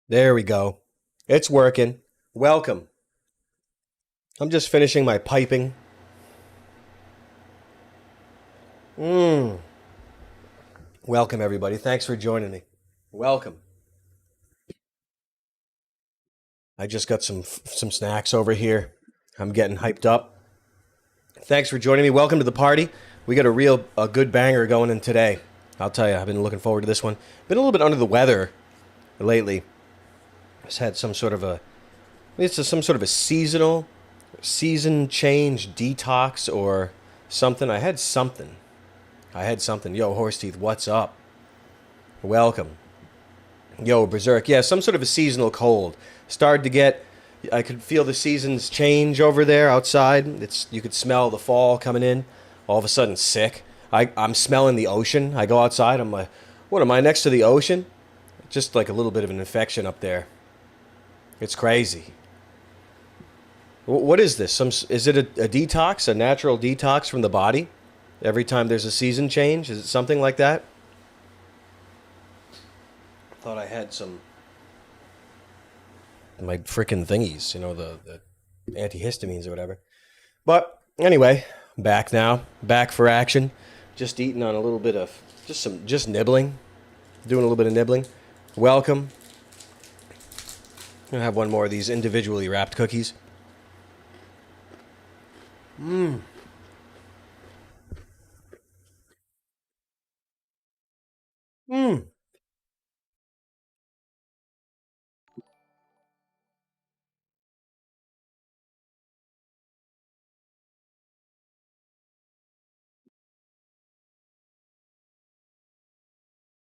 There we go. It's working. Welcome. I'm just finishing my piping. Welcome, everybody. Thanks for joining me. Welcome. I just got some snacks over here. I'm getting hyped up. Thanks for joining me. Welcome to the party. We got a good banger going in today. I'll tell you, I've been looking forward to this one. Been a little bit under the weather lately. Just had some sort of a season change detox or something. I had something. Yo, Horse Teeth, what's up? Welcome. Yo, Berserk. Yeah, some sort of a seasonal cold. Started to get. I could feel the seasons change over there outside. You could smell the fall coming in. All of a sudden, sick. I'm smelling the ocean. I go outside. I'm like, what am I next to the ocean? Just like a little bit of an infection up there. It's crazy. What is this? Is it a detox, a natural detox from the body? Every time there's a season change? Is it something like that? Thought I had some my freaking thingies, the antihistamines or whatever. But anyway, back now, back for action. Just eating on a little bit of just nibbling, doing a little bit of nibbling. Welcome. I'm gonna have one more of these individually wrapped cookies. Mmm.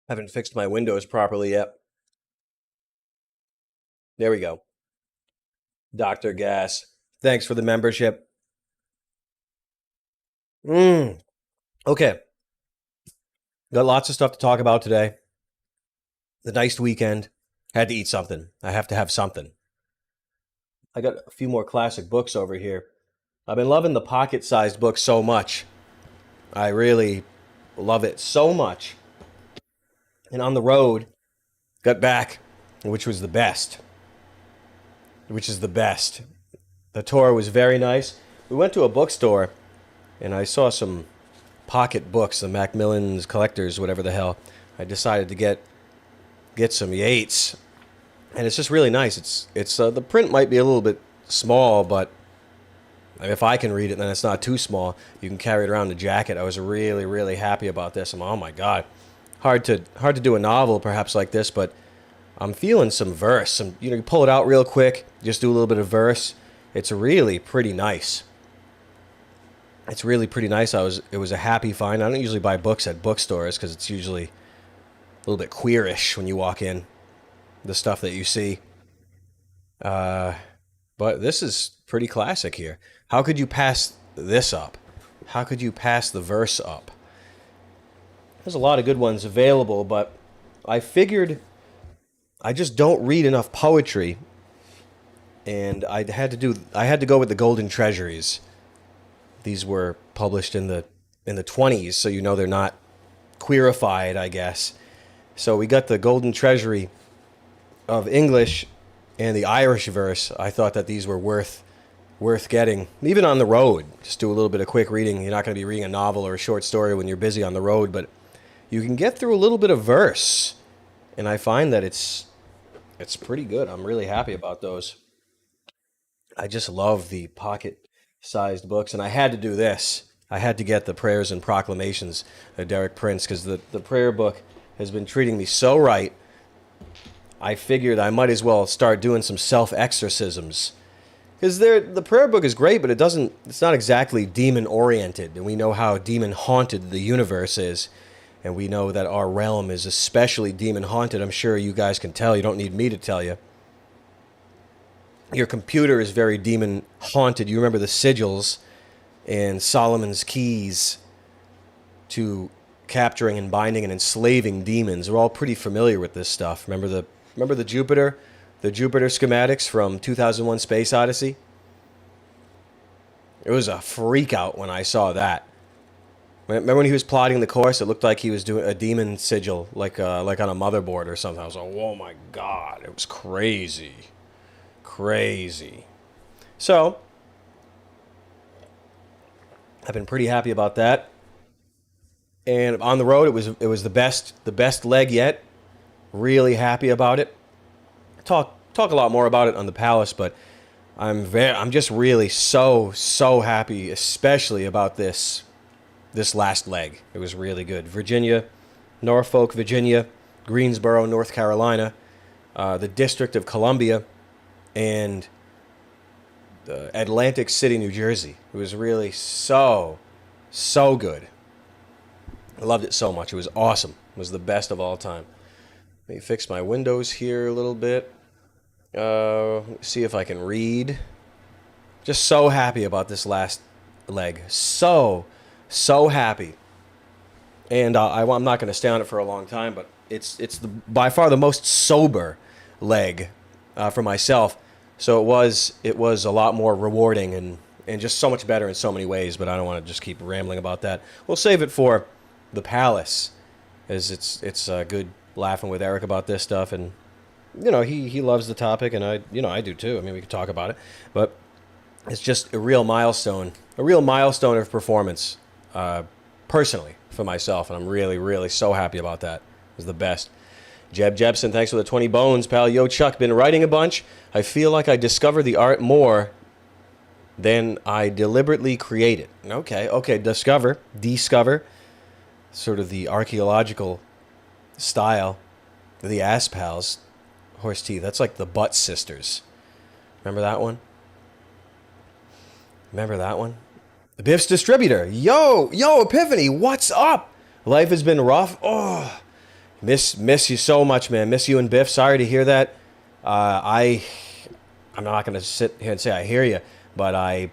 Haven't fixed my windows properly yet. There we go. Dr. Gas. Thanks for the membership. Okay. Got lots of stuff to talk about today. The nice weekend. Had to eat something. I have to have something. I got a few more classic books over here. I've been loving the pocket-sized books so much. I really love it so much. And on the road, got back, which was the best. Which is the best. The tour was very nice. We went to a bookstore, and I saw some pocket books, the Macmillan's Collectors, whatever the hell. I decided to get some Yeats, and it's just really nice. It's the print might be a little bit small, but if I can read it, then it's not too small. You can carry it around the jacket. I was really, really happy about this. Oh my god, hard to do a novel perhaps like this, but I'm feeling some verse. You pull it out real quick, just do a little bit of verse. It's really pretty nice. It's really pretty nice. It was a happy find. I don't usually buy books at bookstores because it's usually a little bit queerish when you walk in, the stuff that you see. But this is pretty classic here. How could you pass this up? How could you pass the verse up? There's a lot of good ones available, but I figured I just don't read enough poetry, and I had to go with the Golden Treasuries. These were published in the 20s, so they're not queerified, I guess. So we got the Golden Treasury of English and the Irish verse. I thought that these were worth getting, even on the road. Just do a little bit of quick reading. You're not going to be reading a novel or a short story when you're busy on the road, but you can get through a little bit of verse, and I find that it's pretty good. I'm really happy about those. I just love the pocket-sized books, and I had to do this. I had to get the Prayers and Proclamations of Derek Prince, because the prayer book has been treating me so right. I figured I might as well start doing some self-exorcisms. Because the prayer book is great, but it's not exactly demon-oriented, and we know how demon-haunted the universe is. And we know that our realm is especially demon-haunted. I'm sure you guys can tell. You don't need me to tell you. Your computer is very demon-haunted. You remember the sigils and Solomon's keys to capturing and binding and enslaving demons. We're all pretty familiar with this stuff. Remember the Jupiter schematics from 2001: Space Odyssey? It was a freak out when I saw that. Remember when he was plotting the course? It looked like he was doing a demon sigil, like on a motherboard or something. I was like, oh my God, it was crazy. Crazy. So, I've been pretty happy about that. And on the road, it was the best leg yet. Really happy about it. Talk a lot more about it on the Palace, but I'm just really so happy, especially about this last leg. It was really good. Virginia, Norfolk, Virginia, Greensboro, North Carolina, the District of Columbia, and Atlantic City, New Jersey. It was really so good. I loved it so much. It was awesome. It was the best of all time. Let me fix my windows here a little bit. See if I can read. Just so happy about this last leg. So happy. And I'm not going to stay on it for a long time, but it's by far the most sober leg for myself. So it was a lot more rewarding and just so much better in so many ways, but I don't want to just keep rambling about that. We'll save it for the Palace, as it's good laughing with Eric about this stuff, and he loves the topic, and I do too. I mean, we could talk about it, but it's just a real milestone of performance, personally for myself, and I'm really so happy about that. It was the best. Jeb Jebson, thanks for the 20 bones, pal. Yo, Chuck, been writing a bunch. I feel like I discover the art more than I deliberately create it. Okay, discover, sort of the archaeological style, the ass pals, horse teeth. That's like the Butt Sisters. Remember that one? The Biff's Distributor. Yo, Epiphany, what's up? Life has been rough. Oh, miss you so much, man. Miss you and Biff. Sorry to hear that. I'm not going to sit here and say I hear you, but I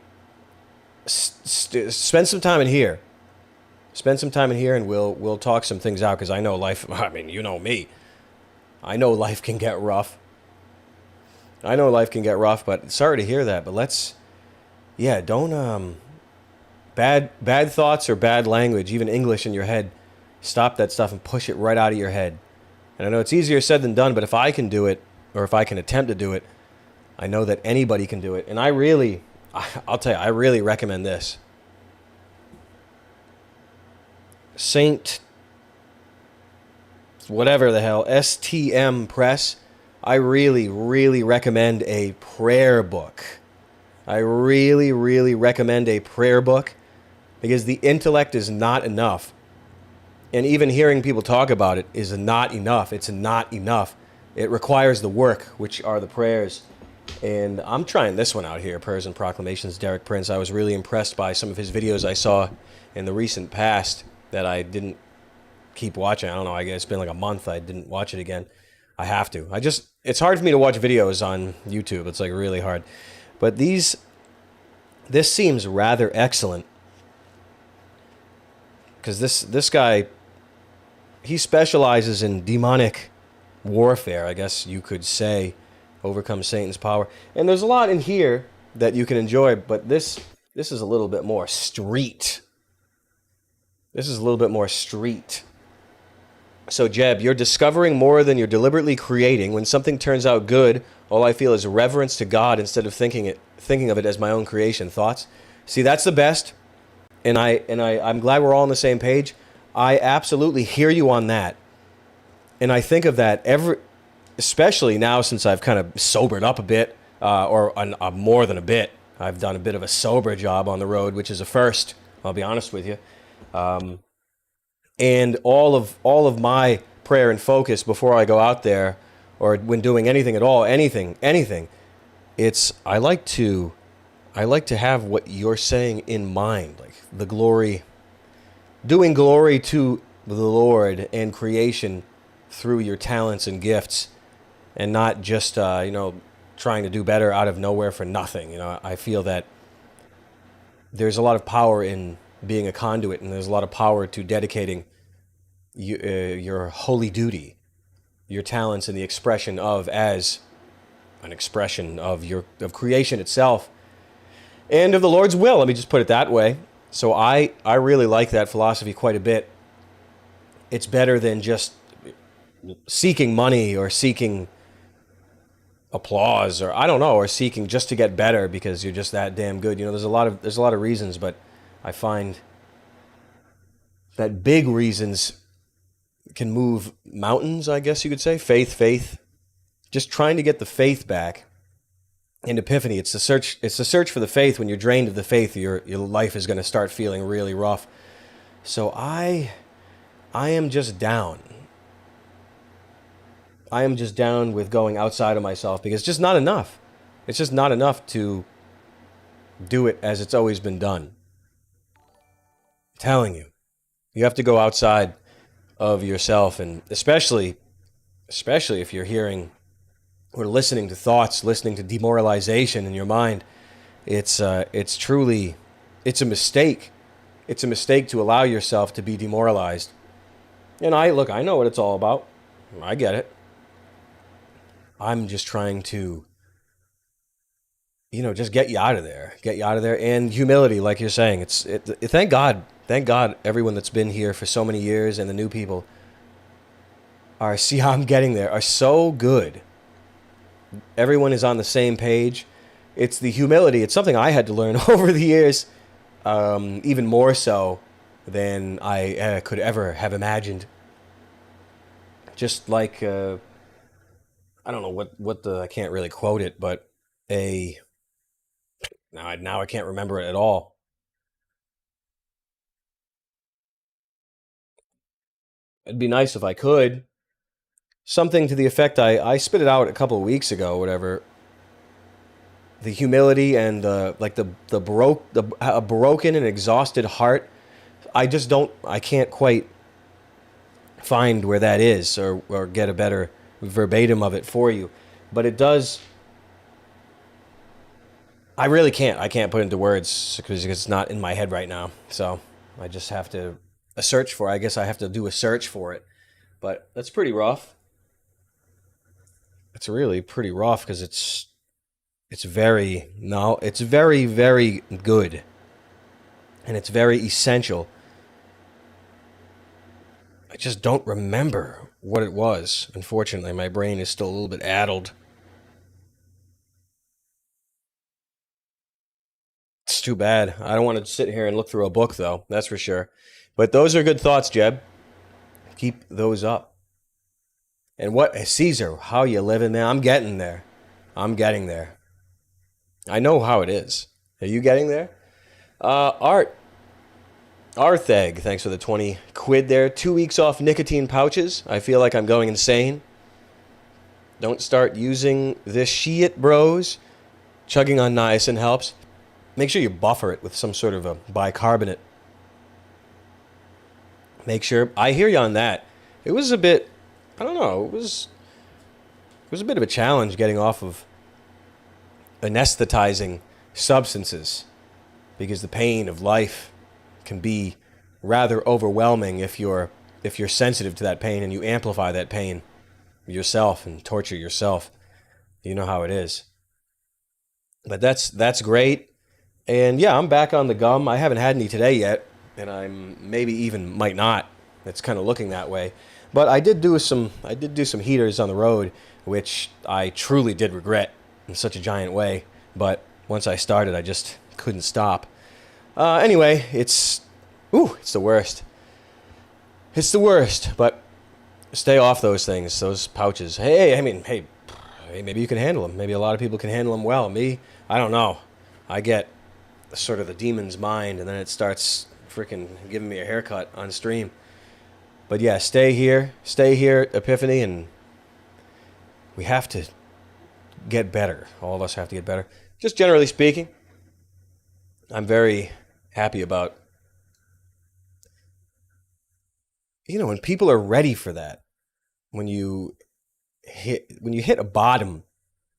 spend some time in here. And we'll talk some things out, because I know life. I mean, you know me. I know life can get rough. But sorry to hear that. But don't bad thoughts or bad language, even English in your head. Stop that stuff and push it right out of your head. And I know it's easier said than done, but if I can do it, or if I can attempt to do it, I know that anybody can do it. And I'll tell you, I really recommend this. Saint whatever the hell, STM Press. I really recommend a prayer book. I really recommend a prayer book, because the intellect is not enough. And even hearing people talk about it is not enough. It's not enough. It requires the work, which are the prayers. And I'm trying this one out here, Prayers and Proclamations, Derek Prince. I was really impressed by some of his videos I saw in the recent past that I didn't keep watching. I don't know, I guess it's been like a month I didn't watch it again. I have to. It's hard for me to watch videos on YouTube. It's like really hard. But this seems rather excellent, because this guy, he specializes in demonic warfare, I guess you could say, overcome Satan's power. And there's a lot in here that you can enjoy, but this is a little bit more street. So, Jeb, you're discovering more than you're deliberately creating. When something turns out good, all I feel is reverence to God instead of thinking of it as my own creation. Thoughts? See, that's the best. And I'm glad we're all on the same page. I absolutely hear you on that. And I think of that especially now since I've kind of sobered up a bit, or more than a bit. I've done a bit of a sober job on the road, which is a first, I'll be honest with you. And all of my prayer and focus before I go out there, or when doing anything at all, anything, it's I like to have what you're saying in mind, like the glory, doing glory to the Lord and creation through your talents and gifts, and not just trying to do better out of nowhere for nothing. I feel that there's a lot of power in being a conduit, and there's a lot of power to dedicating your holy duty, your talents, and the expression of as an expression of creation itself and of the Lord's will. Let me just put it that way. So I really like that philosophy quite a bit. It's better than just seeking money or seeking applause, or I don't know, or seeking just to get better because you're just that damn good. You know, there's a lot of reasons, but I find that big reasons can move mountains, I guess you could say. Faith. Just trying to get the faith back. In Epiphany, it's the search for the faith. When you're drained of the faith, your life is going to start feeling really rough. So I am just down. I am just down with going outside of myself because it's just not enough. It's just not enough to do it as it's always been done. I'm telling you. You have to go outside of yourself, and especially if you're hearing or listening to thoughts, listening to demoralization in your mind, it's truly, it's a mistake. It's a mistake to allow yourself to be demoralized. And I know what it's all about. I get it. I'm just trying to, just get you out of there. Get you out of there. And humility, like you're saying. Thank God, everyone that's been here for so many years and the new people see how I'm getting there, are so good. Everyone is on the same page. It's the humility. It's something I had to learn over the years, even more so than I could ever have imagined. Just like, I don't know I can't really quote it, but now I can't remember it at all. It'd be nice if I could. Something to the effect, I spit it out a couple of weeks ago, whatever. The humility and a broken and exhausted heart. I can't quite find where that is or get a better verbatim of it for you. But it does, I really can't. I can't put it into words because it's not in my head right now. So I just have to search for it. I guess I have to do a search for it. But that's pretty rough. It's really pretty rough because it's very very good. And it's very essential. I just don't remember what it was. Unfortunately, my brain is still a little bit addled. It's too bad. I don't want to sit here and look through a book, though. That's for sure. But those are good thoughts, Jeb. Keep those up. And what, Caesar, how you living, man? I'm getting there. I know how it is. Are you getting there? Artheg, thanks for the 20 quid there. 2 weeks off nicotine pouches. I feel like I'm going insane. Don't start using this shit, bros. Chugging on niacin helps. Make sure you buffer it with some sort of a bicarbonate. Make sure. I hear you on that. It was a bit, I don't know, it was a bit of a challenge getting off of anesthetizing substances because the pain of life can be rather overwhelming if you're sensitive to that pain and you amplify that pain yourself and torture yourself. You know how it is. But that's great. And yeah, I'm back on the gum. I haven't had any today yet, and I'm maybe even might not. It's kind of looking that way. But I did do some heaters on the road, which I truly did regret in such a giant way. But once I started, I just couldn't stop. Anyway, it's the worst. It's the worst, but stay off those things, those pouches. Hey, maybe you can handle them. Maybe a lot of people can handle them well. Me, I don't know. I get sort of the demon's mind, and then it starts freaking giving me a haircut on stream. But yeah, stay here, Epiphany, and we have to get better. All of us have to get better. Just generally speaking, I'm very happy about, when people are ready for that. When you hit a bottom,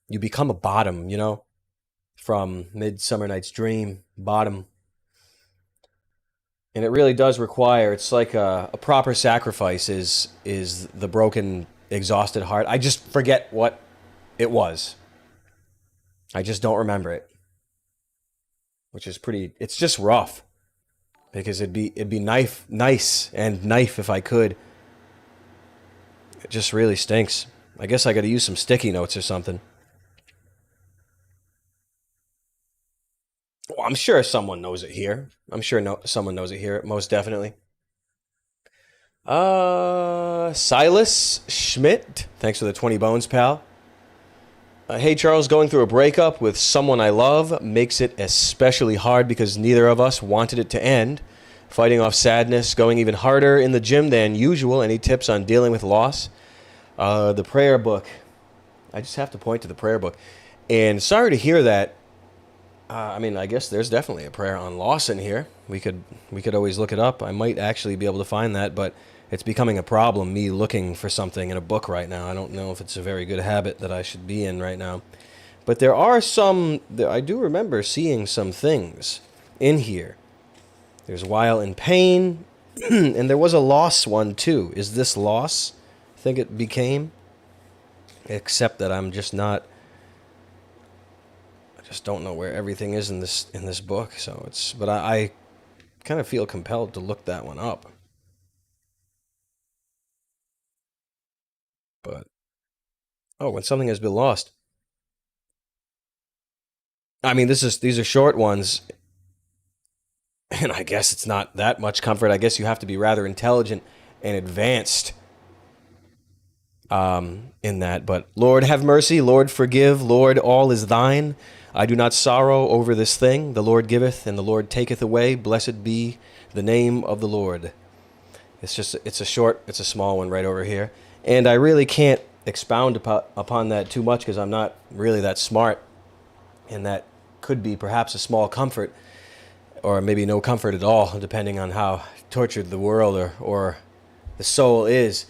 you become a bottom, from Midsummer Night's Dream, bottom. And it really does require, it's like a proper sacrifice is the broken, exhausted heart. I just forget what it was. I just don't remember it. Which is it's just rough. because it'd be nice if I could. It just really stinks. I guess I got to use some sticky notes or something. Well, I'm sure someone knows it here. I'm sure someone knows it here, most definitely. Silas Schmidt, thanks for the 20 bones, pal. Hey, Charles, going through a breakup with someone I love makes it especially hard because neither of us wanted it to end. Fighting off sadness, going even harder in the gym than usual. Any tips on dealing with loss? The prayer book. I just have to point to the prayer book. And sorry to hear that. I mean, I guess there's definitely a prayer on loss in here. We could always look it up. I might actually be able to find that, but it's becoming a problem, me looking for something in a book right now. I don't know if it's a very good habit that I should be in right now. But there are some, I do remember seeing some things in here. There's while in pain, and there was a loss one too. Is this loss? I think it became. Except that I'm just not, I just don't know where everything is in this book. So it's, but I kind of feel compelled to look that one up. But, oh, when something has been lost. I mean, these are short ones, and I guess it's not that much comfort. I guess you have to be rather intelligent and advanced in that. But Lord, have mercy. Lord, forgive. Lord, all is thine. I do not sorrow over this thing. The Lord giveth, and the Lord taketh away. Blessed be the name of the Lord. It's a small one right over here. And I really can't expound upon that too much because I'm not really that smart. And that could be perhaps a small comfort, or maybe no comfort at all, depending on how tortured the world or the soul is.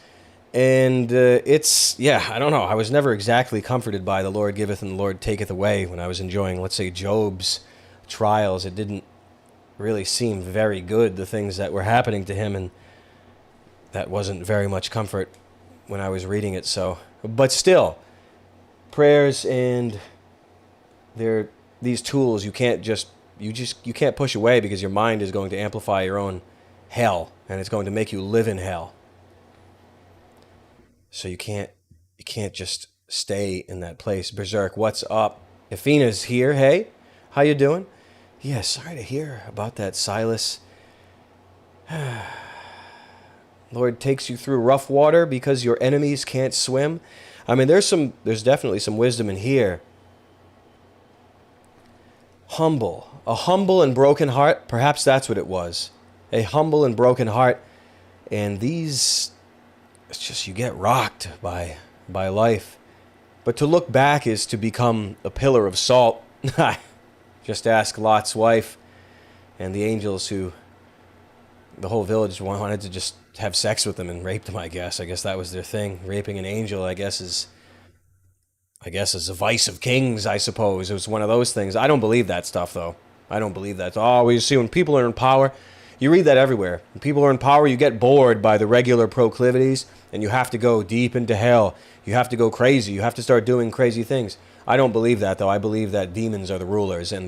And I don't know. I was never exactly comforted by the Lord giveth and the Lord taketh away when I was enjoying, let's say, Job's trials. It didn't really seem very good, the things that were happening to him, and that wasn't very much comfort when I was reading it. So, but still, prayers and these tools you can't push away because your mind is going to amplify your own hell, and it's going to make you live in hell. So you can't just stay in that place. Berserk, what's up? Athena's here. Hey, how you doing? Yeah, sorry to hear about that, Silas. Lord takes you through rough water because your enemies can't swim. I mean, there's definitely some wisdom in here. A humble and broken heart. Perhaps that's what it was. A humble and broken heart. And it's just, you get rocked by life. But to look back is to become a pillar of salt. Just ask Lot's wife and the angels who the whole village wanted to just have sex with them and rape them, I guess. I guess that was their thing. Raping an angel, I guess, is a vice of kings, I suppose. It was one of those things. I don't believe that stuff, though. I don't believe that. Oh, we see when people are in power, you read that everywhere. When people are in power, you get bored by the regular proclivities, and you have to go deep into hell. You have to go crazy. You have to start doing crazy things. I don't believe that, though. I believe that demons are the rulers, and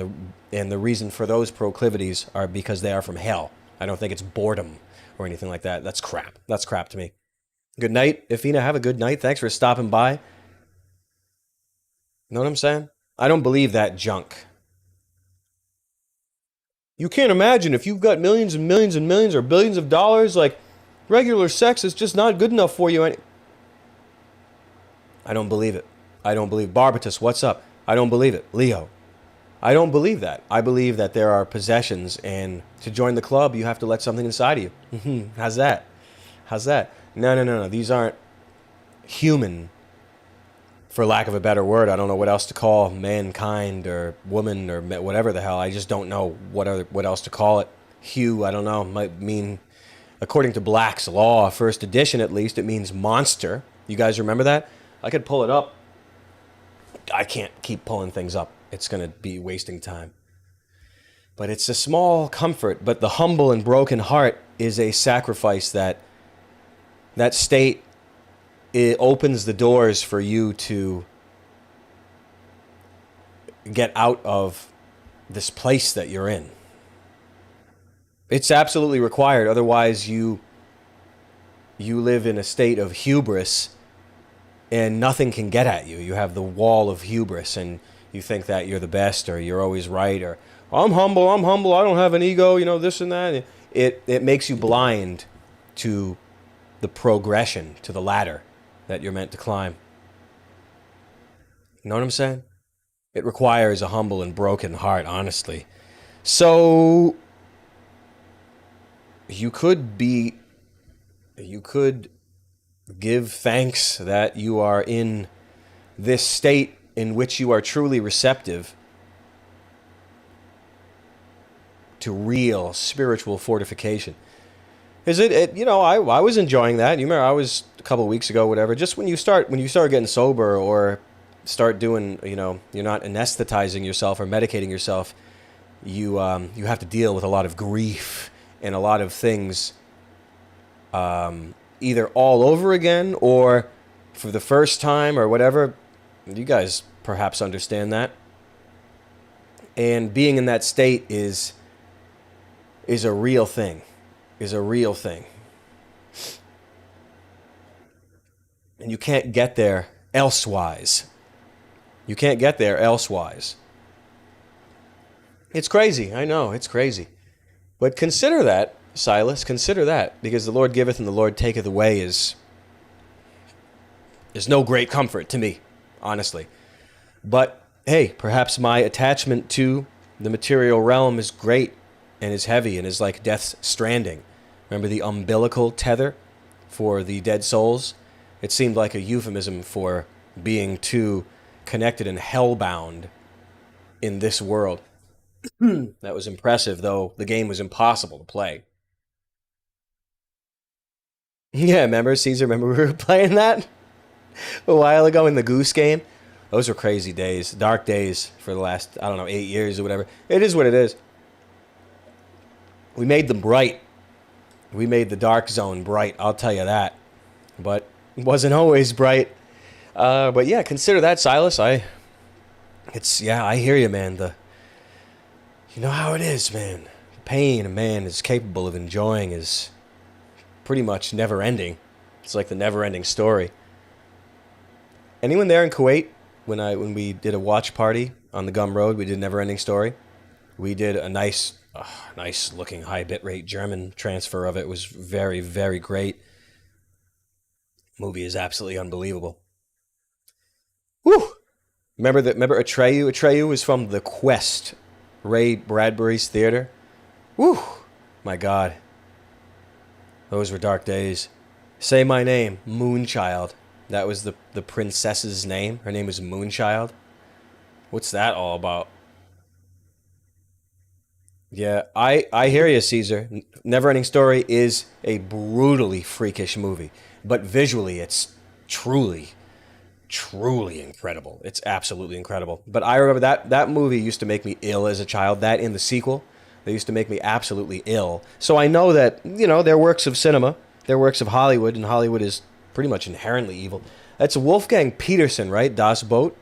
the reason for those proclivities are because they are from hell. I don't think it's boredom or anything like that. That's crap. That's crap to me. Good night, Ifina. Have a good night. Thanks for stopping by. You know what I'm saying? I don't believe that junk. You can't imagine if you've got millions and millions and millions or billions of dollars, like regular sex is just not good enough for you. I don't believe it. I don't believe. Barbatus, what's up? I don't believe it. Leo, I don't believe that. I believe that there are possessions, and to join the club, you have to let something inside of you. How's that? How's that? No. These aren't human, for lack of a better word. I don't know what else to call mankind or woman or whatever the hell. I just don't know what else to call it. Hue, I don't know. Might mean, according to Black's Law, first edition at least, it means monster. You guys remember that? I could pull it up. I can't keep pulling things up. It's going to be wasting time. But it's a small comfort. But the humble and broken heart is a sacrifice that state, it opens the doors for you to get out of this place that you're in. It's absolutely required. Otherwise, you live in a state of hubris and nothing can get at you. You have the wall of hubris and you think that you're the best or you're always right or I'm humble, I don't have an ego, this and that. It makes you blind to the progression, to the ladder that you're meant to climb. You know what I'm saying? It requires a humble and broken heart, honestly. So you could give thanks that you are in this state in which you are truly receptive to real spiritual fortification. Is I was enjoying that. You remember I was a couple of weeks ago, whatever, just when you start getting sober or start doing, you're not anesthetizing yourself or medicating yourself, you have to deal with a lot of grief and a lot of things either all over again or for the first time or whatever. You guys perhaps understand that. And being in that state is a real thing. And you can't get there elsewise. It's crazy. I know, it's crazy. But consider that, Silas, consider that, because the Lord giveth and the Lord taketh away is no great comfort to me, honestly. But hey, perhaps my attachment to the material realm is great and is heavy and is like death's stranding. Remember the umbilical tether for the dead souls? It seemed like a euphemism for being too connected and hellbound in this world. That was impressive, though the game was impossible to play. Yeah, remember, Caesar? Remember we were playing that a while ago in the Goose game? Those were crazy days, dark days for the last, 8 years or whatever. It is what it is. We made them bright. We made the dark zone bright, I'll tell you that. But it wasn't always bright. But yeah, consider that, Silas. I hear you, man. You know how it is, man. The pain a man is capable of enjoying is pretty much never-ending. It's like the never-ending story. Anyone there in Kuwait when we did a watch party on the Gum Road? We did Never-Ending Story. We did a nice looking high bitrate German transfer of it. It was very, very great. Movie is absolutely unbelievable. Woo! Remember Atreyu? Atreyu was from The Quest, Ray Bradbury's theater. Woo! My God. Those were dark days. Say my name, Moonchild. That was the princess's name. Her name was Moonchild. What's that all about? Yeah, I hear you, Caesar. Neverending Story is a brutally freakish movie, but visually it's truly, truly incredible. It's absolutely incredible. But I remember that movie used to make me ill as a child. That in the sequel, they used to make me absolutely ill. So I know that, they're works of cinema, they're works of Hollywood, and Hollywood is pretty much inherently evil. That's Wolfgang Petersen, right? Das Boot?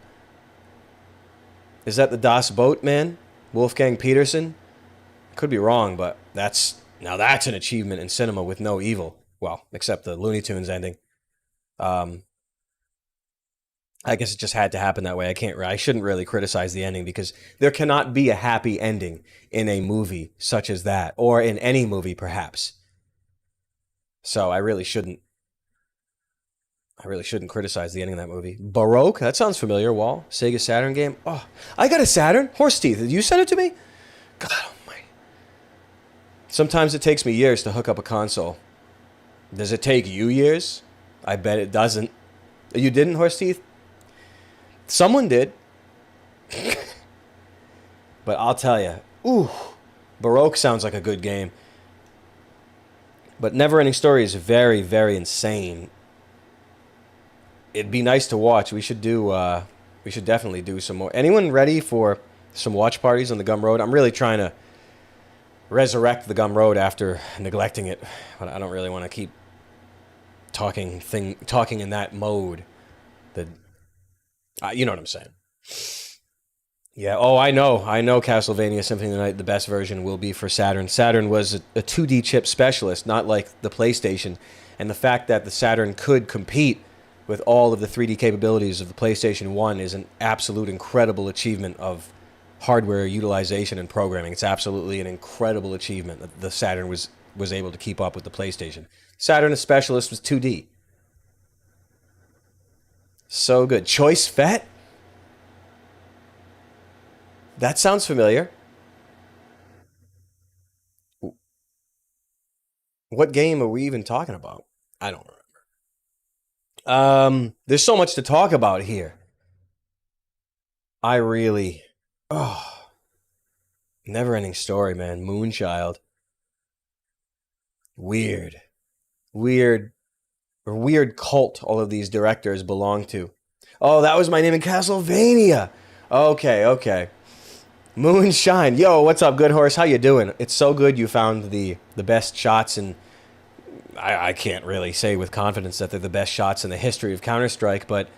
Is that the Das Boot, man? Wolfgang Petersen? Could be wrong, but that's an achievement in cinema with no evil. Well, except the Looney Tunes ending. I guess it just had to happen that way. I shouldn't really criticize the ending because there cannot be a happy ending in a movie such as that, or in any movie perhaps. So I really shouldn't criticize the ending of that movie. Baroque? That sounds familiar, Wall. Sega Saturn game? Oh, I got a Saturn? Horse teeth. Did you send it to me? God almighty. Sometimes it takes me years to hook up a console. Does it take you years? I bet it doesn't. You didn't, Horse teeth? Someone did. But I'll tell you, Baroque sounds like a good game. But Neverending Story is very, very insane. It'd be nice to watch. We should definitely do some more. Anyone ready for some watch parties on the Gum Road? I'm really trying to resurrect the Gum Road after neglecting it. But I don't really want to keep talking in that mode. You know what I'm saying. Yeah. Oh, I know. I know Castlevania Symphony of the Night, the best version will be for Saturn. Saturn was a 2D chip specialist, not like the PlayStation. And the fact that the Saturn could compete with all of the 3D capabilities of the PlayStation 1 is an absolute incredible achievement of hardware utilization and programming. It's absolutely an incredible achievement that the Saturn was able to keep up with the PlayStation. Saturn, a specialist, was 2D. So good. Choice Fett? That sounds familiar. What game are we even talking about? I don't remember. There's so much to talk about here. I really, oh, never ending story, man. Moonchild. Weird. Weird, weird cult all of these directors belong to. Oh, that was my name in Castlevania. Okay, okay. Moonshine. Yo, what's up, good horse? How you doing? It's so good you found the best shots, and I can't really say with confidence that they're the best shots in the history of Counter-Strike, but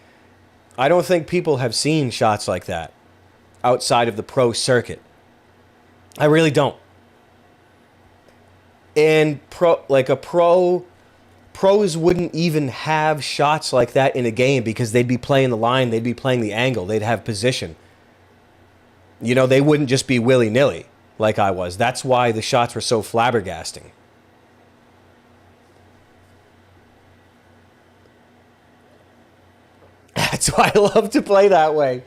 I don't think people have seen shots like that outside of the pro circuit. I really don't. And pros wouldn't even have shots like that in a game because they'd be playing the line, they'd be playing the angle, they'd have position. You know, they wouldn't just be willy-nilly like I was. That's why the shots were so flabbergasting. That's why I love to play that way.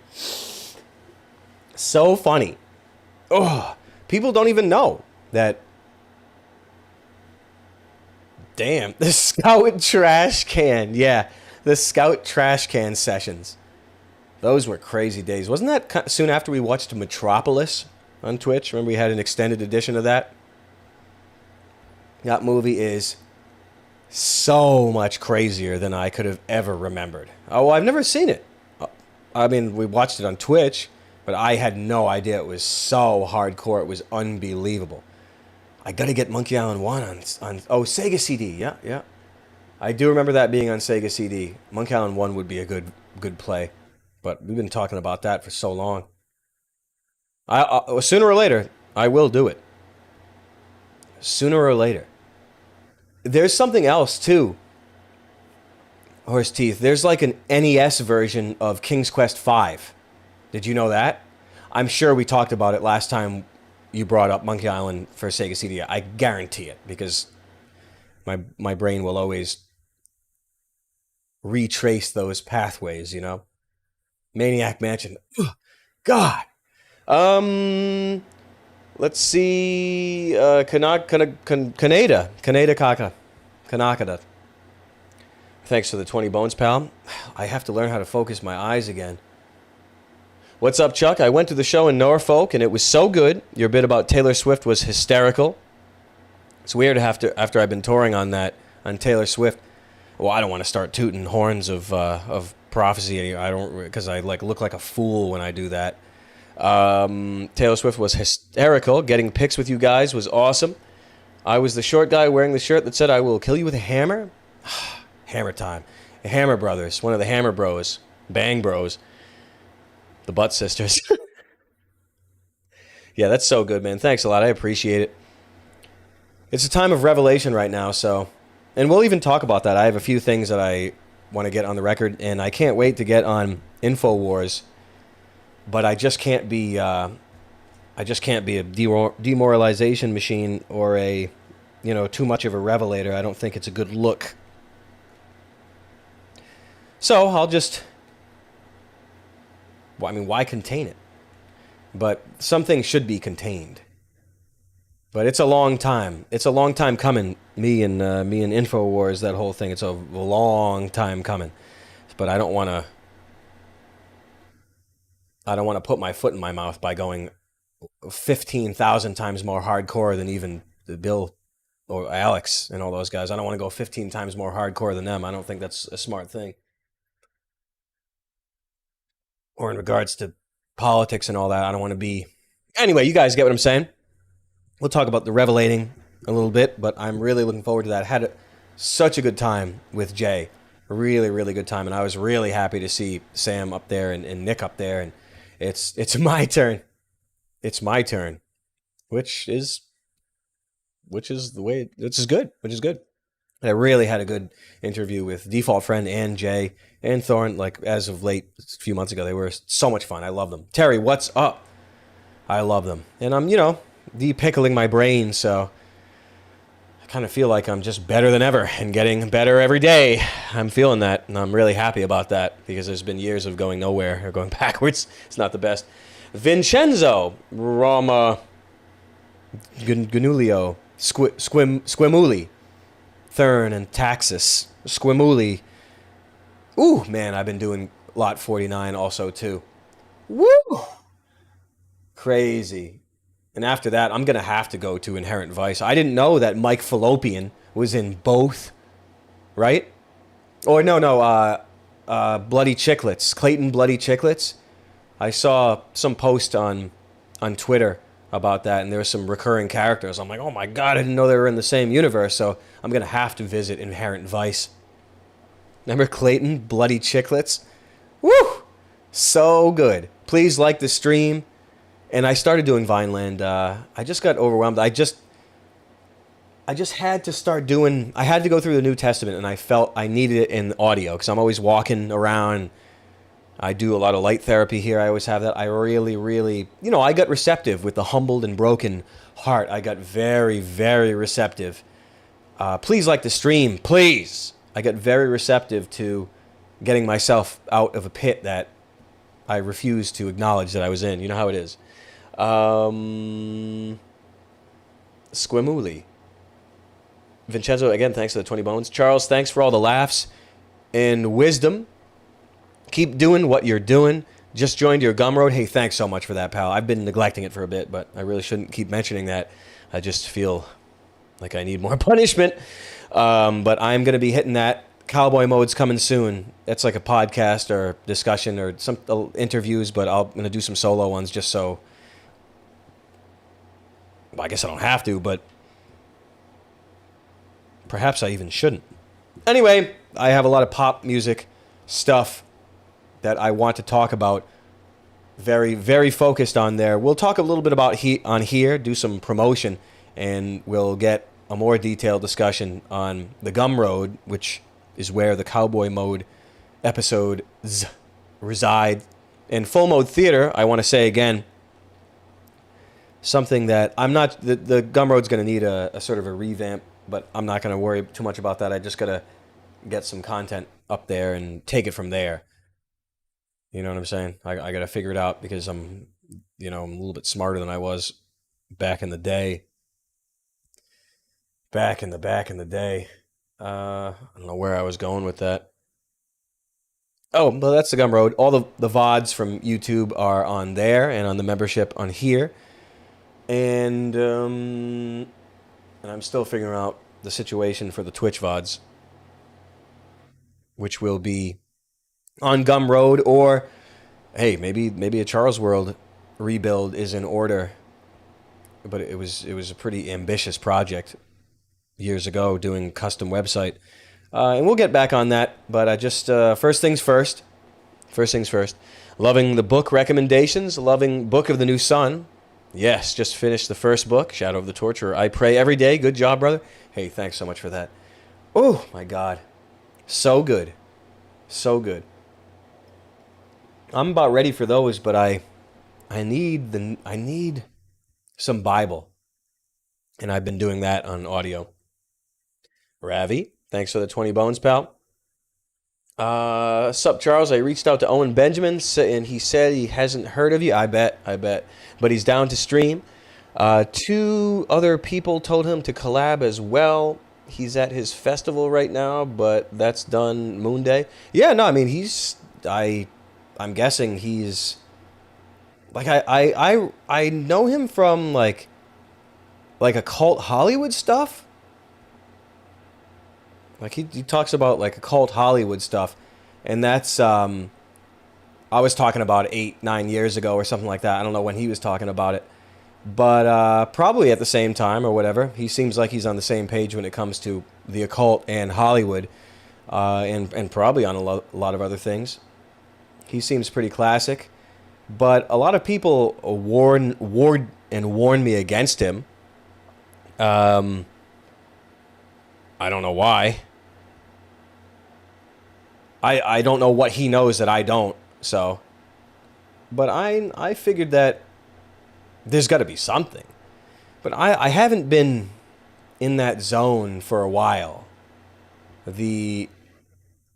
So funny. Oh, people don't even know that. Damn, the Scout trash can. Yeah, the Scout trash can sessions. Those were crazy days. Wasn't that soon after we watched Metropolis on Twitch? Remember we had an extended edition of that? That movie is so much crazier than I could have ever remembered. Oh, I've never seen it. I mean, we watched it on Twitch, but I had no idea it was so hardcore. It was unbelievable. I gotta get Monkey Island 1 on Sega CD. Yeah, yeah. I do remember that being on Sega CD. Monkey Island 1 would be a good play. But we've been talking about that for so long. Sooner or later, I will do it. Sooner or later. There's something else too. Horse teeth. There's like an NES version of King's Quest V. Did you know that? I'm sure we talked about it last time you brought up Monkey Island for Sega CD. I guarantee it because my brain will always retrace those pathways, you know? Maniac Mansion. Ugh, God. Let's see. Kaneda Kaka. Kanakada. Thanks for the 20 bones, pal. I have to learn how to focus my eyes again. What's up, Chuck? I went to the show in Norfolk, and it was so good. Your bit about Taylor Swift was hysterical. It's weird after I've been touring on Taylor Swift. Well, I don't want to start tooting horns of prophecy. I don't, because I look like a fool when I do that. Taylor Swift was hysterical. Getting pics with you guys was awesome. I was the short guy wearing the shirt that said, "I will kill you with a hammer." Hammer time. The Hammer Brothers, one of the Hammer Bros, Bang Bros, the Butt Sisters. Yeah, that's so good, man. Thanks a lot. I appreciate it. It's a time of revelation right now, so, and we'll even talk about that. I have a few things that I want to get on the record, and I can't wait to get on InfoWars. But I just can't be a demoralization machine or a, too much of a revelator. I don't think it's a good look. So I'll just, well, I mean, why contain it? But some things should be contained. But it's a long time. It's a long time coming. Me and InfoWars, that whole thing. It's a long time coming. But I don't want to. I don't want to put my foot in my mouth by going 15,000 times more hardcore than even Bill or Alex and all those guys. I don't want to go 15 times more hardcore than them. I don't think that's a smart thing. Or in regards to politics and all that, I don't want to be. Anyway, you guys get what I'm saying. We'll talk about the revelating a little bit, but I'm really looking forward to that. Had such a good time with Jay. Really, really good time. And I was really happy to see Sam up there and Nick up there. And It's my turn. It's my turn, which is which is the way which is good, which is good. And I really had a good interview with Default Friend and Jay and Thorne. Like as of late, a few months ago, they were so much fun. I love them. Terry, what's up? I love them, and I'm de-pickling my brain, so I kind of feel like I'm just better than ever and getting better every day. I'm feeling that, and I'm really happy about that because there's been years of going nowhere or going backwards. It's not the best. Vincenzo Roma Ganulio Squimuli Thurn and Taxis Squimuli. Ooh, man, I've been doing Lot 49 also too. Woo! Crazy. And after that, I'm going to have to go to Inherent Vice. I didn't know that Mike Fallopian was in both, right? Or no, Bloody Chicklets. Clayton Bloody Chicklets. I saw some post on Twitter about that, and there were some recurring characters. I'm like, oh my god, I didn't know they were in the same universe, so I'm going to have to visit Inherent Vice. Remember Clayton Bloody Chicklets? Woo! So good. Please like the stream. And I started doing Vineland. I just got overwhelmed. I just had to start doing... I had to go through the New Testament, and I felt I needed it in audio, because I'm always walking around. I do a lot of light therapy here. I always have that. I really, really... I got receptive with the humbled and broken heart. I got very, very receptive. Please like the stream. Please! I got very receptive to getting myself out of a pit that I refused to acknowledge that I was in. You know how it is. Squimuli. Vincenzo, again, thanks for the 20 bones. Charles, thanks for all the laughs and wisdom. Keep doing what you're doing. Just joined your Gumroad. Hey, thanks so much for that, pal. I've been neglecting it for a bit, but I really shouldn't keep mentioning that. I just feel like I need more punishment. But I'm going to be hitting that. Cowboy Mode's coming soon. That's like a podcast or discussion or some interviews, but I'm going to do some solo ones just so... Well, I guess I don't have to, but perhaps I even shouldn't. Anyway, I have a lot of pop music stuff that I want to talk about. Very, very focused on there. We'll talk a little bit about on here, do some promotion, and we'll get a more detailed discussion on the Gumroad, which is where the Cowboy Mode episodes reside. In Full Mode Theater, I want to say again, something that I'm not... The Gumroad's going to need a sort of a revamp, but I'm not going to worry too much about that. I just got to get some content up there and take it from there. You know what I'm saying? I got to figure it out because I'm a little bit smarter than I was back in the day. Back in the day. I don't know where I was going with that. Oh, well, that's the Gumroad. All the VODs from YouTube are on there and on the membership on here. And I'm still figuring out the situation for the Twitch VODs, which will be on Gumroad, or hey, maybe a Charles World rebuild is in order. But it was a pretty ambitious project years ago, doing custom website, and we'll get back on that. But I just first things first. Loving the book recommendations. Loving Book of the New Sun. Yes, just finished the first book, Shadow of the Torturer. I pray every day. Good job, brother. Hey, thanks so much for that. Oh, my God. So good. So good. I'm about ready for those, but I need some Bible. And I've been doing that on audio. Ravi, thanks for the 20 bones, pal. Sup, Charles? I reached out to Owen Benjamin, and he said he hasn't heard of you. I bet. But he's down to stream. 2 other people told him to collab as well. He's at his festival right now, but that's done Moon Day. Yeah, no, I mean, I'm guessing he's... Like, I know him from, like occult Hollywood stuff. Like, he talks about, like, occult Hollywood stuff. And that's, I was talking about 8-9 years ago or something like that. I don't know when he was talking about it. But probably at the same time or whatever. He seems like he's on the same page when it comes to the occult and Hollywood. And probably on a lot of other things. He seems pretty classic. But a lot of people warn me against him. I don't know why. I don't know what he knows that I don't. So, but I figured that there's got to be something. But I haven't been in that zone for a while.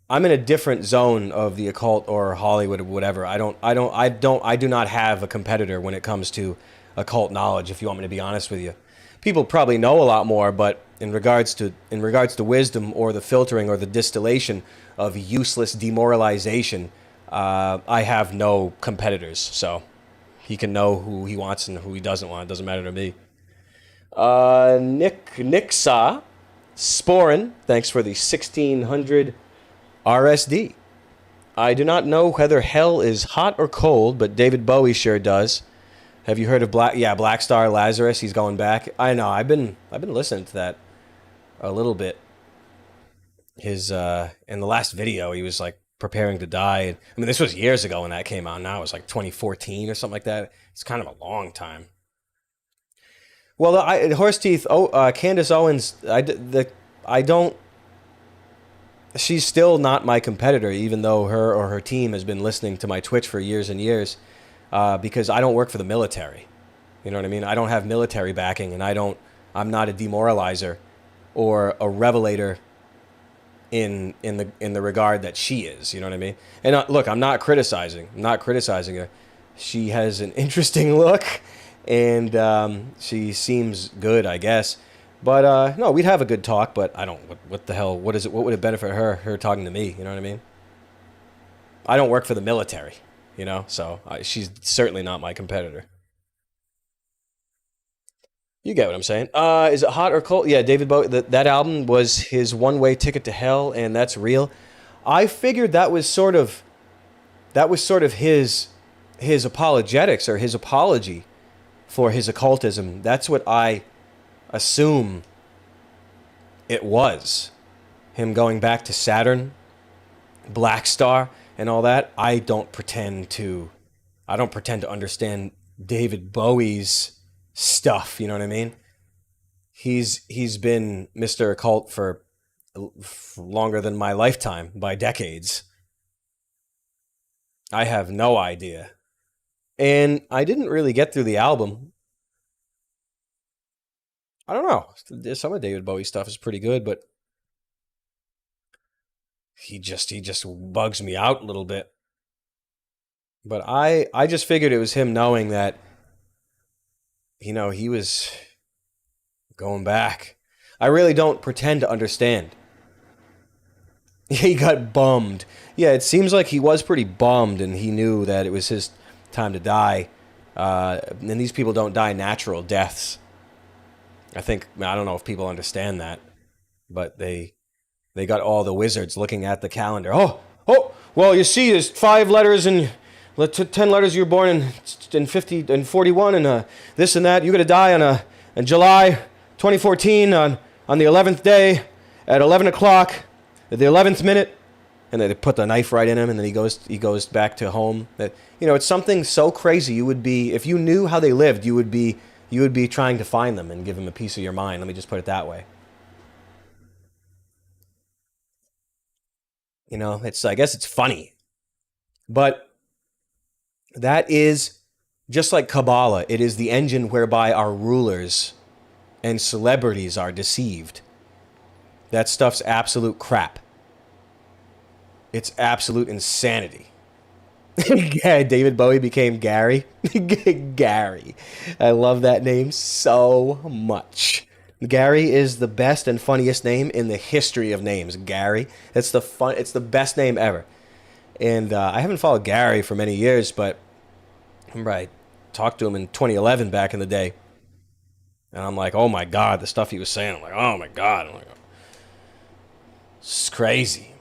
I'm in a different zone of the occult or Hollywood or whatever. I do not have a competitor when it comes to occult knowledge, if you want me to be honest with you. People probably know a lot more, but in regards to wisdom or the filtering or the distillation of useless demoralization, I have no competitors. So he can know who he wants and who he doesn't want. It doesn't matter to me. Nixa Sporin, thanks for the 1600 RSD. I do not know whether hell is hot or cold, but David Bowie sure does. Have you heard of Black Star Lazarus? He's going back. I know. I've been listening to that a little bit. His in the last video, he was like preparing to die. I mean, this was years ago when that came out. Now it was like 2014 or something like that. It's kind of a long time. Well, Horse Teeth. Candace Owens. I don't. She's still not my competitor, even though her or her team has been listening to my Twitch for years and years, because I don't work for the military. You know what I mean? I don't have military backing, and I'm not a demoralizer or a revelator in the regard that she is. You know what I mean? And look, I'm not criticizing. I'm not criticizing her. She has an interesting look, and she seems good, I guess. But no, we'd have a good talk. But I don't. What the hell? What is it? What would it benefit her talking to me? You know what I mean? I don't work for the military. You know, so she's certainly not my competitor. You get what I'm saying? Is it hot or cold? Yeah, David Bowie. That album was his one-way ticket to hell, and that's real. I figured that was sort of his apologetics or his apology for his occultism. That's what I assume it was. Him going back to Saturn, Black Star, and all that. I don't pretend to understand David Bowie's stuff, you know what I mean? He's been Mr. Occult for longer than my lifetime, by decades. I have no idea. And I didn't really get through the album. I don't know. Some of David Bowie stuff is pretty good, but he just bugs me out a little bit. But I just figured it was him knowing that, you know, he was going back. I really don't pretend to understand. He got bummed. Yeah, it seems like he was pretty bummed, and he knew that it was his time to die. And these people don't die natural deaths. I don't know if people understand that, but they got all the wizards looking at the calendar. Oh, well, you see, there's 5 letters and 10 letters. You were born in 50 and 41, and this and that. You're gonna die on July 2014 on the 11th day at 11 o'clock at the 11th minute. And they put the knife right in him, and then he goes back to home. That, you know, it's something so crazy. You would be, if you knew how they lived, you would be trying to find them and give them a piece of your mind. Let me just put it that way. You know, I guess it's funny. But that is, just like Kabbalah, it is the engine whereby our rulers and celebrities are deceived. That stuff's absolute crap. It's absolute insanity. Yeah, David Bowie became Gary. Gary. I love that name so much. Gary is the best and funniest name in the history of names. Gary. It's the best name ever. And I haven't followed Gary for many years, but I remember I talked to him in 2011 back in the day. And I'm like, oh my God, the stuff he was saying. I'm like, oh my God. I'm like, it's crazy.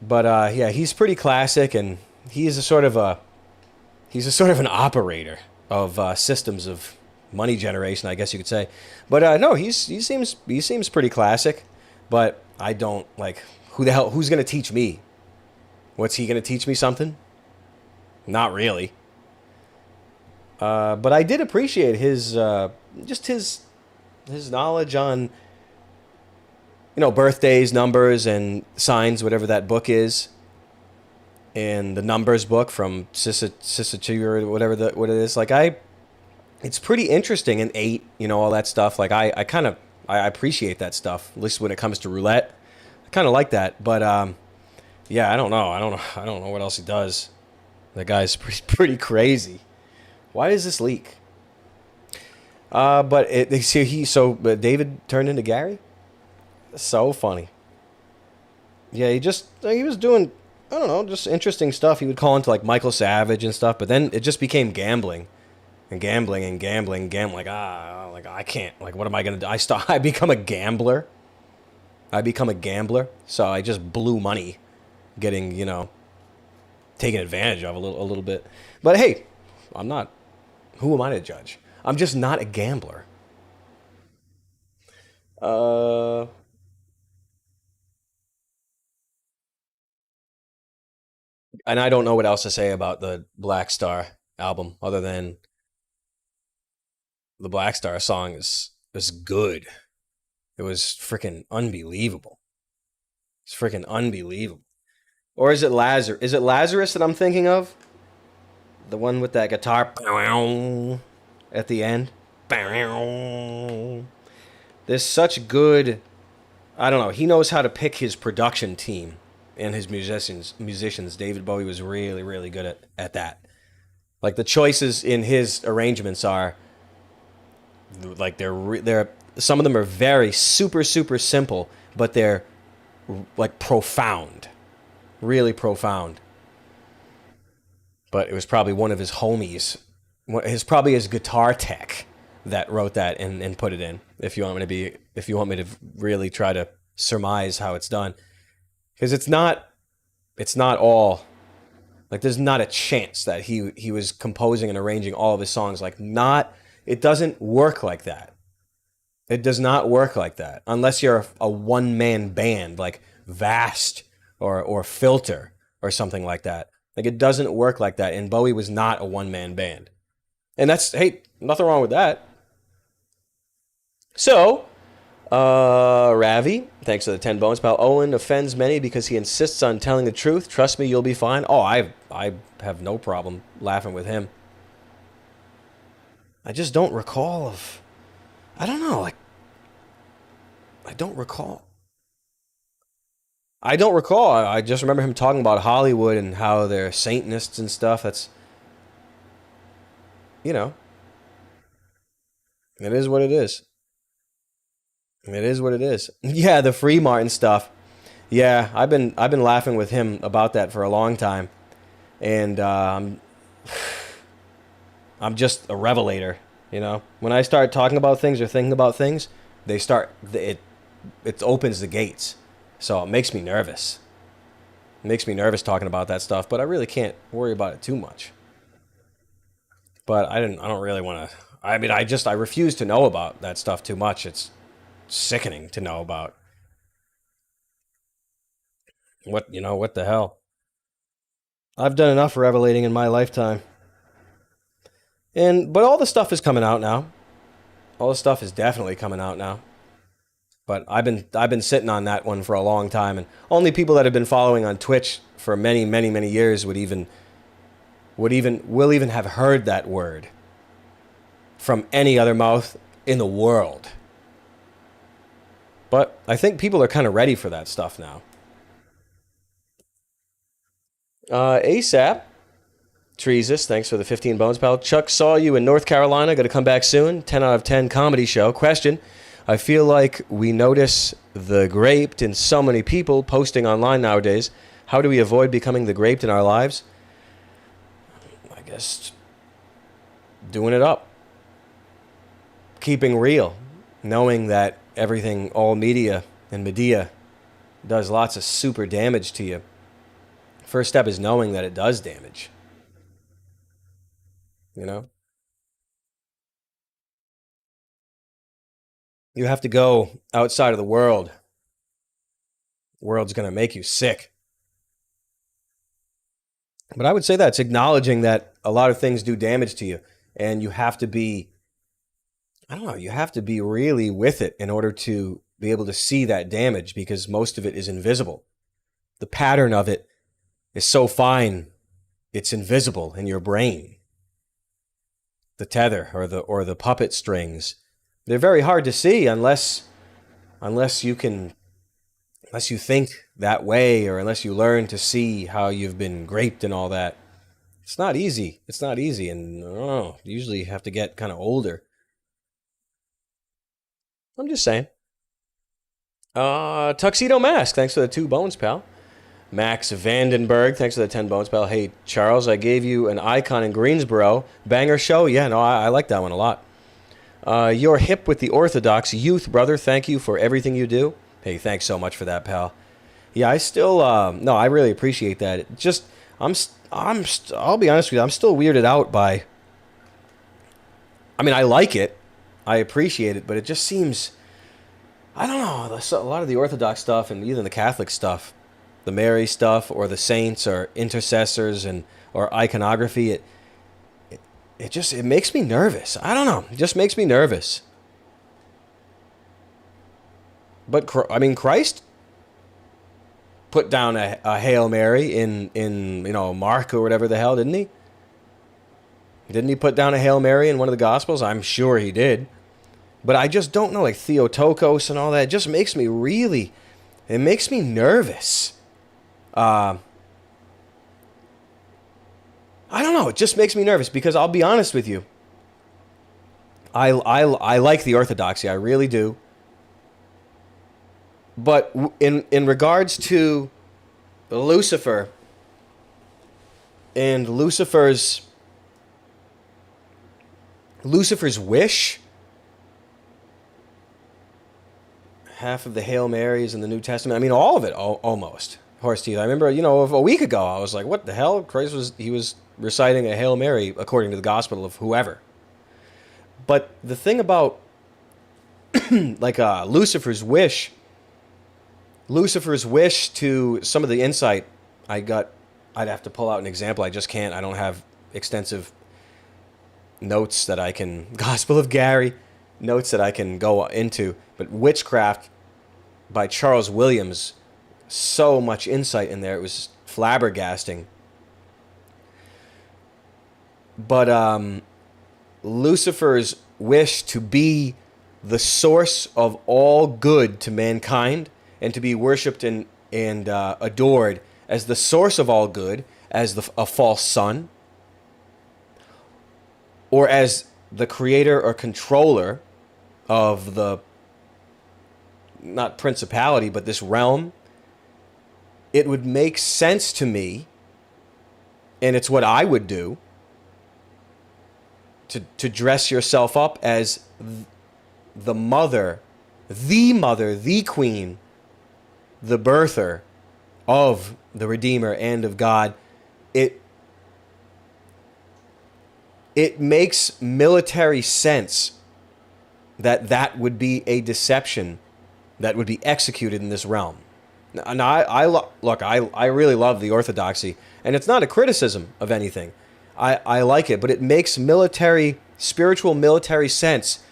But yeah, he's pretty classic, and he's a sort of an operator of systems of money generation, I guess you could say. But no, he seems pretty classic. But I don't like, who's gonna teach me? What's he gonna teach me something? Not really. But I did appreciate his just his knowledge on birthdays, numbers, and signs, whatever that book is, and the numbers book from Sisachu or whatever what it is. It's pretty interesting. And eight, all that stuff. I kind of I appreciate that stuff. At least when it comes to roulette, I kind of like that. But yeah, I don't know. I don't know what else he does. That guy's pretty crazy. Why does this leak? But they see David turned into Gary. So funny. Yeah, he was doing, I don't know, just interesting stuff. He would call into like Michael Savage and stuff, but then it just became gambling and gambling and gambling and gambling. I can't. Like, what am I gonna do? I become a gambler. So I just blew money, getting taken advantage of a little bit. But hey, I'm not. Who am I to judge? I'm just not a gambler. Uh, and I don't know what else to say about the Black Star album other than the Black Star song is good. It was freaking unbelievable. It's freaking unbelievable. Or is it Lazarus? Is it Lazarus that I'm thinking of? The one with that guitar at the end. There's such good. I don't know. He knows how to pick his production team and his musicians. David Bowie was really, really good at that. Like, the choices in his arrangements are like they're some of them are very super simple, but they're like profound, really profound. But it was probably one of his homies, probably his guitar tech that wrote that and put it in. If you want me to really try to surmise how it's done, because it's not all like, there's not a chance that he was composing and arranging all of his songs. Like, not, it doesn't work like that. It does not work like that unless you're a one man band like Vast or Filter or something like that. Like, it doesn't work like that. And Bowie was not a one man band. And that's, hey, nothing wrong with that. So, Ravi, thanks for the 10 bones, pal. Owen offends many because he insists on telling the truth. Trust me, you'll be fine. Oh, I have no problem laughing with him. I just don't recall of, I don't know, like, I don't recall. I just remember him talking about Hollywood and how they're Satanists and stuff. That's, you know, it is what it is. It is what it is. Yeah, the Free Martin stuff. Yeah, I've been laughing with him about that for a long time, and I'm just a revelator. When I start talking about things or thinking about things, it opens the gates. So it makes me nervous. It makes me nervous talking about that stuff, but I really can't worry about it too much. But I don't really want to. I mean, I refuse to know about that stuff too much. It's sickening to know about. What the hell? I've done enough revelating in my lifetime. But all the stuff is coming out now. All the stuff is definitely coming out now. But I've been sitting on that one for a long time, and only people that have been following on Twitch for many, many, many years will even have heard that word from any other mouth in the world. But I think people are kind of ready for that stuff now. ASAP. Treesus, thanks for the 15 bones, pal. Chuck saw you in North Carolina. Got to come back soon. 10 out of 10 comedy show. Question. I feel like we notice the graped in so many people posting online nowadays. How do we avoid becoming the graped in our lives? I guess doing it up. Keeping real. Knowing that everything, all media and media, does lots of super damage to you. First step is knowing that it does damage. You have to go outside of the world. The world's going to make you sick. But I would say that's acknowledging that a lot of things do damage to you. and you have to be, I don't know, you have to be really with it in order to be able to see that damage, because most of it is invisible. The pattern of it is so fine, it's invisible in your brain. The tether or the puppet strings, they're very hard to see unless you think that way, or unless you learn to see how you've been graped and all that. It's not easy. It's not easy, and usually you have to get kind of older. I'm just saying. Tuxedo Mask, thanks for the 2 bones, pal. Max Vandenberg, thanks for the 10 bones, pal. Hey, Charles, I gave you an icon in Greensboro. Banger show? Yeah, no, I like that one a lot. You're hip with the Orthodox youth, brother. Thank you for everything you do. Hey, thanks so much for that, pal. Yeah, I still, no, I really appreciate that. It just, I'll be honest with you, I'm still weirded out by, I mean, I like it. I appreciate it, but it just seems, I don't know, a lot of the Orthodox stuff and even the Catholic stuff, the Mary stuff or the saints or intercessors or iconography, it makes me nervous. I don't know. It just makes me nervous. But I mean, Christ put down a Hail Mary in Mark or whatever the hell, didn't he? Didn't he put down a Hail Mary in one of the Gospels? I'm sure he did. But I just don't know, like Theotokos and all that. It just makes me it makes me nervous. I don't know. It just makes me nervous because I'll be honest with you. I like the Orthodoxy. I really do. But in regards to Lucifer and Lucifer's wish, half of the Hail Marys in the New Testament, I mean, all of it, almost. Horse teeth. I remember, a week ago, I was like, what the hell? Christ was reciting a Hail Mary according to the gospel of whoever. But the thing about, like, Lucifer's wish to some of the insight I got, I'd have to pull out an example. I just can't. I don't have extensive notes that I can, Gospel of Gary, notes that I can go into. But Witchcraft by Charles Williams, so much insight in there. It was flabbergasting. But Lucifer's wish to be the source of all good to mankind and to be worshipped and adored as the source of all good, as a false son, or as the creator or controller of the, not principality, but this realm, it would make sense to me, and it's what I would do, to dress yourself up as the mother, the queen, the birther of the Redeemer and of God. It makes military sense that would be a deception that would be executed in this realm. Now, I really love the Orthodoxy, and it's not a criticism of anything. I like it, but it makes spiritual military sense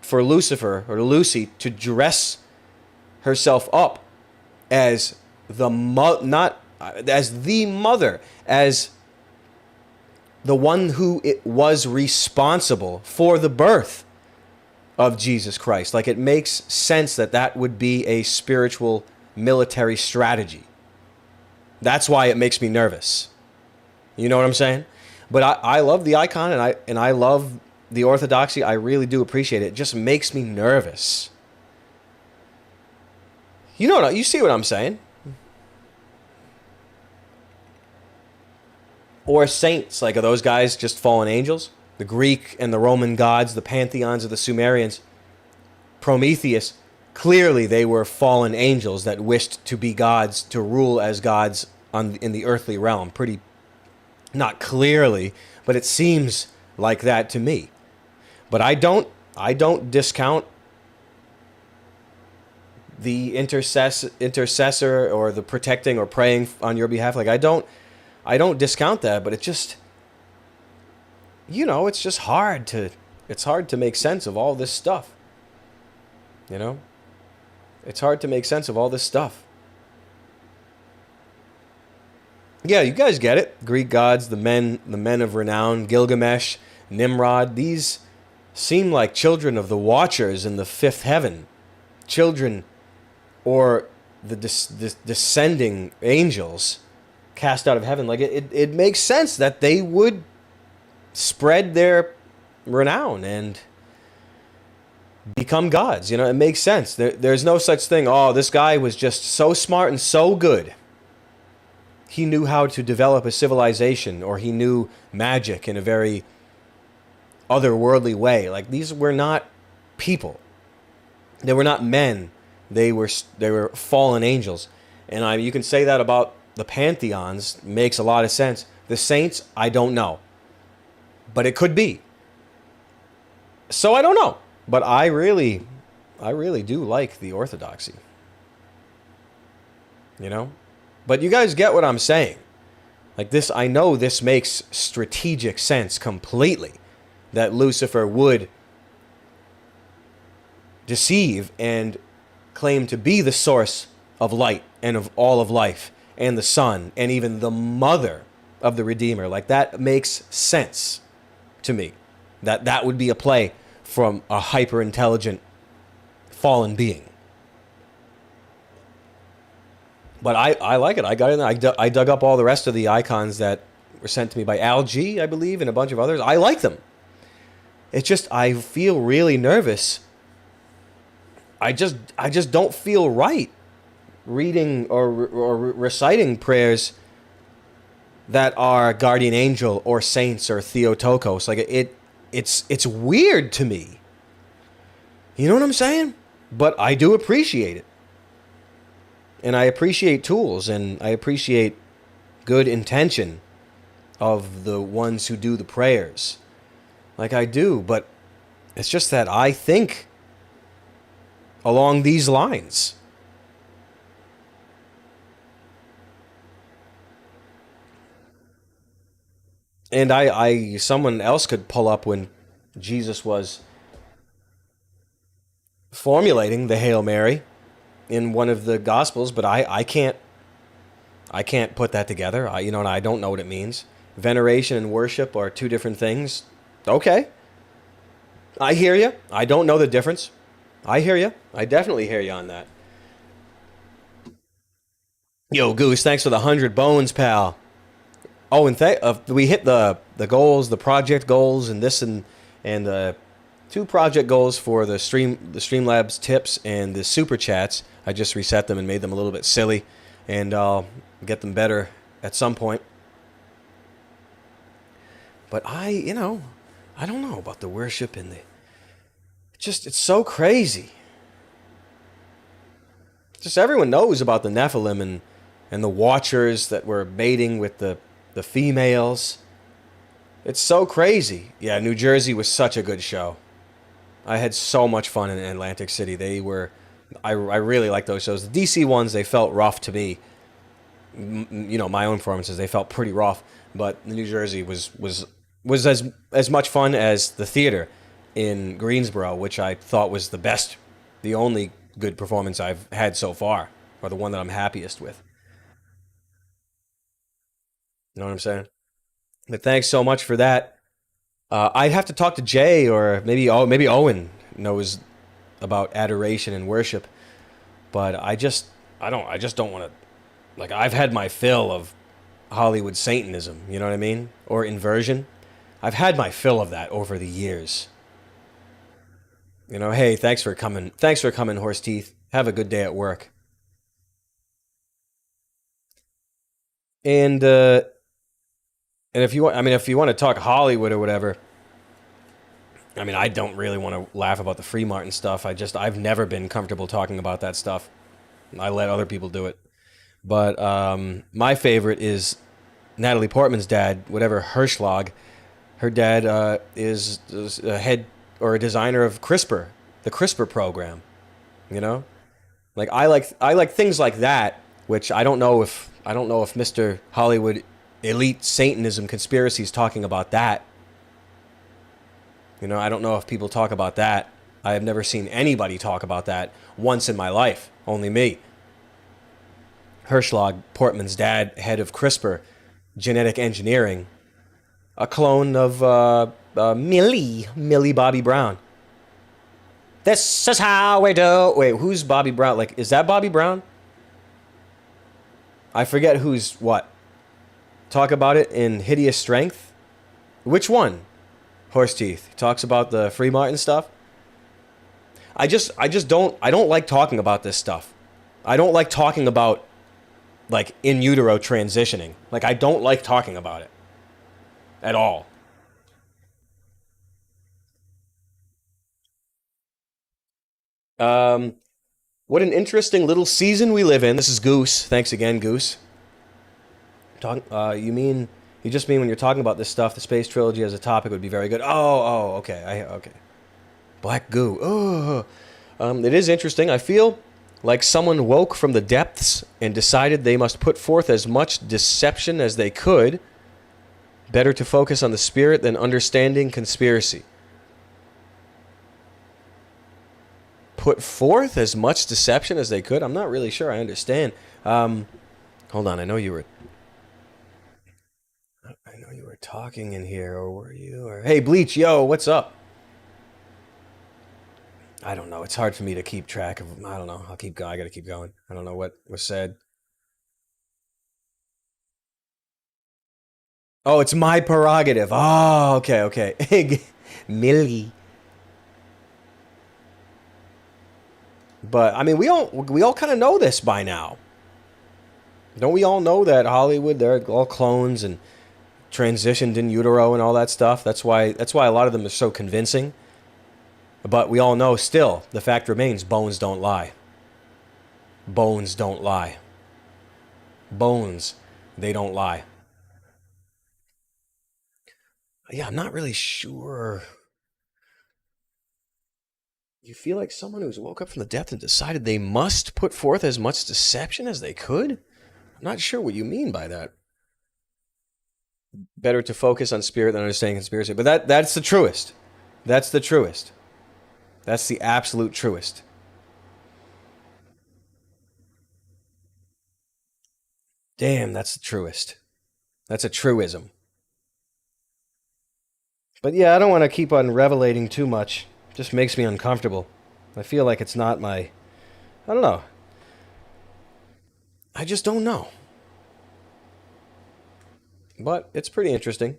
for Lucifer or Lucy to dress herself up as not as the mother, as the one who was responsible for the birth of Jesus Christ. Like, it makes sense that would be a spiritual military strategy. That's why it makes me nervous. You know what I'm saying? But I love the icon, and I love the Orthodoxy. I really do appreciate it. It just makes me nervous. You see what I'm saying? Or saints, like, are those guys just fallen angels? The Greek and the Roman gods, the pantheons of the Sumerians, Prometheus, clearly they were fallen angels that wished to be gods, to rule as gods in the earthly realm. Pretty, not clearly, but it seems like that to me. But I don't discount the intercessor or the protecting or praying on your behalf. Like, I don't discount that, but it's just hard to make sense of all this stuff. You know? It's hard to make sense of all this stuff. Yeah, you guys get it. Greek gods, the men of renown, Gilgamesh, Nimrod, these seem like children of the Watchers in the fifth heaven. Children, or the descending angels cast out of heaven. Like, it makes sense that they would spread their renown and become gods. It makes sense. There's no such thing, oh, this guy was just so smart and so good. He knew how to develop a civilization, or he knew magic in a very otherworldly way. Like, these were not people. They were not men. They were fallen angels. And you can say that about the pantheons. Makes a lot of sense. The saints, I don't know. But it could be. So I don't know. But I really do like the Orthodoxy. But you guys get what I'm saying. Like this, I know this makes strategic sense completely. That Lucifer would deceive and claim to be the source of light and of all of life, and the sun, and even the mother of the Redeemer. Like, that makes sense to me. That would be a play from a hyper-intelligent fallen being. But I like it. I got in there. I dug up all the rest of the icons that were sent to me by Algie, I believe, and a bunch of others. I like them. It's just, I feel really nervous. I just don't feel right reading or reciting prayers that are guardian angel or saints or Theotokos. Like, it's weird to me. You know what I'm saying? But I do appreciate it. And I appreciate tools, and I appreciate good intention of the ones who do the prayers. Like, I do, but it's just that I think along these lines. And someone else could pull up when Jesus was formulating the Hail Mary in one of the Gospels, but I can't put that together. And I don't know what it means. Veneration and worship are two different things. Okay. I hear you. I don't know the difference. I hear you. I definitely hear you on that. Yo, Goose, thanks for the 100 bones, pal. Oh, and we hit the goals, the project goals, and this and 2 project goals for the Streamlabs tips and the super chats. I just reset them and made them a little bit silly, and I'll get them better at some point. But I don't know about the worship and it's so crazy. Just everyone knows about the Nephilim and the Watchers that were mating with the females. It's so crazy. Yeah, New Jersey was such a good show. I had so much fun in Atlantic City. I really like those shows. The DC ones, they felt rough to me. My own performances, they felt pretty rough. But New Jersey was as much fun as the theater in Greensboro, which I thought was the only good performance I've had so far, or the one that I'm happiest with. You know what I'm saying? But thanks so much for that. I'd have to talk to Jay, or maybe Owen knows about adoration and worship. But I just don't want to. Like, I've had my fill of Hollywood Satanism. You know what I mean? Or inversion. I've had my fill of that over the years. Hey, thanks for coming. Thanks for coming, Horse Teeth. Have a good day at work. And if you want to talk Hollywood or whatever, I don't really want to laugh about the Free Martin stuff. I've never been comfortable talking about that stuff. I let other people do it. But my favorite is Natalie Portman's dad, whatever Hirschlag. Her dad is a head or a designer of CRISPR, the CRISPR program. Like, I like things like that, which I don't know if Mr. Hollywood elite Satanism conspiracy is talking about that. You know, I don't know if people talk about that. I have never seen anybody talk about that once in my life. Only me. Hirschlag, Portman's dad, head of CRISPR, genetic engineering, a clone of Millie Bobby Brown. This is how we do. Wait, who's Bobby Brown? Like, is that Bobby Brown? I forget who's what. Talk about it in Hideous Strength. Which one? Horse Teeth. He talks about the Free Martin stuff. I don't like talking about this stuff. I don't like talking about, like, in utero transitioning. Like, I don't like talking about it at all. What an interesting little season we live in. This is Goose. Thanks again, Goose. You just mean when you're talking about this stuff, the space trilogy as a topic would be very good. Okay. Okay. Black goo. Oh. It is interesting. I feel like someone woke from the depths and decided they must put forth as much deception as they could. Better to focus on the spirit than understanding conspiracy. Put forth as much deception as they could? I'm not really sure I understand. Hold on, I know you were talking in here, or were you? Or hey, Bleach, yo, what's up? I don't know. It's hard for me to keep track of. I don't know. I'll keep going. I gotta keep going. I don't know what was said. Oh, it's my prerogative. Oh, okay. Millie. But I mean, we all kind of know this by now. Don't we all know that Hollywood, they're all clones and transitioned in utero and all that stuff? That's why a lot of them are so convincing. But we all know still, the fact remains, bones don't lie. Bones don't lie. Bones, they don't lie. Yeah, I'm not really sure. You feel like someone who's woke up from the depth and decided they must put forth as much deception as they could? I'm not sure what you mean by that. Better to focus on spirit than understanding conspiracy. But that's the truest. That's the truest. That's the absolute truest. Damn, that's the truest. That's a truism. But yeah, I don't want to keep on revelating too much. It just makes me uncomfortable. I feel like it's not my... I don't know. I just don't know. But it's pretty interesting.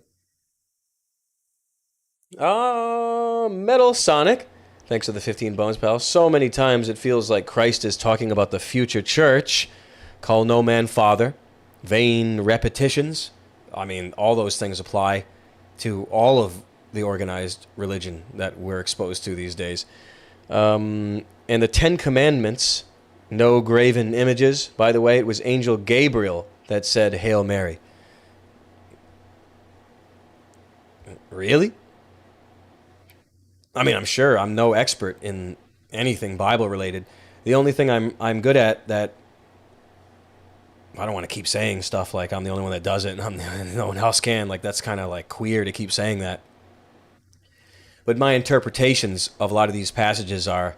Metal Sonic. Thanks for the 15 bones, pal. So many times it feels like Christ is talking about the future church. Call no man father. Vain repetitions. I mean, all those things apply to all of the organized religion that we're exposed to these days. And the 10 Commandments, no graven images. By the way, it was Angel Gabriel that said, Hail Mary. Really? I mean, I'm sure I'm no expert in anything Bible related. The only thing I'm good at that I don't want to keep saying stuff like I'm the only one that does it and no one else can. Like, that's kind of like queer to keep saying that. But my interpretations of a lot of these passages are,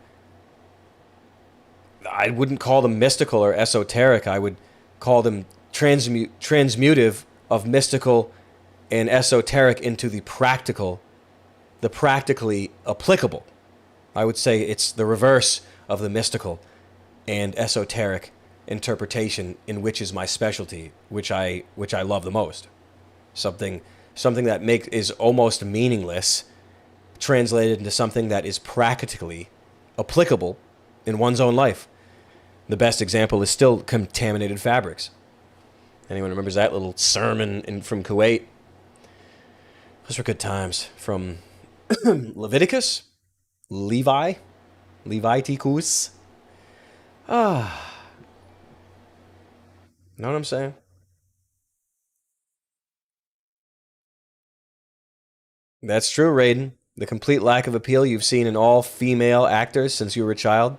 I wouldn't call them mystical or esoteric. I would call them transmutive of mystical and esoteric into the practical, the practically applicable. I would say it's the reverse of the mystical and esoteric interpretation, in which is my specialty, which I love the most. Something that is almost meaningless, translated into something that is practically applicable in one's own life. The best example is still contaminated fabrics. Anyone remembers that little sermon from Kuwait? Those were good times. From Leviticus? Leviticus? Know what I'm saying? That's true, Raiden. The complete lack of appeal you've seen in all female actors since you were a child.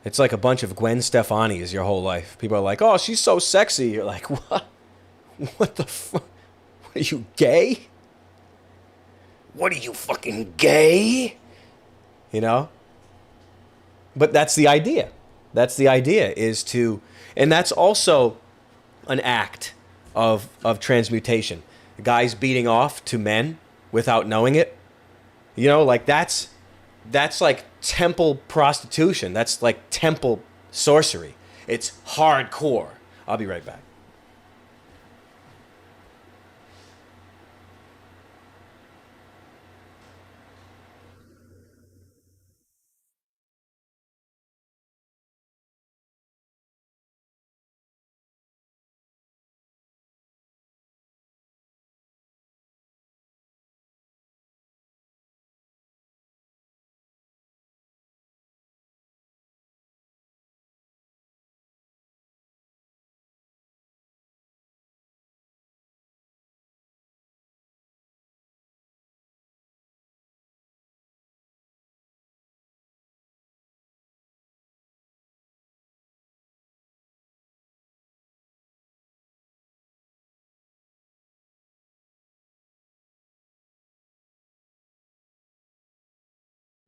It's like a bunch of Gwen Stefani's your whole life. People are like, oh, she's so sexy. You're like, what? What the fuck? Are you gay? What are you, fucking gay? You know? But that's the idea. That's the idea, is to, and that's also an act of transmutation. Guys beating off to men without knowing it. You know, like that's like temple prostitution. That's like temple sorcery. It's hardcore. I'll be right back.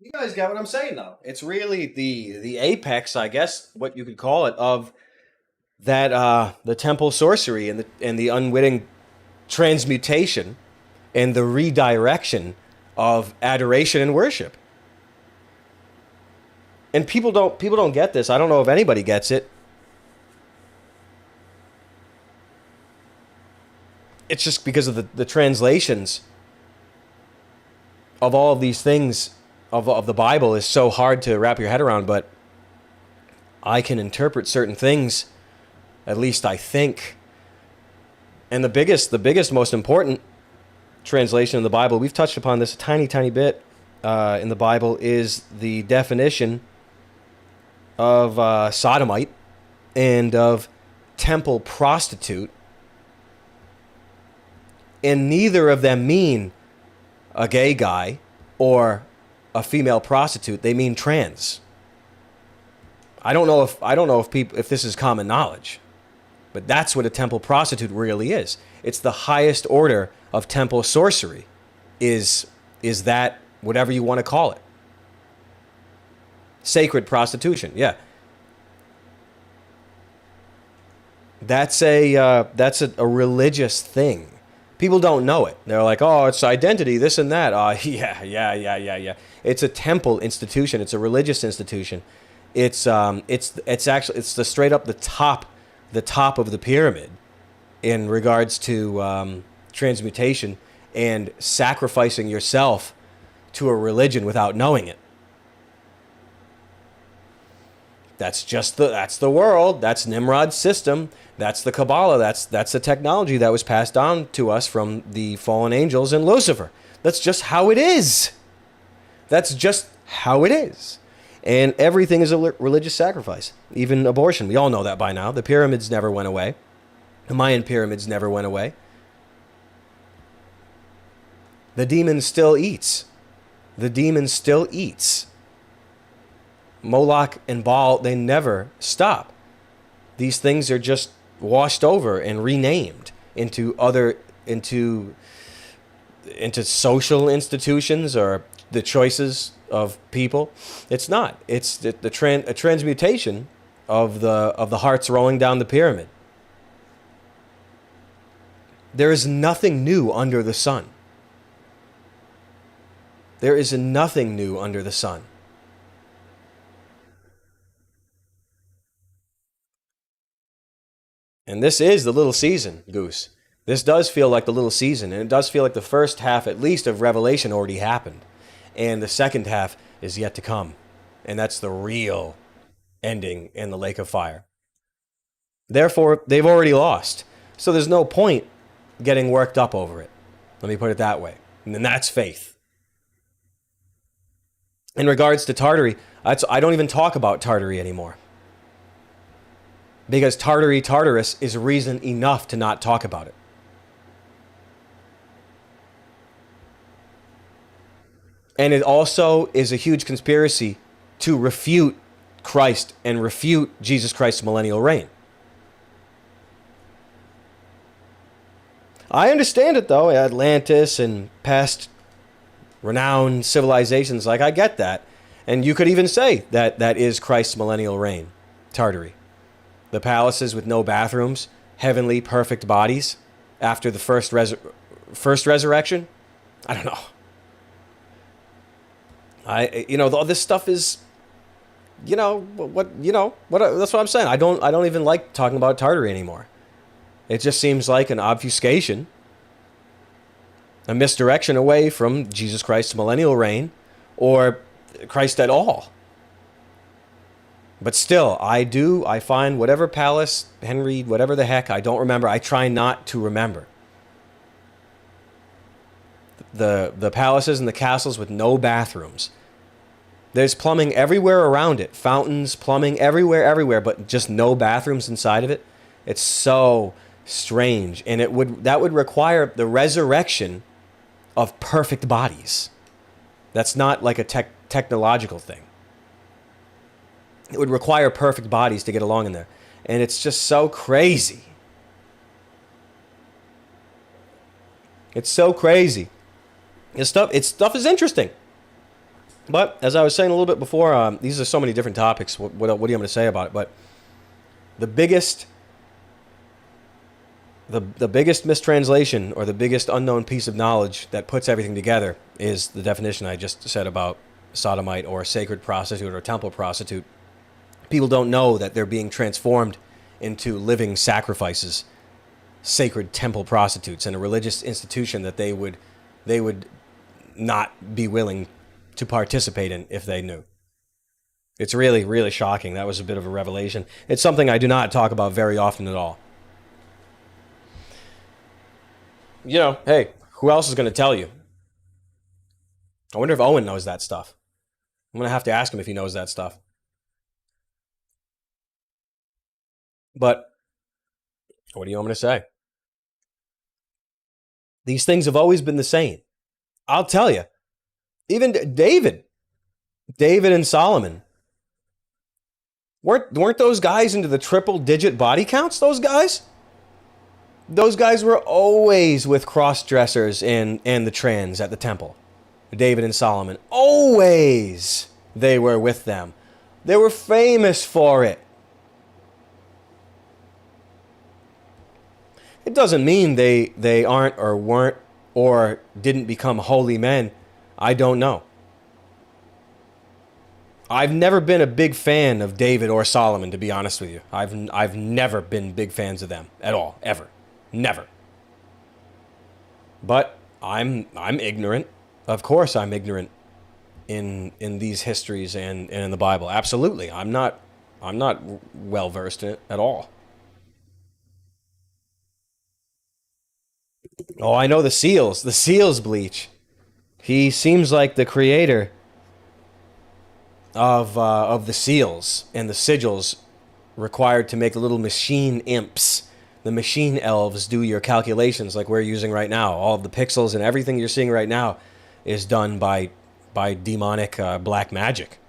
You guys get what I'm saying, though. It's really the apex, I guess, what you could call it, of that the temple sorcery and the unwitting transmutation and the redirection of adoration and worship. And people don't get this. I don't know if anybody gets it. It's just because of the translations of all of these things of the Bible is so hard to wrap your head around, but I can interpret certain things, at least I think. And the biggest, most important translation of the Bible, we've touched upon this a tiny bit in the Bible, is the definition of sodomite and of temple prostitute. And neither of them mean a gay guy or a female prostitute. They mean trans. I don't know if this is common knowledge, but that's what a temple prostitute really is. It's the highest order of temple sorcery. Is that whatever you want to call it? Sacred prostitution, yeah. That's a religious thing. People don't know it. They're like, oh, it's identity, this and that. Yeah. It's a temple institution. It's a religious institution. It's the straight up the top of the pyramid in regards to transmutation and sacrificing yourself to a religion without knowing it. That's the world. That's Nimrod's system. That's the Kabbalah. That's the technology that was passed on to us from the fallen angels and Lucifer. That's just how it is. That's just how it is. And everything is a religious sacrifice. Even abortion. We all know that by now. The pyramids never went away. The Mayan pyramids never went away. The demon still eats. The demon still eats. Moloch and Baal, they never stop. These things are just washed over and renamed into social institutions or the choices of people. It's not. It's a transmutation of the hearts rolling down the pyramid. There is nothing new under the sun. There is nothing new under the sun. And this is the little season, Goose. This does feel like the little season, and it does feel like the first half, at least, of Revelation already happened. And the second half is yet to come. And that's the real ending in the lake of fire. Therefore, they've already lost. So there's no point getting worked up over it. Let me put it that way. And then that's faith. In regards to Tartary, I don't even talk about Tartary anymore. Because Tartarus is reason enough to not talk about it. And it also is a huge conspiracy to refute Christ and refute Jesus Christ's millennial reign. I understand it, though. Atlantis and past renowned civilizations. Like, I get that. And you could even say that that is Christ's millennial reign, Tartary. The palaces with no bathrooms, heavenly perfect bodies after the first resurrection. I don't know. All this stuff is, that's what I'm saying. I don't even like talking about Tartary anymore. It just seems like an obfuscation, a misdirection away from Jesus Christ's millennial reign or Christ at all. But still, I find whatever palace, Henry, whatever the heck, I don't remember. I try not to remember. The palaces and the castles with no bathrooms. There's plumbing everywhere around it. Fountains, plumbing everywhere, but just no bathrooms inside of it. It's so strange. And that would require the resurrection of perfect bodies. That's not like a technological thing. It would require perfect bodies to get along in there. And it's just so crazy. It's so crazy. This stuff is interesting. But as I was saying a little bit before, these are so many different topics. What do you want me to say about it? But the biggest mistranslation or the biggest unknown piece of knowledge that puts everything together is the definition I just said about sodomite or sacred prostitute or temple prostitute. People don't know that they're being transformed into living sacrifices, sacred temple prostitutes, in a religious institution that they would not be willing to participate in if they knew. It's really, really shocking. That was a bit of a revelation. It's something I do not talk about very often at all. Hey, who else is going to tell you? I wonder if Owen knows that stuff. I'm going to have to ask him if he knows that stuff. But what do you want me to say? These things have always been the same. I'll tell you. Even David and Solomon, weren't those guys into the triple-digit body counts, those guys? Those guys were always with cross-dressers and the trans at the temple. David and Solomon, always they were with them. They were famous for it. It doesn't mean they aren't or weren't or didn't become holy men. I don't know. I've never been a big fan of David or Solomon, to be honest with you. I've never been big fans of them at all, ever. Never. But I'm ignorant. Of course I'm ignorant in these histories and in the Bible. Absolutely. I'm not well versed in it at all. Oh, I know the seals bleach. He seems like the creator of the seals and the sigils required to make the little machine imps. The machine elves do your calculations like we're using right now. All of the pixels and everything you're seeing right now is done by demonic black magic.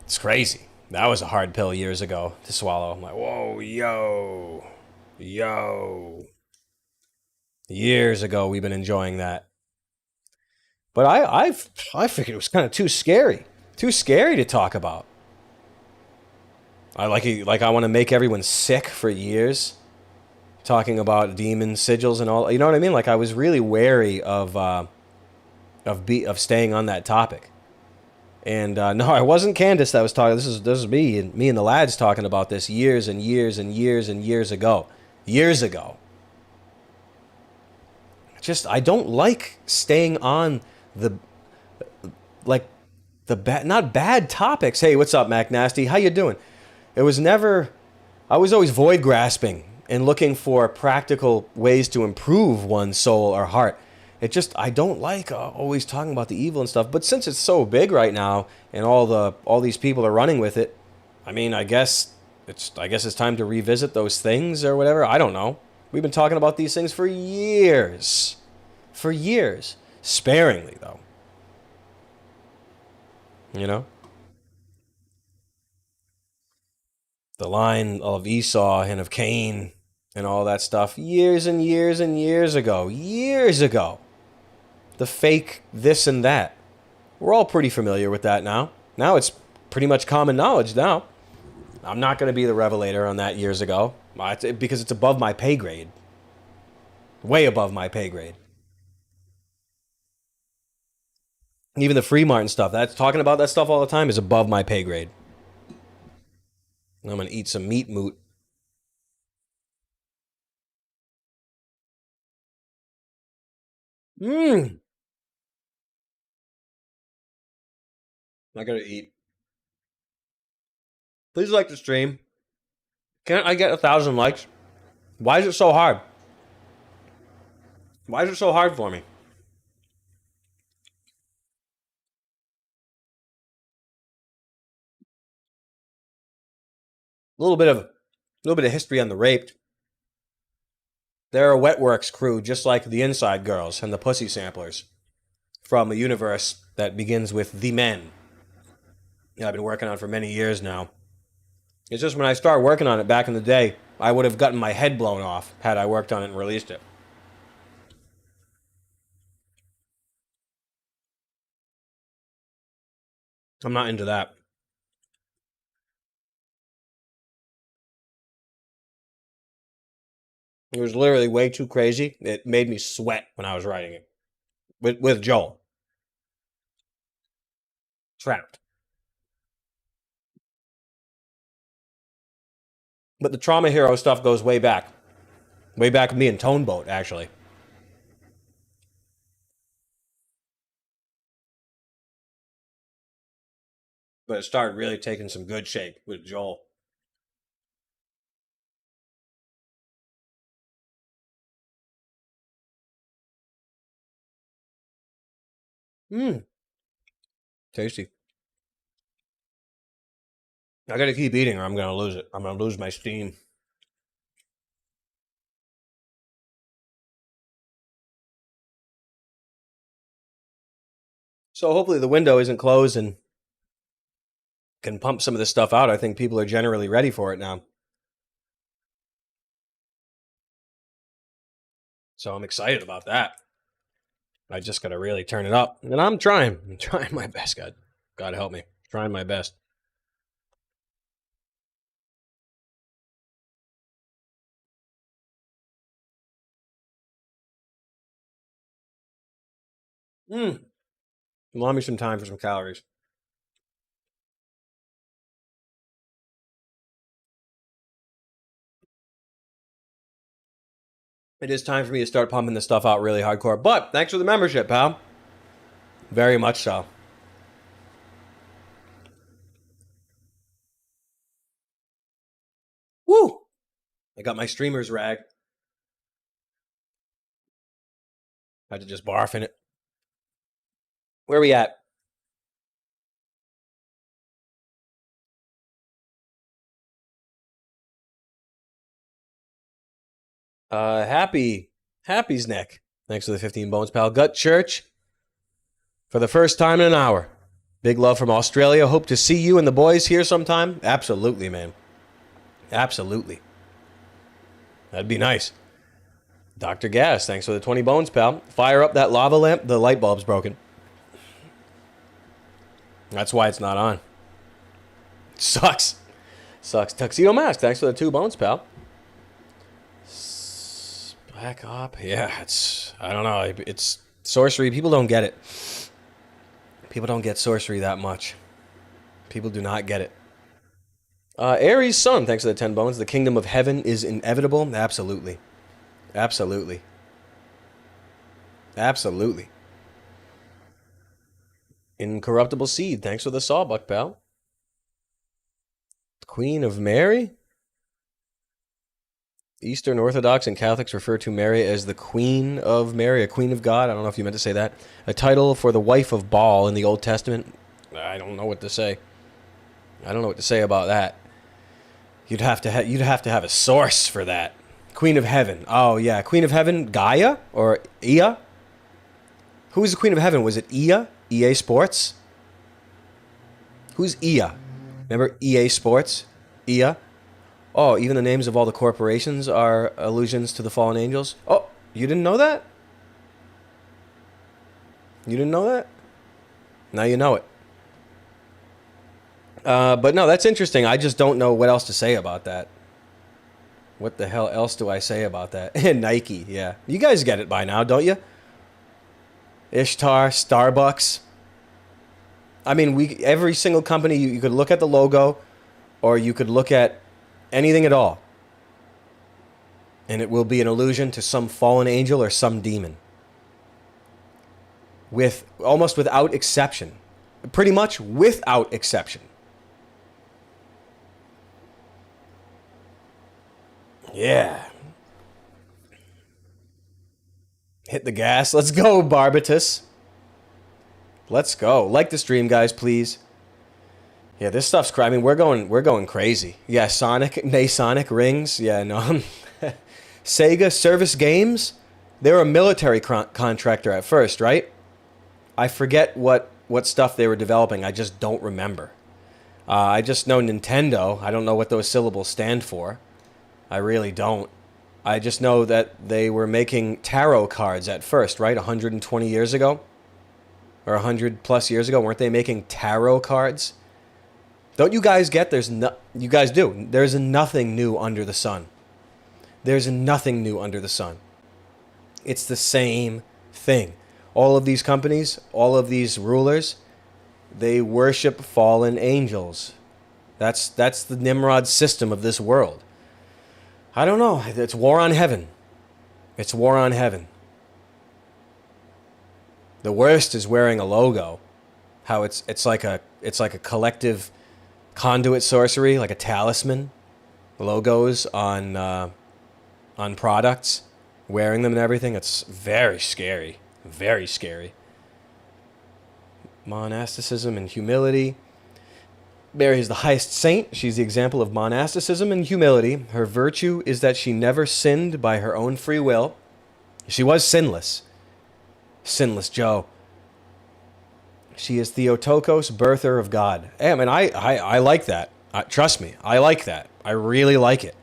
It's crazy. That was a hard pill years ago to swallow. I'm like, whoa, yo. Years ago, we've been enjoying that. But I figured it was kind of too scary to talk about. I want to make everyone sick for years, talking about demon sigils and all. You know what I mean? Like, I was really wary of staying on that topic. And no, it wasn't Candace that was talking. This is me and the lads talking about this years and years and years and years ago. Years ago. Just, I don't like staying on not bad topics. Hey, what's up, Mac Nasty? How you doing? I was always void grasping and looking for practical ways to improve one's soul or heart. I don't like always talking about the evil and stuff. But since it's so big right now and all these people are running with it, I mean, I guess it's time to revisit those things or whatever. I don't know. We've been talking about these things for years. For years. Sparingly, though. You know? The line of Esau and of Cain and all that stuff years and years and years ago. Years ago. the fake this and that. We're all pretty familiar with that now. Now it's pretty much common knowledge now. I'm not going to be the revelator on that years ago because it's above my pay grade. Way above my pay grade. Even the Free Martin stuff, that's talking about that stuff all the time, is above my pay grade. I'm going to eat some meat moot. I gotta eat. Please like the stream. Can't I get 1,000 likes? Why is it so hard? Why is it so hard for me? A little bit of history on the Raped. They're a Wetworks crew, just like the Inside Girls and the Pussy Samplers, from a universe that begins with The Men. I've been working on for many years now. It's just when I started working on it back in the day, I would have gotten my head blown off had I worked on it and released it. I'm not into that. It was literally way too crazy. It made me sweat when I was writing it. With Joel. Trapped. But the Trauma Hero stuff goes way back. Way back with me and Tone Boat, actually. But it started really taking some good shape with Joel. Tasty. I gotta keep eating or I'm gonna lose it. I'm gonna lose my steam. So hopefully the window isn't closed and can pump some of this stuff out. I think people are generally ready for it now. So I'm excited about that. I just gotta really turn it up. And I'm trying. I'm trying my best, God. God help me. Trying my best. Allow me some time for some calories. It is time for me to start pumping this stuff out really hardcore. But thanks for the membership, pal. Very much so. Woo! I got my streamer's rag. I had to just barf in it. Where are we at? Happy's neck. Thanks for the 15 bones, pal. Gut Church. For the first time in an hour. Big love from Australia. Hope to see you and the boys here sometime. Absolutely, man. Absolutely. That'd be nice. Dr. Gas, thanks for the 20 bones, pal. Fire up that lava lamp. The light bulb's broken. That's why it's not on. Sucks. Tuxedo Mask, thanks for the 2 bones, pal. Back up. Yeah, I don't know. It's sorcery. People don't get it. People don't get sorcery that much. People do not get it. Aries Sun, thanks for the 10 bones. The kingdom of heaven is inevitable. Absolutely. Absolutely. Absolutely. Incorruptible Seed, thanks for the sawbuck, pal. Queen of Mary? Eastern Orthodox and Catholics refer to Mary as the Queen of Mary, a Queen of God. I don't know if you meant to say that. A title for the wife of Baal in the Old Testament. I don't know what to say. I don't know what to say about that. You'd have to have a source for that. Queen of Heaven. Oh yeah, Queen of Heaven. Gaia or Ea? Who was the Queen of Heaven? Was it Ea? EA Sports? Who's Ea? Remember EA Sports? Ea? Oh, even the names of all the corporations are allusions to the fallen angels? Oh, you didn't know that? You didn't know that? Now you know it. But no, that's interesting. I just don't know what else to say about that. What the hell else do I say about that? Nike, yeah. You guys get it by now, don't you? Ishtar, Starbucks. I mean, every single company, you could look at the logo, or you could look at anything at all, and it will be an allusion to some fallen angel or some demon. With almost without exception. Pretty much without exception. Yeah. Hit the gas. Let's go, Barbatus. Let's go. Like the stream, guys, please. Yeah, this stuff's crazy. I mean, we're going crazy. Yeah, Sonic rings. Yeah, no. Sega Service Games. They were a military contractor at first, right? I forget what stuff they were developing. I just don't remember. I just know Nintendo. I don't know what those syllables stand for. I really don't. I just know that they were making tarot cards at first, right? 120 years ago? Or 100 plus years ago, weren't they making tarot cards? Don't you guys get you guys do. There's nothing new under the sun. There's nothing new under the sun. It's the same thing. All of these companies, all of these rulers, they worship fallen angels. That's the Nimrod system of this world. I don't know. It's war on heaven. It's war on heaven. The worst is wearing a logo. How it's like a collective conduit sorcery, like a talisman. Logos on products, wearing them and everything. It's very scary. Very scary. Monasticism and humility. Mary is the highest saint. She's the example of monasticism and humility. Her virtue is that she never sinned by her own free will. She was sinless. Sinless Joe. She is Theotokos, birther of God. Hey, I mean, I like that. Trust me, I like that. I really like it.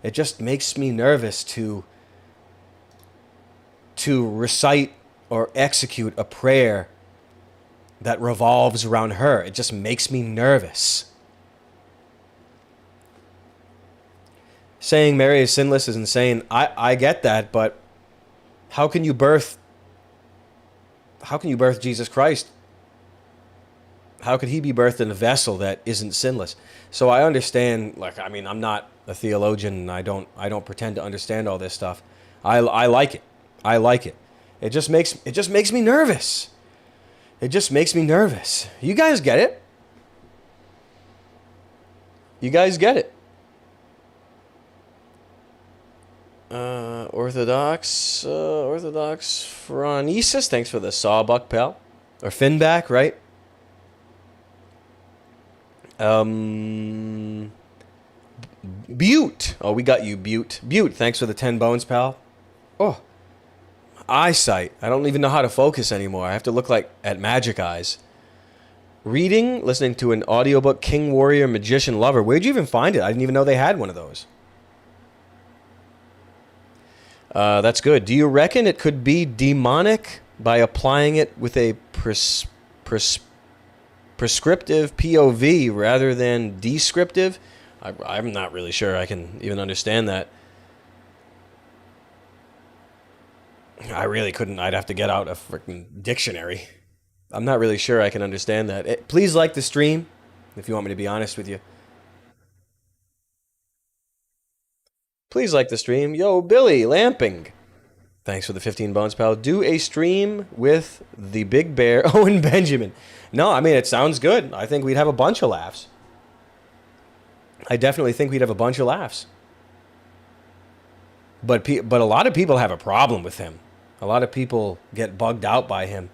It just makes me nervous to recite or execute a prayer that revolves around her. It just makes me nervous. Saying Mary is sinless is insane. I get that, but how can you birth Jesus Christ? How could he be birthed in a vessel that isn't sinless? So I understand, like, I mean, I'm not a theologian and I don't pretend to understand all this stuff. I like it. I like it. It just makes me nervous. It just makes me nervous. You guys get it? You guys get it? Orthodox phronesis. Thanks for the sawbuck, pal. Or Finback, right? Butte. Oh, we got you, Butte. Butte, thanks for the 10 bones, pal. Oh. Eyesight. I don't even know how to focus anymore. I have to look like at magic eyes. Reading, listening to an audiobook, King, Warrior, Magician, Lover. Where'd you even find it? I didn't even know they had one of those. That's good. Do you reckon it could be demonic by applying it with a prescriptive POV rather than descriptive? I'm not really sure I can even understand that. I really couldn't. I'd have to get out a freaking dictionary. I'm not really sure I can understand that. Please like the stream, if you want me to be honest with you. Please like the stream. Yo, Billy Lamping. Thanks for the 15 bones, pal. Do a stream with the big bear, Owen Benjamin. No, I mean, it sounds good. I think we'd have a bunch of laughs. I definitely think we'd have a bunch of laughs. But a lot of people have a problem with him. A lot of people get bugged out by him.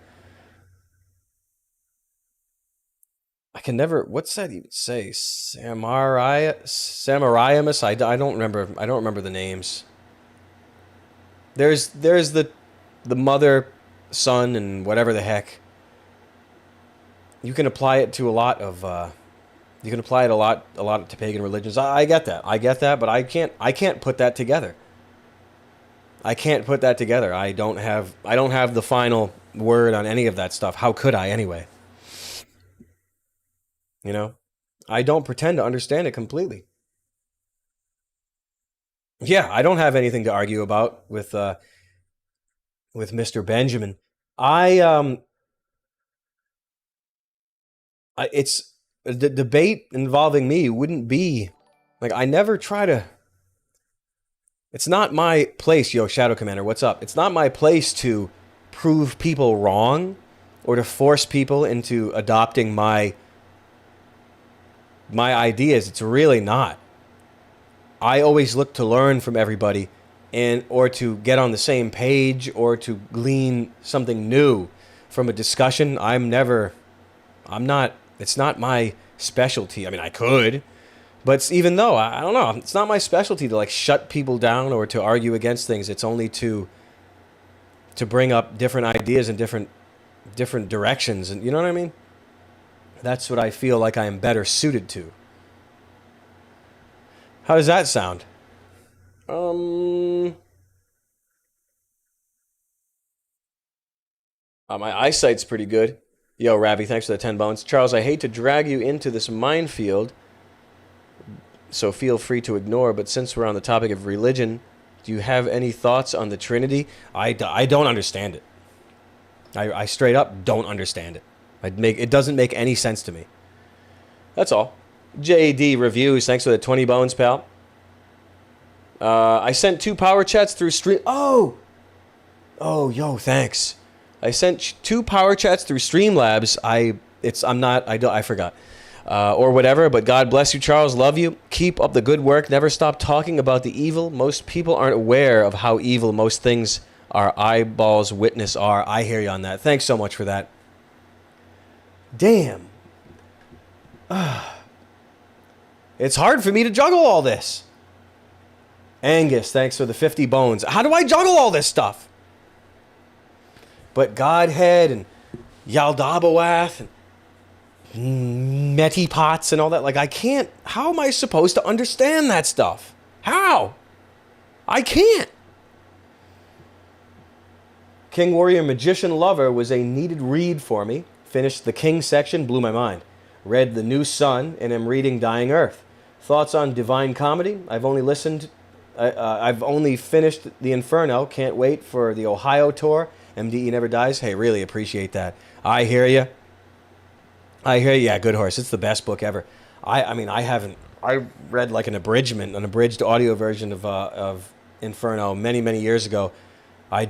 I can never. What's that even say? Samariamus. I don't remember. I don't remember the names. There's the mother, son, and whatever the heck. You can apply it to a lot of. You can apply it a lot to pagan religions. I get that. But I can't put that together. I can't put that together. I don't have the final word on any of that stuff. How could I anyway? You know? I don't pretend to understand it completely. Yeah, I don't have anything to argue about with Mr. Benjamin. I it's the debate involving me wouldn't be like I never try to. It's not my place, yo, Shadow Commander. What's up? It's not my place to prove people wrong or to force people into adopting my ideas. It's really not. I always look to learn from everybody and or to get on the same page or to glean something new from a discussion. I'm not it's not my specialty. I mean, I could, but even though I don't know, it's not my specialty to like shut people down or to argue against things. It's only to bring up different ideas and different directions, and you know what I mean? That's what I feel like I am better suited to. How does that sound? Um, my eyesight's pretty good. Yo, Ravi, thanks for the 10 bones. Charles, I hate to drag you into this minefield, so feel free to ignore, but since we're on the topic of religion, do you have any thoughts on the Trinity? I don't understand it. I straight up don't understand it. It doesn't make any sense to me. That's all. JD Reviews, thanks for the 20 bones, pal. I sent 2 power chats through stream. Oh, yo, thanks. I sent 2 power chats through Streamlabs. I forgot. Or whatever, but God bless you, Charles. Love you. Keep up the good work. Never stop talking about the evil. Most people aren't aware of how evil most things our eyeballs witness are. I hear you on that. Thanks so much for that. Damn. It's hard for me to juggle all this. Angus, thanks for the 50 bones. How do I juggle all this stuff? But Godhead and Yaldabaoth and Metipots and all that, like I can't, how am I supposed to understand that stuff? How? I can't. King Warrior Magician Lover was a needed read for me. Finished the King section, blew my mind. Read The New Sun and am reading Dying Earth. Thoughts on Divine Comedy? I've only finished the Inferno. Can't wait for the Ohio tour. MDE Never Dies. Hey, really appreciate that. I hear you. Yeah, Good Horse. It's the best book ever. I read like an abridged audio version of Inferno many years ago. I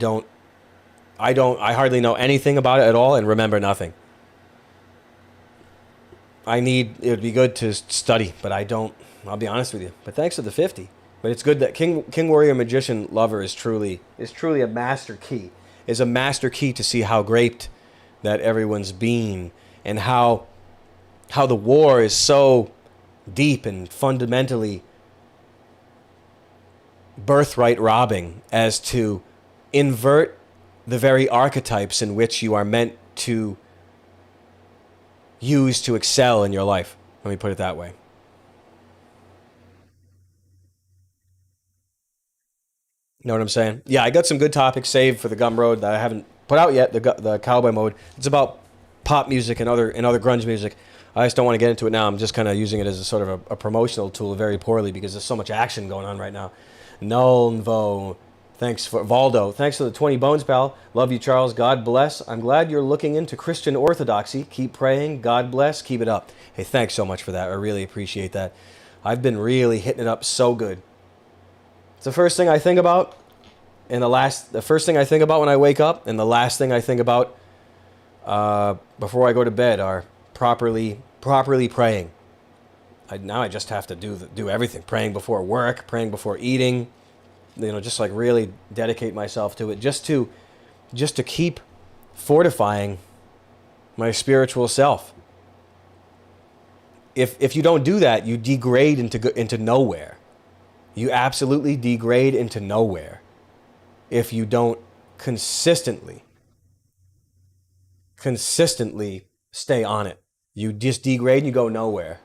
hardly know anything about it at all and remember nothing. It would be good to study, but I don't. I'll be honest with you. But thanks for the 50. But it's good that King Warrior Magician Lover is truly a master key. Is a master key to see how great that everyone's been and how the war is so deep and fundamentally birthright robbing as to invert the very archetypes in which you are meant to use to excel in your life. Let me put it that way. You know what I'm saying? Yeah, I got some good topics saved for the Gumroad that I haven't put out yet. The Cowboy Mode. It's about pop music and other grunge music. I just don't want to get into it now. I'm just kind of using it as a sort of a promotional tool very poorly because there's so much action going on right now. Nulnvo. Thanks for Valdo. Thanks for the 20 bones, pal. Love you, Charles. God bless. I'm glad you're looking into Christian Orthodoxy. Keep praying. God bless. Keep it up. Hey, thanks so much for that. I really appreciate that. I've been really hitting it up so good. It's the first thing I think about, and the first thing I think about when I wake up, and the last thing I think about before I go to bed are properly praying. Now I just have to do everything. Praying before work, praying before eating. Just like really dedicate myself to it, just to keep fortifying my spiritual self. If you don't do that, you degrade into nowhere. You absolutely degrade into nowhere if you don't consistently stay on it. You just degrade and you go nowhere.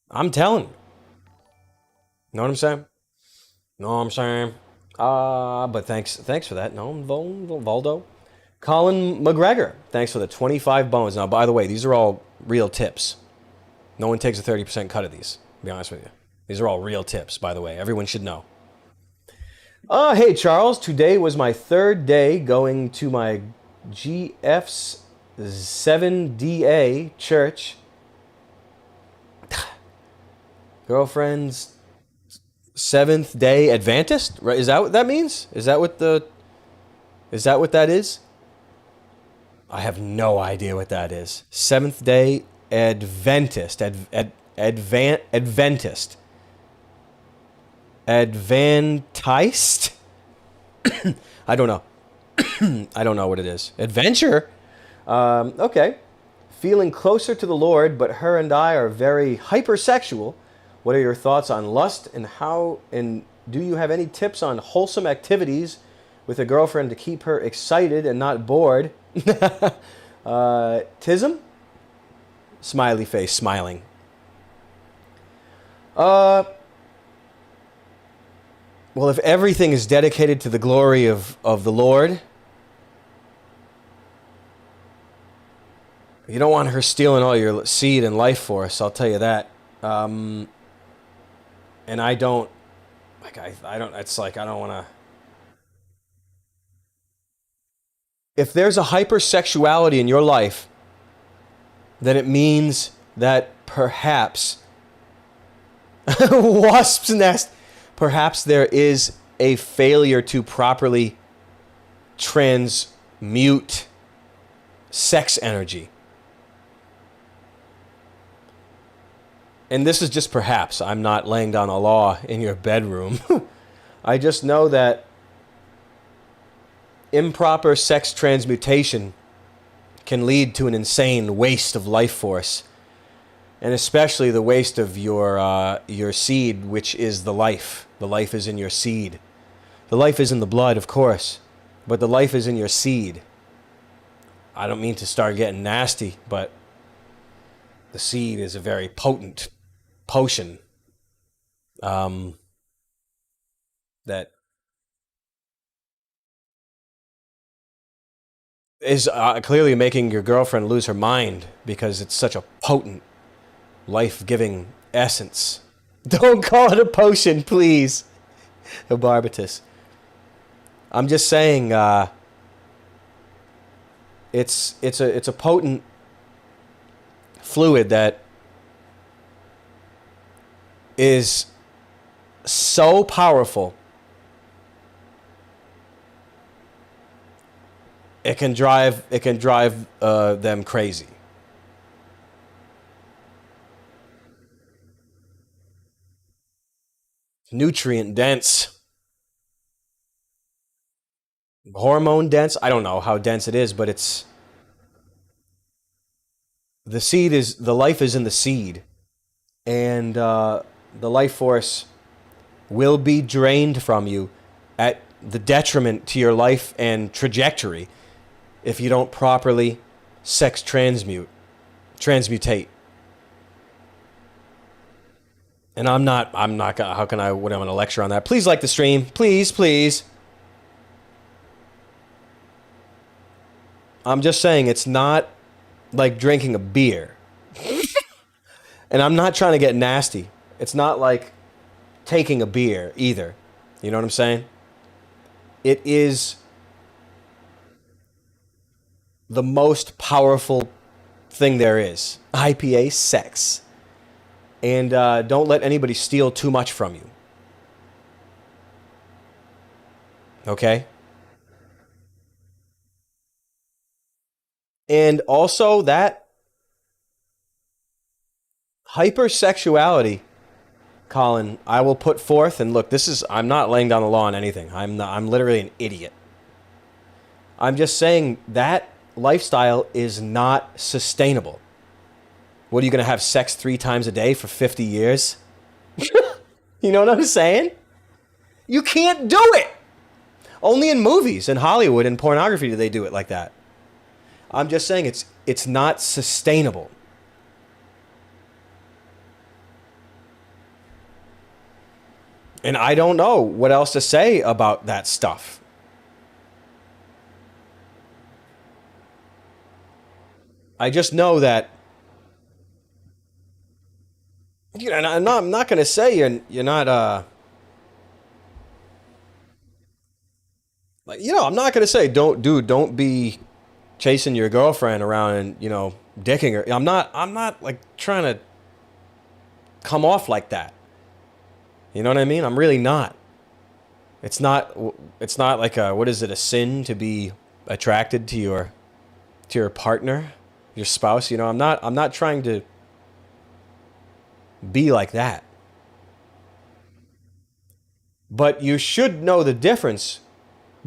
I'm telling you. Know what I'm saying? Know what I'm saying? But thanks for that. No, Voldo. Colin McGregor, thanks for the 25 bones. Now, by the way, these are all real tips. No one takes a 30% cut of these, to be honest with you. These are all real tips, by the way. Everyone should know. Hey, Charles. Today was my third day going to my GF's 7DA church. Girlfriend's Seventh Day Adventist? Right? Is that what that means? Is that what that is? I have no idea what that is. Seventh Day Adventist. Adventist. Adventist? I don't know. I don't know what it is. Adventure? Okay. Feeling closer to the Lord, but her and I are very hypersexual. What are your thoughts on lust and do you have any tips on wholesome activities with a girlfriend to keep her excited and not bored? Tism? Smiley face, smiling. Well, if everything is dedicated to the glory of the Lord, you don't want her stealing all your seed and life force, I'll tell you that. And I don't want to. If there's a hypersexuality in your life, then it means that perhaps wasp's nest, perhaps there is a failure to properly transmute sex energy. And this is just perhaps. I'm not laying down a law in your bedroom. I just know that improper sex transmutation can lead to an insane waste of life force. And especially the waste of your seed, which is the life. The life is in your seed. The life is in the blood, of course. But the life is in your seed. I don't mean to start getting nasty, but the seed is a very potent potion that is clearly making your girlfriend lose her mind because it's such a potent, life-giving essence. Don't call it a potion, please. A barbatus. I'm just saying it's a potent fluid that is so powerful it can drive them crazy. Nutrient dense, hormone dense. I don't know how dense it is, but it's the life is in the seed, and the life force will be drained from you at the detriment to your life and trajectory if you don't properly sex transmutate. And I'm not gonna, how can I, what am I gonna lecture on that? Please like the stream. Please. I'm just saying it's not like drinking a beer. And I'm not trying to get nasty. It's not like taking a beer either. You know what I'm saying? It is the most powerful thing there is. IPA sex. And don't let anybody steal too much from you. Okay? And also that hypersexuality, Colin, I will put forth, and look, I'm not laying down the law on anything. I'm literally an idiot. I'm just saying that lifestyle is not sustainable. What, are you going to have sex 3 times a day for 50 years? You know what I'm saying? You can't do it. Only in movies, in Hollywood, and pornography do they do it like that. I'm just saying it's not sustainable. And I don't know what else to say about that stuff. I just know that, you know, and I'm not going to say you're not like, you know, I'm not going to say don't be chasing your girlfriend around and, you know, dicking her. I'm not like trying to come off like that. You know what I mean? I'm really not. It's not like what is it, a sin to be attracted to your partner, your spouse, you know? I'm not trying to be like that. But you should know the difference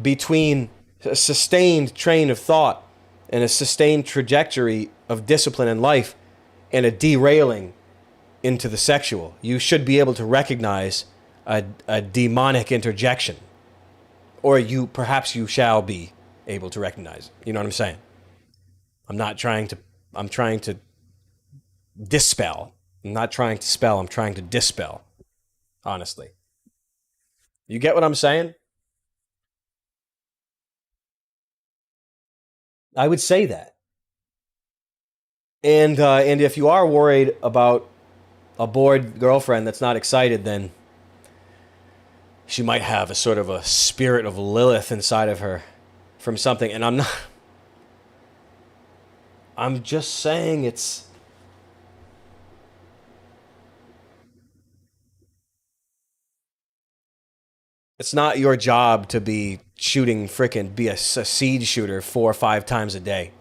between a sustained train of thought and a sustained trajectory of discipline in life and a derailing into the sexual. You should be able to recognize a demonic interjection, or perhaps you shall be able to recognize it. You know what I'm saying? I'm trying to dispel. I'm not trying to spell, I'm trying to dispel, honestly. You get what I'm saying? I would say that. And if you are worried about a bored girlfriend that's not excited, then she might have a sort of a spirit of Lilith inside of her from something. And I'm just saying it's not your job to be shooting be a seed shooter 4 or 5 times a day.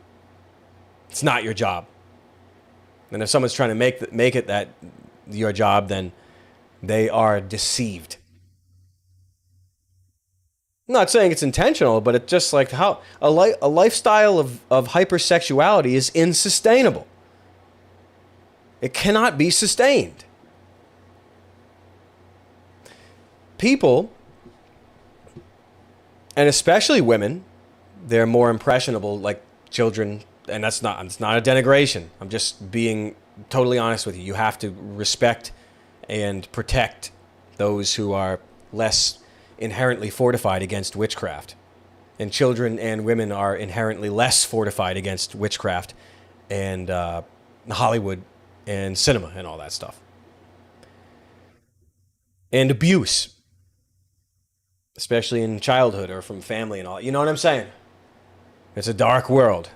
It's not your job. And if someone's trying to make it that your job, then they are deceived. I'm not saying it's intentional, but it's just like how a lifestyle of hypersexuality is insustainable. It cannot be sustained. People, and especially women, they're more impressionable, like children, and it's not a denigration. I'm just being totally honest with you. You have to respect and protect those who are less inherently fortified against witchcraft. And children and women are inherently less fortified against witchcraft and Hollywood and cinema and all that stuff. And abuse, especially in childhood or from family and all. You know what I'm saying? It's a dark world.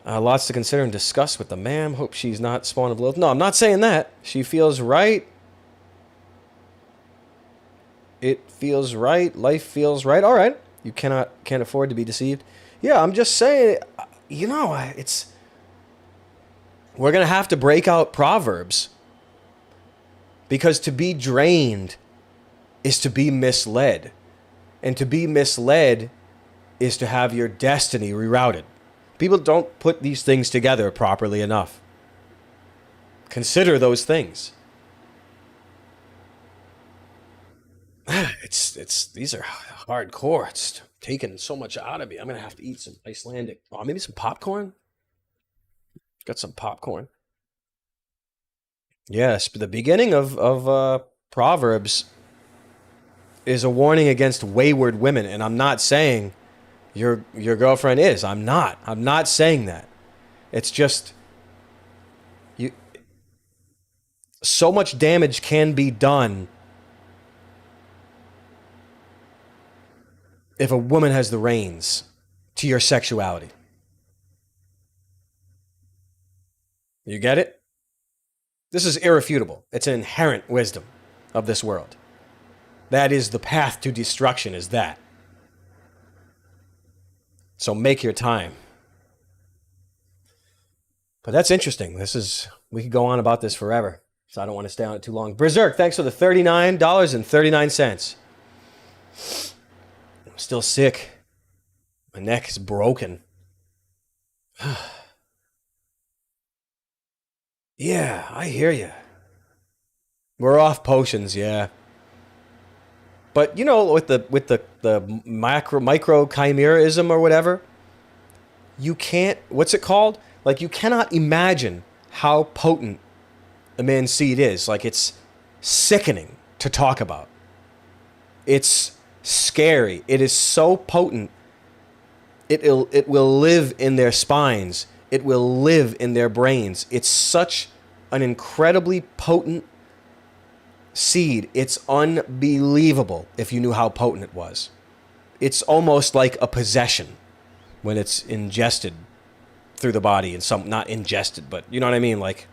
Lots to consider and discuss with the ma'am. Hope she's not spawn of Lilith. No, I'm not saying that. She feels right. It feels right. Life feels right. All right. You can't afford to be deceived. Yeah, I'm just saying, you know, we're going to have to break out Proverbs, because to be drained is to be misled. And to be misled is to have your destiny rerouted. People don't put these things together properly enough. Consider those things. These are hardcore. It's taking so much out of me. I'm gonna have to eat some Icelandic. Oh, maybe some popcorn. Got some popcorn. Yes, but the beginning of Proverbs is a warning against wayward women, and I'm not saying your girlfriend is. I'm not saying that. It's just so much damage can be done if a woman has the reins to your sexuality. You get it? This is irrefutable. It's an inherent wisdom of this world. That is the path to destruction, is that. So make your time. But that's interesting. We could go on about this forever, so I don't want to stay on it too long. Berserk, thanks for the $39.39. I'm still sick. My neck is broken. Yeah, I hear you. We're off potions, yeah. But you know, with the micro chimerism or whatever, you can't. What's it called? Like, you cannot imagine how potent a man's seed is. Like, it's sickening to talk about. It's scary. It is so potent. It will live in their spines. It will live in their brains. It's such an incredibly potent seed. It's unbelievable if you knew how potent it was. It's almost like a possession when it's ingested through the body, and some, not ingested, but you know what I mean? Like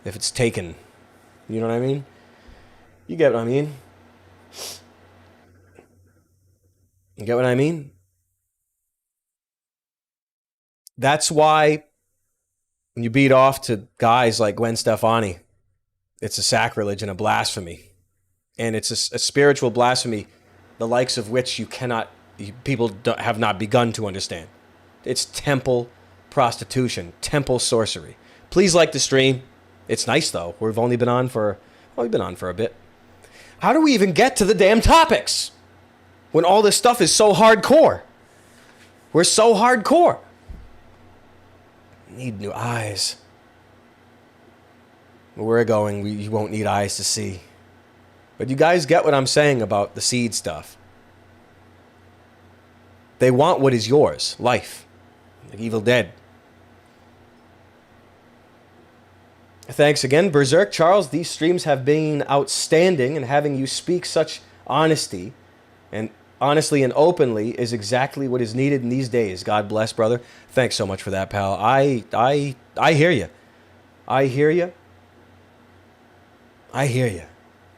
if it's taken, you know what I mean? You get what I mean? You get what I mean? That's why when you beat off to guys like Gwen Stefani, it's a sacrilege and a blasphemy. And it's a spiritual blasphemy, the likes of which people have not begun to understand. It's temple prostitution, temple sorcery. Please like the stream. It's nice though. We've been on for a bit. How do we even get to the damn topics when all this stuff is so hardcore? We're so hardcore. Need new eyes. Where we're going, you won't need eyes to see. But you guys get what I'm saying about the seed stuff. They want what is yours, life, like Evil Dead. Thanks again, Berserk. Charles, these streams have been outstanding, and having you speak such honesty and honestly and openly is exactly what is needed in these days. God bless, brother. Thanks so much for that, pal. I hear you. I hear you. I hear you.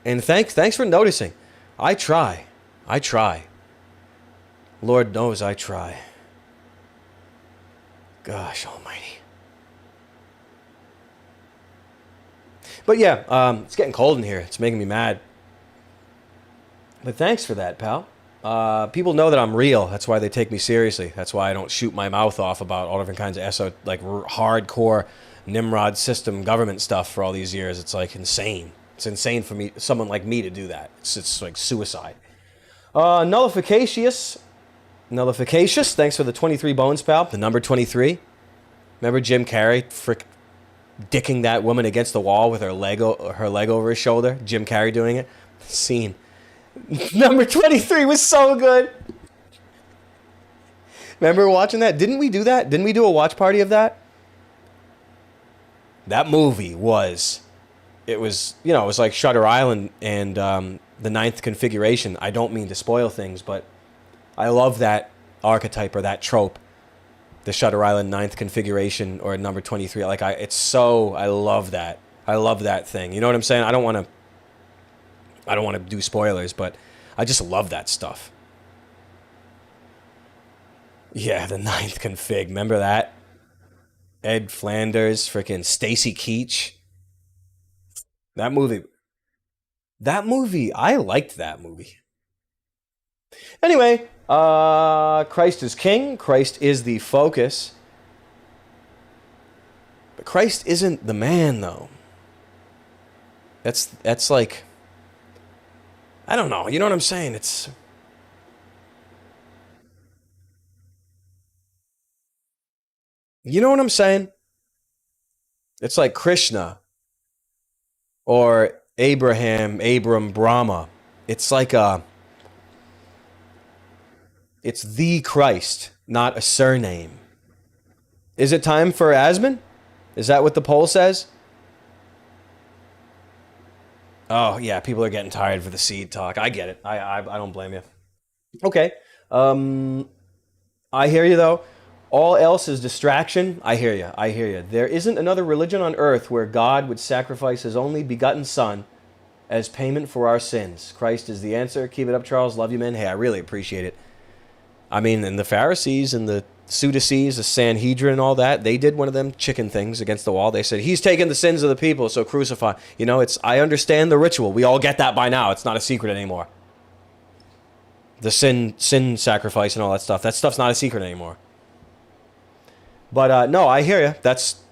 And thanks for noticing. I try. Lord knows I try. Gosh almighty. But yeah, it's getting cold in here. It's making me mad. But thanks for that, pal. People know that I'm real. That's why they take me seriously. That's why I don't shoot my mouth off about all different kinds of hardcore Nimrod system government stuff for all these years. It's like insane. It's insane for someone like me to do that. It's like suicide. Nullificacious. Thanks for the 23 bones, pal. The number 23. Remember Jim Carrey dicking that woman against the wall with her leg over his shoulder? Jim Carrey doing it. Scene. Number 23 was so good. Remember watching that? Didn't we do that? Didn't we do a watch party of that? That movie was like Shutter Island and the Ninth Configuration. I don't mean to spoil things, but I love that archetype or that trope. The Shutter Island Ninth Configuration or number 23. I love that. I love that thing. You know what I'm saying? I don't want to do spoilers, but I just love that stuff. Yeah, the Ninth Config. Remember that? Ed Flanders, freaking Stacy Keach. That movie, I liked that movie. Anyway, Christ is king. Christ is the focus. But Christ isn't the man, though. That's like, I don't know. You know what I'm saying? You know what I'm saying? It's like Krishna or Abram, Brahma. It's like it's the Christ, not a surname. Is it time for Asmon? Is that what the poll says? Oh, yeah, people are getting tired for the seed talk. I get it. I don't blame you. Okay. I hear you, though. All else is distraction. I hear you. There isn't another religion on earth where God would sacrifice his only begotten son as payment for our sins. Christ is the answer. Keep it up, Charles. Love you, man. Hey, I really appreciate it. I mean, and the Pharisees and the Sadducees, the Sanhedrin and all that, they did one of them chicken things against the wall. They said, he's taken the sins of the people, so crucify. You know, I understand the ritual. We all get that by now. It's not a secret anymore. The sin sacrifice and all that stuff's not a secret anymore. But no, I hear you. That's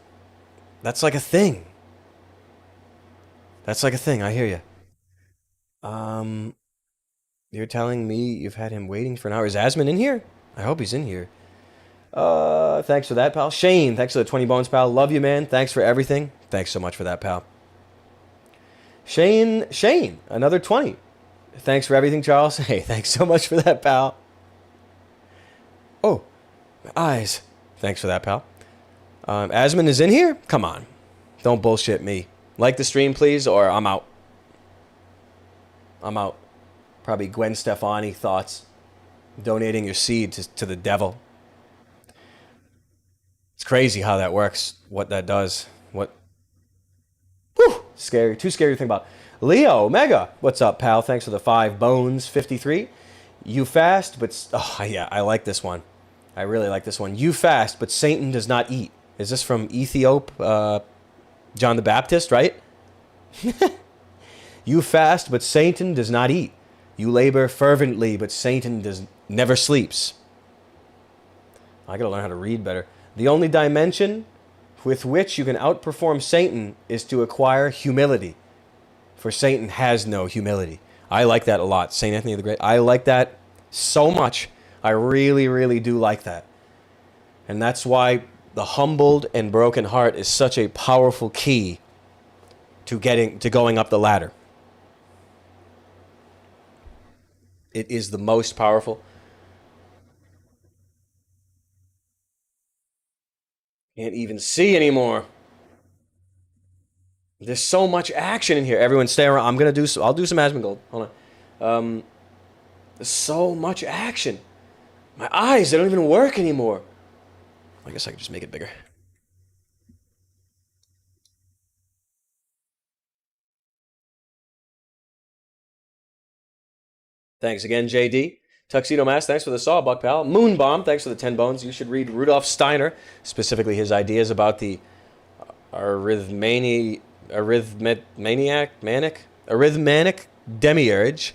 like a thing. That's like a thing. I hear you. You're telling me you've had him waiting for an hour. Is Asmon in here? I hope he's in here. Thanks for that, pal. Shane, thanks for the 20 bones, pal. Love you, man. Thanks for everything. Thanks so much for that, pal. Shane, another 20. Thanks for everything, Charles. Hey, thanks so much for that, pal. Oh, my eyes. Thanks for that, pal. Asmon is in here? Come on. Don't bullshit me. Like the stream, please, or I'm out. I'm out. Probably Gwen Stefani thoughts. Donating your seed to the devil. It's crazy how that works. What that does. What? Whew! Scary. Too scary to think about. Leo, Omega. What's up, pal? Thanks for the 5 bones. 53. You fast, but... Oh, yeah, I like this one. I really like this one. You fast, but Satan does not eat. Is this from John the Baptist, right? You fast, but Satan does not eat. You labor fervently, but Satan never sleeps. I gotta learn how to read better. The only dimension with which you can outperform Satan is to acquire humility. For Satan has no humility. I like that a lot. St. Anthony the Great. I like that so much. I really, really do like that. And that's why the humbled and broken heart is such a powerful key to going up the ladder. It is the most powerful. Can't even see anymore. There's so much action in here. Everyone stay around. I'll do some Asmongold. Hold on. There's so much action. My eyes, they don't even work anymore. I guess I can just make it bigger. Thanks again, JD. Tuxedo Mask, thanks for the sawbuck, pal. Moonbomb, thanks for the 10 bones. You should read Rudolf Steiner, specifically his ideas about the arrhythmanic demiurge.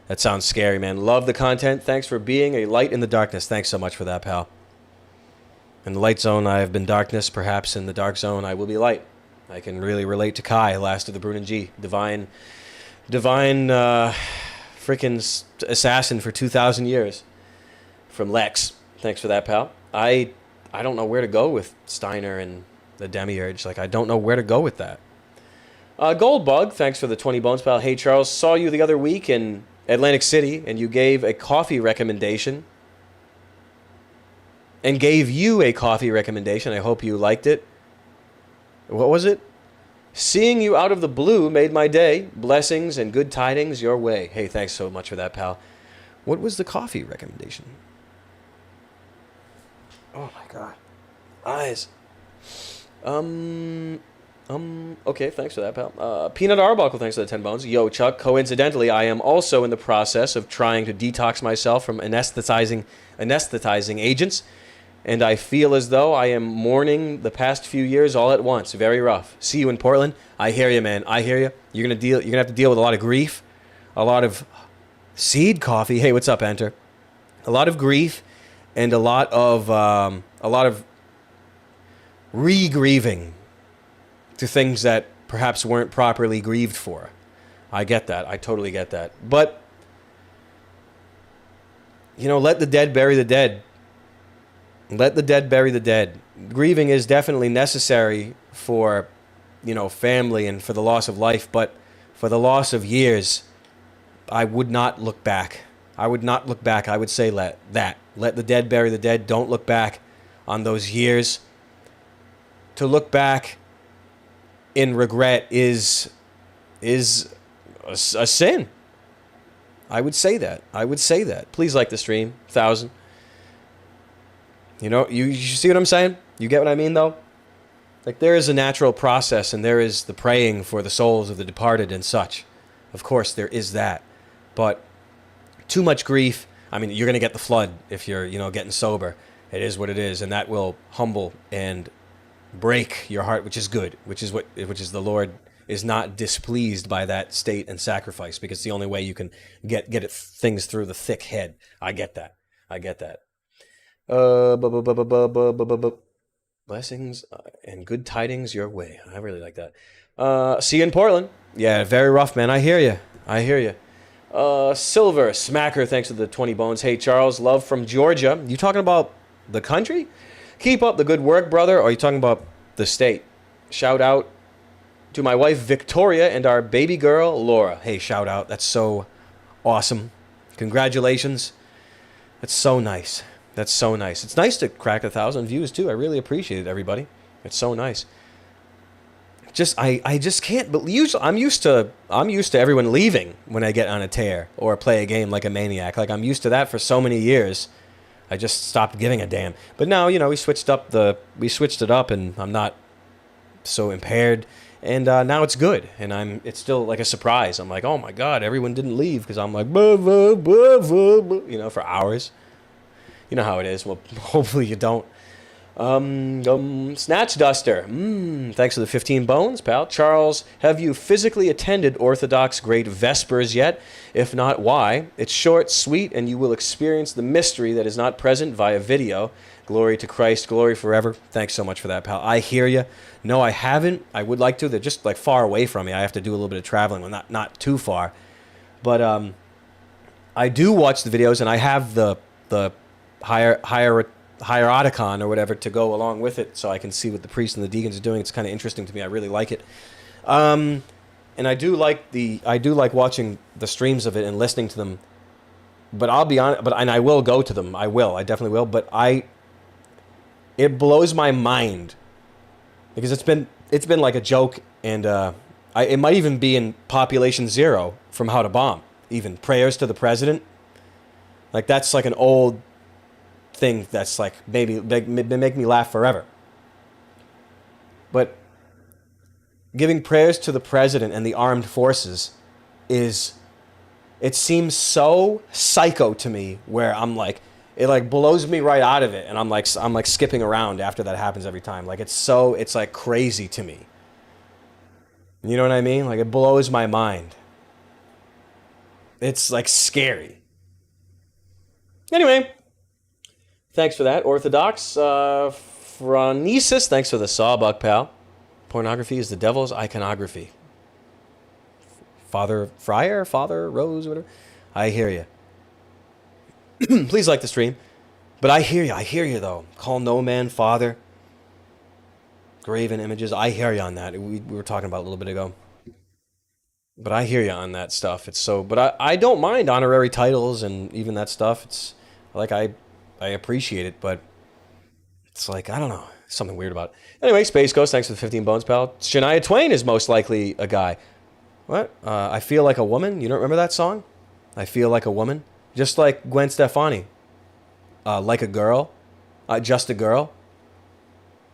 That sounds scary, man. Love the content. Thanks for being a light in the darkness. Thanks so much for that, pal. In the light zone, I have been darkness. Perhaps in the dark zone, I will be light. I can really relate to Kai, last of the Brun and G. Divine, freaking assassin for 2,000 years. From Lex. Thanks for that, pal. I don't know where to go with Steiner and the demiurge. Like, I don't know where to go with that. Goldbug, thanks for the 20 bones, pal. Hey, Charles, saw you the other week in Atlantic City, and you gave a coffee recommendation. And gave you a coffee recommendation. I hope you liked it. What was it? Seeing you out of the blue made my day. Blessings and good tidings your way. Hey, thanks so much for that, pal. What was the coffee recommendation? Oh, my God. Eyes. Okay, thanks for that, pal. Peanut Arbuckle, thanks for the 10 bones. Yo, Chuck, coincidentally, I am also in the process of trying to detox myself from anesthetizing agents, and I feel as though I am mourning the past few years all at once. Very rough. See you in Portland. I hear you, man. I hear you. You're gonna have to deal with a lot of grief, a lot of seed coffee. Hey, what's up, Enter? A lot of grief, and a lot of re-grieving to things that perhaps weren't properly grieved for. I get that. I totally get that. But, let the dead bury the dead. Let the dead bury the dead. Grieving is definitely necessary for, family and for the loss of life, but for the loss of years, I would not look back. I would not look back. I would say let the dead bury the dead. Don't look back on those years. To look back in regret is a sin. I would say that. Please like the stream. 1,000. You see what I'm saying? You get what I mean, though? Like, there is a natural process, and there is the praying for the souls of the departed and such. Of course, there is that. But too much grief, I mean, you're going to get the flood if you're, getting sober. It is what it is, and that will humble and break your heart, which is good, which is the Lord is not displeased by that state and sacrifice, because it's the only way you can get things through the thick head. I get that. Blessings and good tidings your way. I really like that. See you in Portland. Yeah, very rough, man. I hear you. Silver Smacker, thanks for the 20 bones. Hey, Charles, love from Georgia. You talking about the country? Keep up the good work, brother. Or are you talking about the state? Shout out to my wife Victoria and our baby girl Laura. Hey, shout out. That's so awesome. Congratulations. That's so nice. That's so nice. It's nice to crack 1,000 views too. I really appreciate it, everybody. It's so nice. I just can't believe. I'm used to everyone leaving when I get on a tear or play a game like a maniac. Like, I'm used to that for so many years. I just stopped giving a damn. But now, you know, we switched it up, and I'm not so impaired. And now it's good, and it's still like a surprise. I'm like, oh my god, everyone didn't leave, because I'm like, blah, blah, blah, blah, blah, you know, for hours. You know how it is. Well, hopefully you don't. Snatch Duster. Thanks for the 15 bones, pal. Charles, have you physically attended Orthodox Great Vespers yet? If not, why? It's short, sweet, and you will experience the mystery that is not present via video. Glory to Christ, glory forever. Thanks so much for that, pal. I hear you. No, I haven't. I would like to. They're just like far away from me. I have to do a little bit of traveling. Well, not too far. But I do watch the videos, and I have the hieroticon or whatever to go along with it, so I can see what the priests and the deacons are doing. It's kind of interesting to me. I really like it. And I do like watching the streams of it and listening to them. But I'll be honest, and I will go to them. I definitely will. But it blows my mind, because it's been like a joke, and it might even be in Population Zero from How to Bomb. Even prayers to the president, like that's like an old thing that's like maybe make me laugh forever. But giving prayers to the president and the armed forces it seems so psycho to me, where I'm like, it like blows me right out of it, and I'm like skipping around after that happens every time. Like it's like crazy to me. You know what I mean? Like it blows my mind. It's like scary. Anyway, thanks for that, Orthodox. Phronesis, thanks for the sawbuck, pal. Pornography is the devil's iconography. Father Rose, whatever. I hear you. Please like the stream. But I hear you though. Call no man father. Graven images. I hear you on that. We were talking about a little bit ago. But I hear you on that stuff. It's so. But I don't mind honorary titles and even that stuff. It's like I appreciate it, but it's like, I don't know, something weird about it. Anyway, Space Ghost, thanks for the 15 bones, pal. Shania Twain is most likely a guy. What? I feel like a woman. You don't remember that song? I feel like a woman. Just like Gwen Stefani. Like a girl. Just a girl.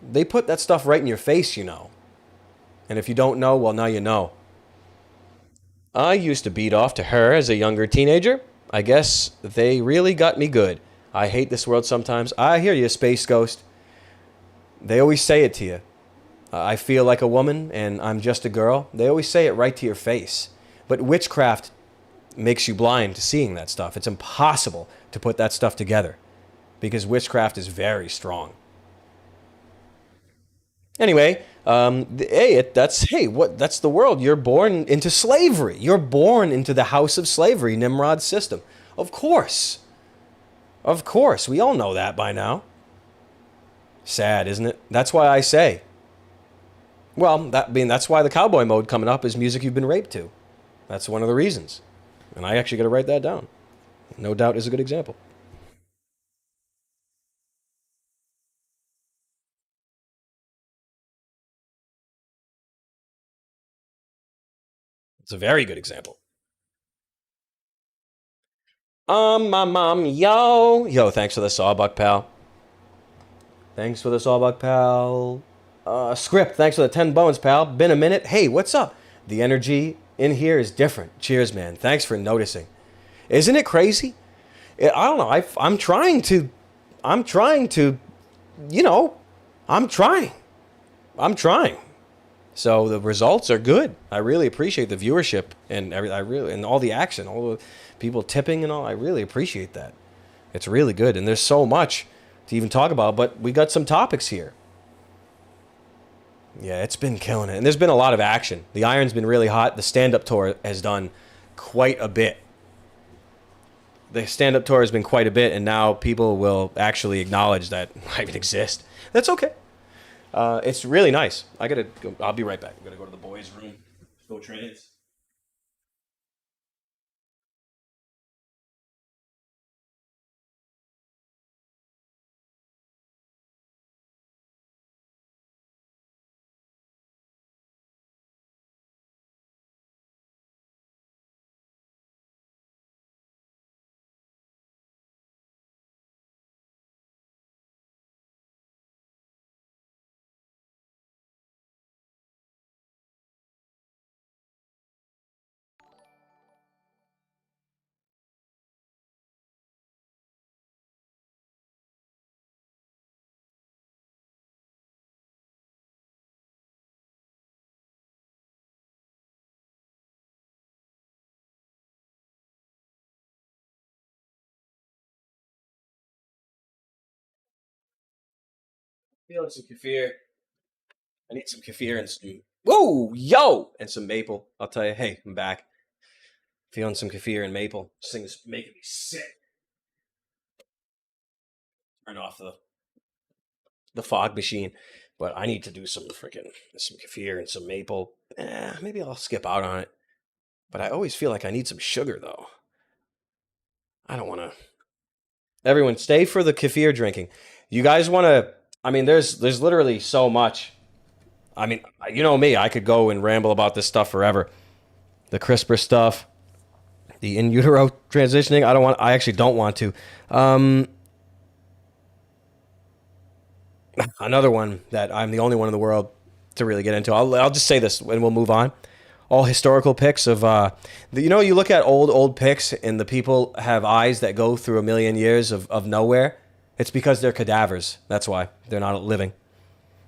They put that stuff right in your face, you know. And if you don't know, well, now you know. I used to beat off to her as a younger teenager. I guess they really got me good. I hate this world sometimes. I hear you, Space Ghost. They always say it to you. I feel like a woman and I'm just a girl. They always say it right to your face. But witchcraft makes you blind to seeing that stuff. It's impossible to put that stuff together, because witchcraft is very strong. Anyway, that's the world. You're born into slavery. You're born into the house of slavery, Nimrod's system. Of course. Of course. We all know that by now. Sad, isn't it? That's why I say. Well, that's why the cowboy mode coming up is music you've been raped to. That's one of the reasons. And I actually got to write that down. No Doubt is a good example. It's a very good example. My mom, yo, thanks for the sawbuck, pal. Thanks for the sawbuck, pal. Script, thanks for the 10 bones, pal. Been a minute. Hey, what's up? The energy in here is different. Cheers, man. Thanks for noticing. Isn't it crazy? I don't know. I'm trying to, you know, I'm trying. So the results are good. I really appreciate the viewership and and all the action, all the people tipping and all. I really appreciate that. It's really good, and there's so much to even talk about. But we got some topics here. Yeah, it's been killing it, and there's been a lot of action. The iron's been really hot. The stand-up tour has done quite a bit. The stand-up tour has been quite a bit, and now people will actually acknowledge that I even exist. That's okay. It's really nice. I'll be right back. I'm gonna go to the boys. boys' room. Go trans. Feeling some kefir. I need some kefir and some. Whoa, yo, and some maple. I'll tell you. Hey, I'm back. Feeling some kefir and maple. This thing is making me sick. Turn off the fog machine, but I need to do some kefir and some maple. Maybe I'll skip out on it. But I always feel like I need some sugar though. I don't want to. Everyone, stay for the kefir drinking. You guys want to? I mean, there's literally so much. I mean, you know me. I could go and ramble about this stuff forever. The CRISPR stuff, the in utero transitioning. I actually don't want to. Another one that I'm the only one in the world to really get into. I'll just say this and we'll move on. All historical pics of, you look at old pics and the people have eyes that go through a million years of nowhere. It's because they're cadavers. That's why they're not living.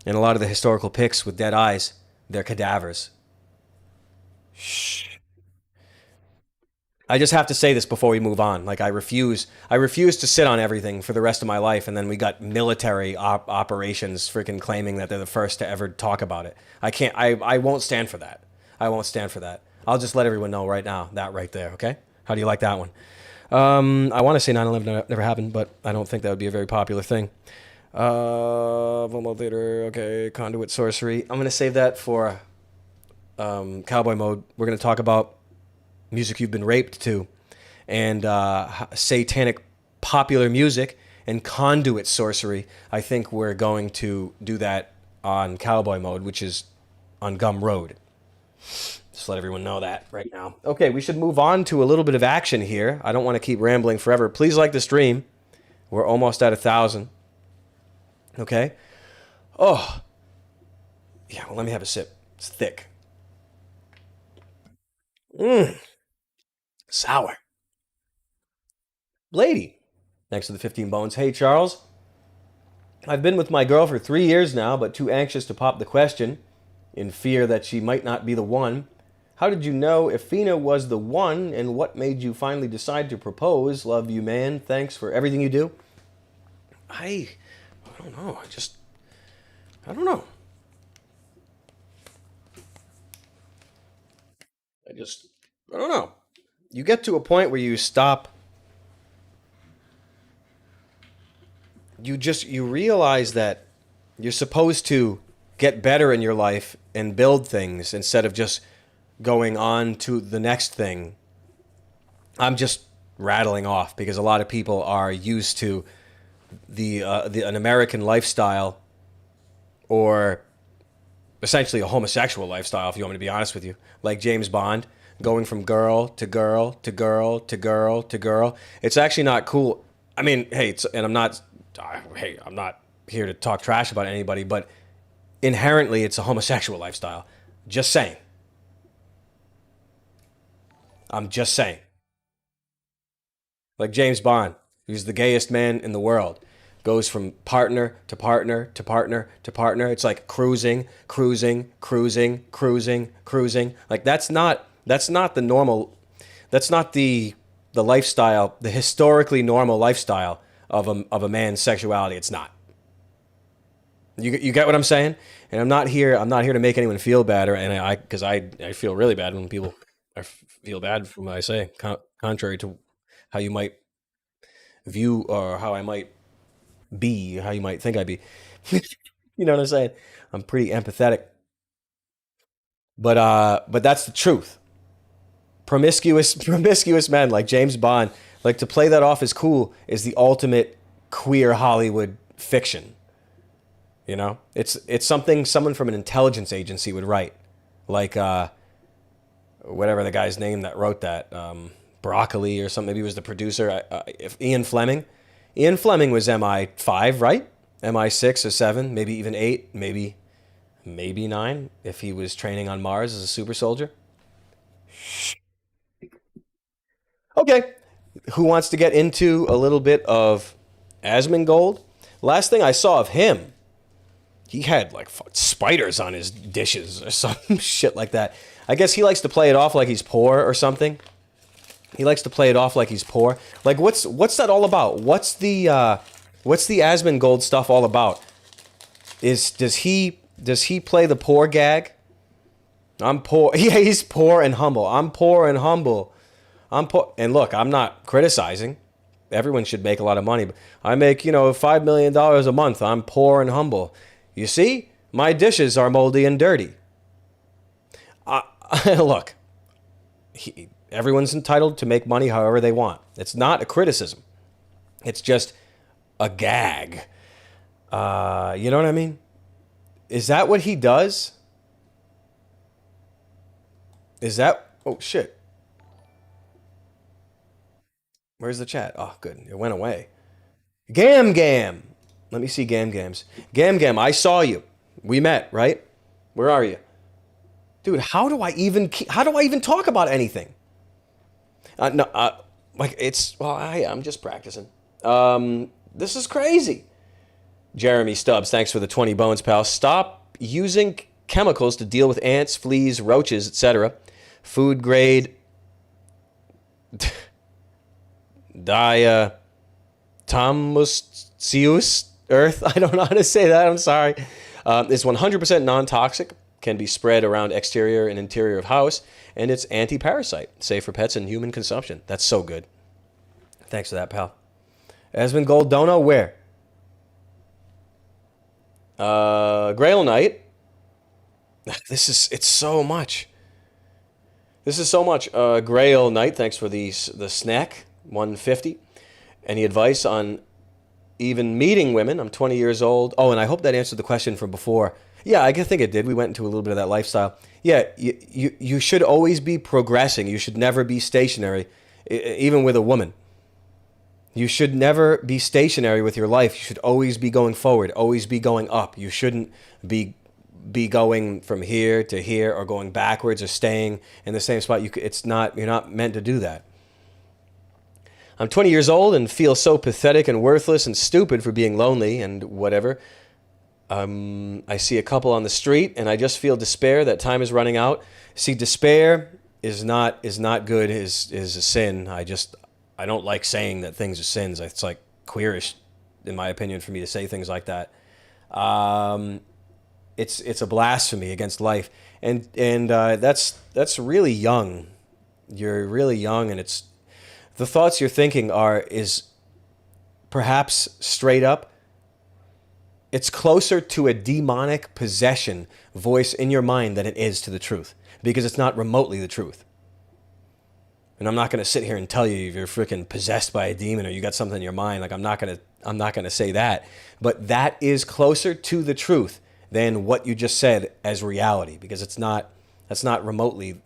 And a lot of the historical pics with dead eyes, they're cadavers. Shh. I just have to say this before we move on. Like I refuse to sit on everything for the rest of my life, and then we got military operations freaking claiming that they're the first to ever talk about it. I can't. I won't stand for that. I won't stand for that. I'll just let everyone know right now that right there. Okay? How do you like that one? I want to say 9/11 never happened, but I don't think that would be a very popular thing. Vomo theater. Okay, conduit sorcery. I'm gonna save that for cowboy mode. We're gonna talk about music you've been raped to, and satanic popular music and conduit sorcery. I think we're going to do that on cowboy mode, which is on Gum Road. Just let everyone know that right now. Okay, we should move on to a little bit of action here. I don't want to keep rambling forever. Please like the stream. We're almost at 1,000. Okay. Oh, yeah. Well, let me have a sip. It's thick. Sour. Lady. Thanks for the 15 bones. Hey, Charles. I've been with my girl for 3 years now, but too anxious to pop the question in fear that she might not be the one. How did you know if Fina was the one, and what made you finally decide to propose? Love you, man. Thanks for everything you do. I don't know. I don't know. I don't know. You get to a point where you stop. You realize that you're supposed to get better in your life and build things instead of just going on to the next thing. I'm just rattling off because a lot of people are used to an American lifestyle, or essentially a homosexual lifestyle, if you want me to be honest with you, like James Bond, going from girl to girl to girl to girl to girl. It's actually not cool. I mean, hey, I'm not here to talk trash about anybody, but inherently it's a homosexual lifestyle. Just saying. I'm just saying. Like James Bond, who's the gayest man in the world, goes from partner to partner to partner to partner. It's like cruising, cruising, cruising, cruising, cruising. Like that's not the normal. That's not the lifestyle, the historically normal lifestyle of a man's sexuality. It's not. You get what I'm saying? And I'm not here to make anyone feel bad, because I feel really bad when people feel bad for what I say, contrary to how you might view, or how I might be, how you might think I'd be. You know what I'm saying? I'm pretty empathetic. But that's the truth. Promiscuous men like James Bond, like to play that off as cool is the ultimate queer Hollywood fiction. You know, it's something someone from an intelligence agency would write, like whatever the guy's name that wrote that, Broccoli or something. Maybe he was the producer. If Ian Fleming, Ian Fleming was MI5, right? MI6 or 7, maybe even 8, maybe 9 if he was training on Mars as a super soldier. Okay, who wants to get into a little bit of Asmongold? Last thing I saw of him, he had like spiders on his dishes or some shit like that. I guess he likes to play it off like he's poor or something. He likes to play it off like he's poor. Like what's that all about? What's the Asmongold stuff all about? Does he play the poor gag? I'm poor. Yeah, he's poor and humble. I'm poor and humble. I'm poor. And look, I'm not criticizing. Everyone should make a lot of money. But I make, $5 million a month. I'm poor and humble. You see, my dishes are moldy and dirty. Look, everyone's entitled to make money however they want. It's not a criticism. It's just a gag. You know what I mean? Is that what he does? Is that... Oh, shit. Where's the chat? Oh, good. It went away. Gam Gam. Let me see Gam Gams. Gam Gam, I saw you. We met, right? Where are you? Dude, how do I even talk about anything? No, I'm just practicing. This is crazy. Jeremy Stubbs, thanks for the 20 bones, pal. Stop using chemicals to deal with ants, fleas, roaches, etc. Food grade diatomaceous earth. I don't know how to say that. I'm sorry. Is 100% non-toxic. Can be spread around exterior and interior of house, and it's anti-parasite, safe for pets and human consumption. That's so good. Thanks for that, pal. Asmongold Dono, where? Grail Knight. It's so much. This is so much. Grail Knight, thanks for the snack, 150. Any advice on even meeting women? I'm 20 years old. Oh, and I hope that answered the question from before. Yeah, I think it did. We went into a little bit of that lifestyle. Yeah, you should always be progressing. You should never be stationary, even with a woman. You should never be stationary with your life. You should always be going forward, always be going up. You shouldn't be going from here to here or going backwards or staying in the same spot. You're not meant to do that. I'm 20 years old and feel so pathetic and worthless and stupid for being lonely and whatever. I see a couple on the street and I just feel despair that time is running out. See, despair is not good, is a sin. I don't like saying that things are sins. It's like queerish, in my opinion, for me to say things like that. It's a blasphemy against life, and that's really young. You're really young, and it's the thoughts you're thinking is perhaps straight up. It's closer to a demonic possession voice in your mind than it is to the truth, because it's not remotely the truth. And I'm not going to sit here and tell you if you're freaking possessed by a demon or you got something in your mind. Like I'm not going to say that, but that is closer to the truth than what you just said as reality, because that's not remotely.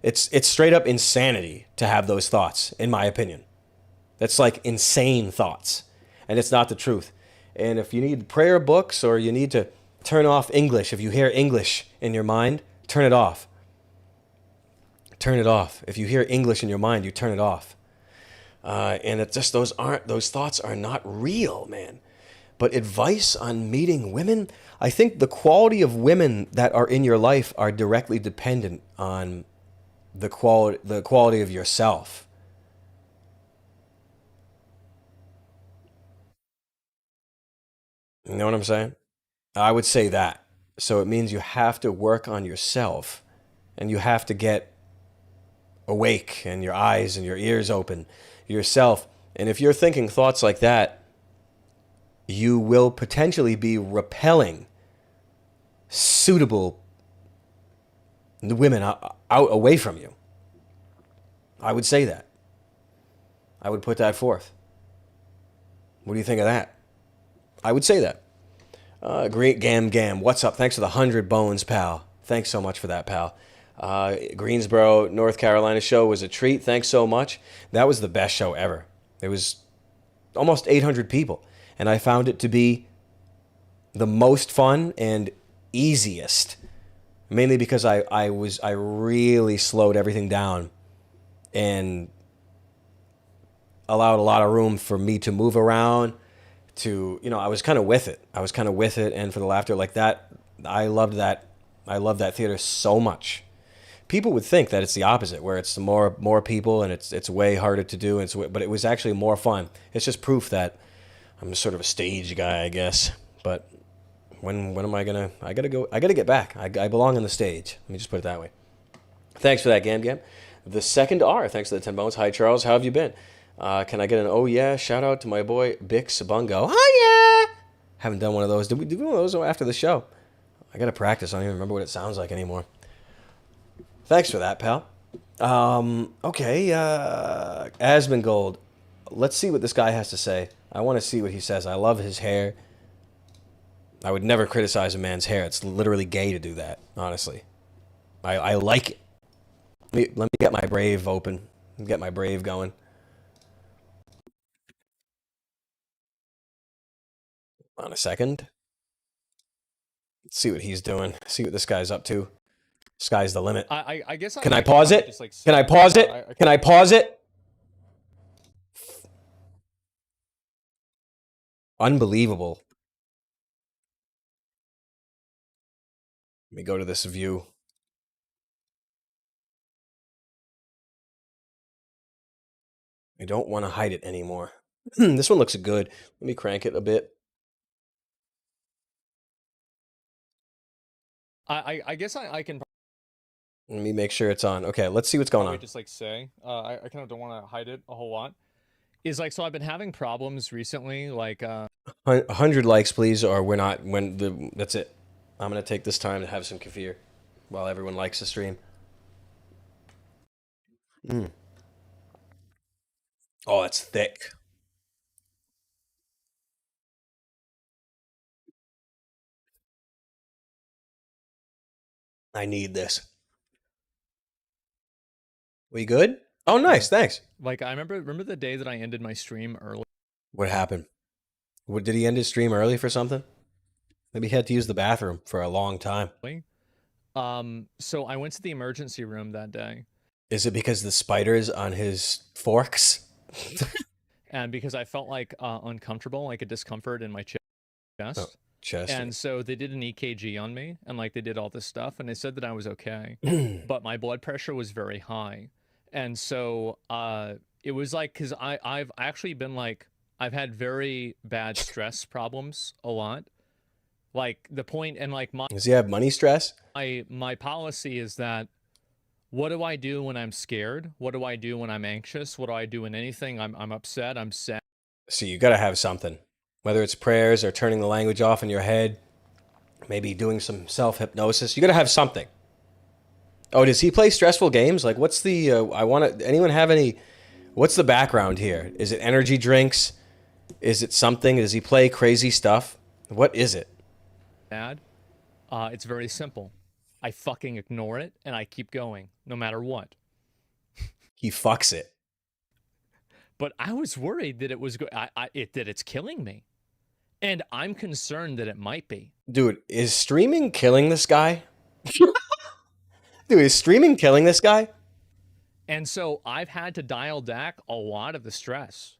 It's straight up insanity to have those thoughts, in my opinion. That's like insane thoughts, and it's not the truth. And if you need prayer books or you need to turn off English, if you hear English in your mind, turn it off. Turn it off. If you hear English in your mind, you turn it off. And it's just those thoughts are not real, man. But advice on meeting women, I think the quality of women that are in your life are directly dependent on the quality of yourself. You know what I'm saying? I would say that. So it means you have to work on yourself, and you have to get awake and your eyes and your ears open yourself. And if you're thinking thoughts like that, you will potentially be repelling suitable the women out away from you. I would say that. I would put that forth. What do you think of that? I would say that. Great Gam. What's up? Thanks for the 100 bones, pal. Thanks so much for that, pal. Greensboro, North Carolina show was a treat. Thanks so much. That was the best show ever. It was almost 800 people. And I found it to be the most fun and easiest. Mainly because I really slowed everything down and allowed a lot of room for me to move around, to, I was kind of with it. And for the laughter like that, I loved that. I love that theater so much. People would think that it's the opposite, where it's more people and it's way harder to do, but it was actually more fun. It's just proof that I'm sort of a stage guy, I guess. But when am I gonna? I gotta get back. I belong on the stage. Let me just put it that way. Thanks for that, Gam. The second R. Thanks for the 10 bones. Hi, Charles. How have you been? Can I get an oh yeah shout out to my boy Bix Bungo? Oh yeah. Haven't done one of those. Did we do one of those after the show? I gotta practice. I don't even remember what it sounds like anymore. Thanks for that, pal. Okay. Asmongold. Let's see what this guy has to say. I want to see what he says. I love his hair. I would never criticize a man's hair. It's literally gay to do that, honestly. I like it. Let me get my Brave open. Get my Brave going. On a second. Let's see what he's doing. See what this guy's up to. Sky's the limit. I guess Can I pause it? Can I pause it? Can I pause it? Unbelievable. Let me go to this view. I don't want to hide it anymore. This one looks good. Let me crank it a bit. I guess I can. Let me make sure it's on. Okay, let's see what's going on. Just say, I kind of don't want to hide it a whole lot. Is like, so I've been having problems recently, like 100 likes, please, or we're not. That's it. I'm gonna take this time to have some kefir while everyone likes the stream. Oh, it's thick. I need this. We good? Oh, nice. Thanks. Like, I remember the day that I ended my stream early. What happened? What, did he end his stream early for something? Maybe he had to use the bathroom for a long time. So I went to the emergency room that day. Is it because the spiders on his forks? And because I felt like uncomfortable, like a discomfort in my chest. Oh, chest. And so they did an EKG on me, and like they did all this stuff, and they said that I was okay, but my blood pressure was very high, and so it was like, because I've actually been like, I've had very bad stress problems a lot, like the point, and like does he have money stress? My policy is that, what do I do when I'm scared? What do I do when I'm anxious? What do I do when anything I'm upset? I'm sad. So you got to have something, whether it's prayers or turning the language off in your head, maybe doing some self-hypnosis. You got to have something. Oh, does he play stressful games? Like, what's the, anyone have any, what's the background here? Is it energy drinks? Is it something? Does he play crazy stuff? What is it? Bad. It's very simple. I fucking ignore it and I keep going, no matter what. He fucks it. But I was worried that it was that it's killing me, and I'm concerned that it might be. Dude, is streaming killing this guy? Dude, is streaming killing this guy? And so I've had to dial back a lot of the stress.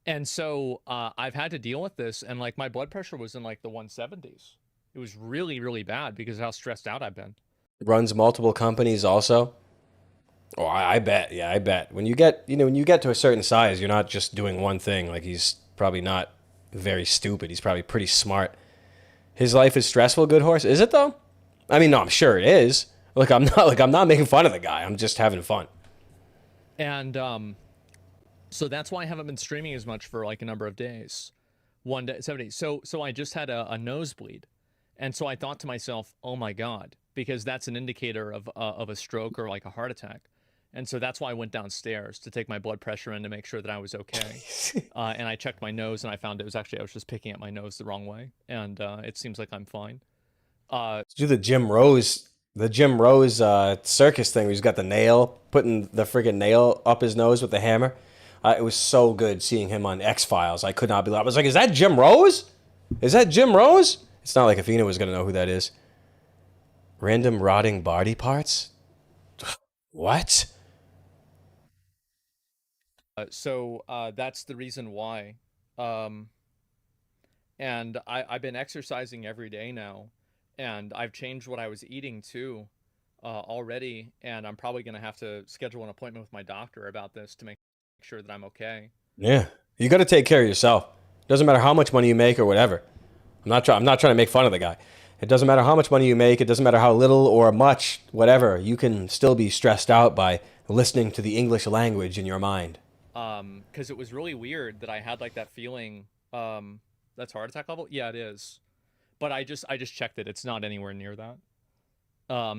And so I've had to deal with this, and like my blood pressure was in like the 170s. It was really, really bad because of how stressed out I've been. Runs multiple companies also. Oh, I bet. Yeah, I bet. When you get to a certain size, you're not just doing one thing. Like, he's probably not very stupid. He's probably pretty smart. His life is stressful, Good Horse. Is it though? I mean, no, I'm sure it is. I'm not making fun of the guy. I'm just having fun. And so that's why I haven't been streaming as much for like a number of days. 1 day, 7 days. So I just had a nosebleed. And so I thought to myself, oh my God, because that's an indicator of a stroke or like a heart attack. And so that's why I went downstairs to take my blood pressure in to make sure that I was okay. And I checked my nose and I found it was actually, I was just picking at my nose the wrong way. And it seems like I'm fine. Do the Jim Rose circus thing where he's got the nail, putting the friggin' nail up his nose with the hammer. It was so good seeing him on X-Files. I could not believe it. I was like, is that Jim Rose? Is that Jim Rose? It's not like Athena was going to know who that is. Random rotting body parts? What? So that's the reason why. And I've been exercising every day now. And I've changed what I was eating too already. And I'm probably going to have to schedule an appointment with my doctor about this to make sure that I'm okay. Yeah. You got to take care of yourself. Doesn't matter how much money you make or whatever. I'm not trying to make fun of the guy. It doesn't matter how much money you make. It doesn't matter how little or much, whatever. You can still be stressed out by listening to the English language in your mind. Because it was really weird that I had like that feeling. That's heart attack level? Yeah, it is. But I just checked it. It's not anywhere near that.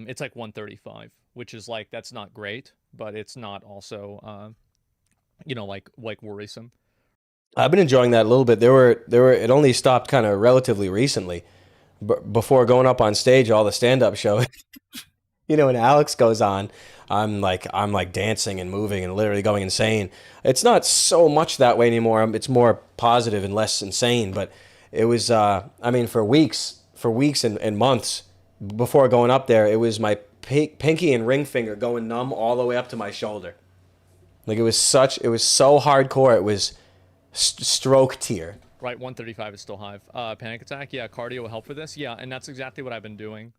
It's like 135, which is like, that's not great, but it's not also, like worrisome. I've been enjoying that a little bit. It only stopped kind of relatively recently. Before going up on stage, all the stand-up show, when Alex goes on, I'm like dancing and moving and literally going insane. It's not so much that way anymore. It's more positive and less insane. But it was, for weeks and months before going up there, it was my pinky and ring finger going numb all the way up to my shoulder. Like it was so hardcore. It was stroke tier. Right, 135 is still high. Panic attack, yeah, cardio will help for this. Yeah, and that's exactly what I've been doing.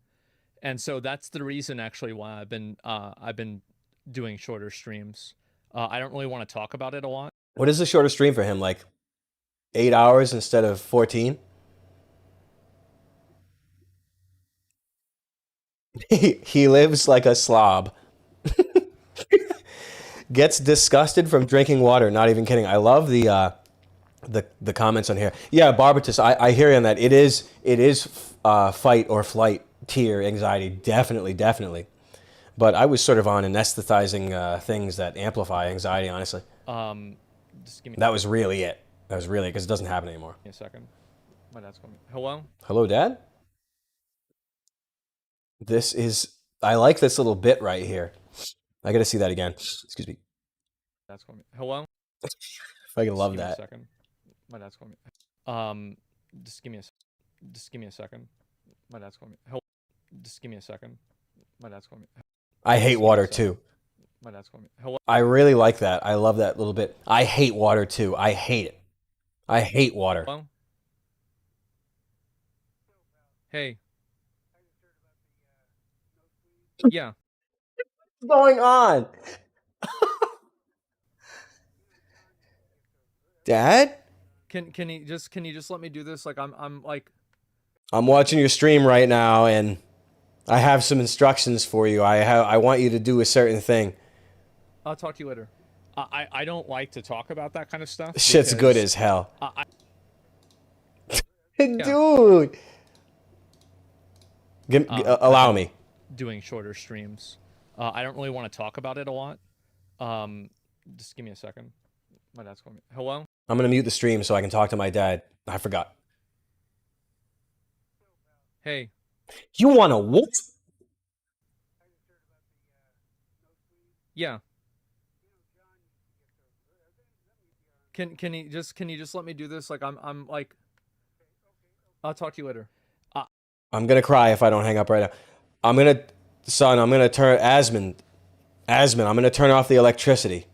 And so that's the reason actually why I've been doing shorter streams. I don't really want to talk about it a lot. What is the shorter stream for him? Like 8 hours instead of 14? He lives like a slob. Gets disgusted from drinking water. Not even kidding. I love the comments on here. Yeah, Barbatus, I hear you on that. It is fight or flight tier anxiety, definitely. But I was sort of on anesthetizing things that amplify anxiety, honestly. Just give me. That was really it. Because it doesn't happen anymore. Give me a second. My dad's calling me. Hello? Hello, Dad? I like this little bit right here. I gotta see that again. Excuse me. Dad's calling me. Hello? I can love that. Give me a second. My dad's calling me. Just give me a second. My dad's calling me. Hello? Just give me a second. My dad's calling me. I hate water too. My dad's calling me. Hello? I really like that. I love that little bit. I hate water too. I hate it. I hate water. Hello? Hey. Yeah. What's going on? Dad? Can you just let me do this? Like I'm watching your stream right now and I have some instructions for you. I want you to do a certain thing. I'll talk to you later. I don't like to talk about that kind of stuff. Shit's good as hell. Yeah. Dude. Allow me. Doing shorter streams. I don't really want to talk about it a lot. Just give me a second. My dad's calling me. Hello? I'm going to mute the stream so I can talk to my dad. I forgot. Hey. You want to what? Yeah. Can you just let me do this? Like I'm like I'll talk to you later. I'm going to cry if I don't hang up right now. I'm going to turn Asmon, I'm going to turn off the electricity.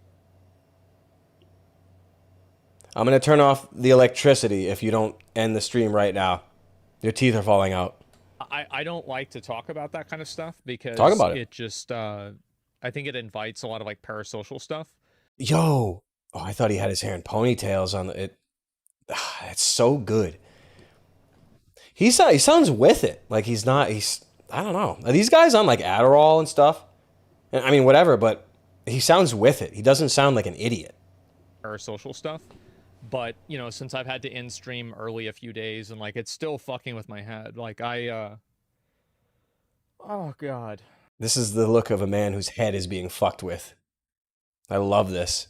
I'm going to turn off the electricity if you don't end the stream right now. Your teeth are falling out. I don't like to talk about that kind of stuff because talk about it just I think it invites a lot of like parasocial stuff. Yo, I thought he had his hair in ponytails on it. It's so good. He sounds with it. Like I don't know. Are these guys on like Adderall and stuff? I mean, whatever, but he sounds with it. He doesn't sound like an idiot. Parasocial stuff. But, you know, since I've had to end stream early a few days and like it's still fucking with my head. Like oh god. This is the look of a man whose head is being fucked with. I love this.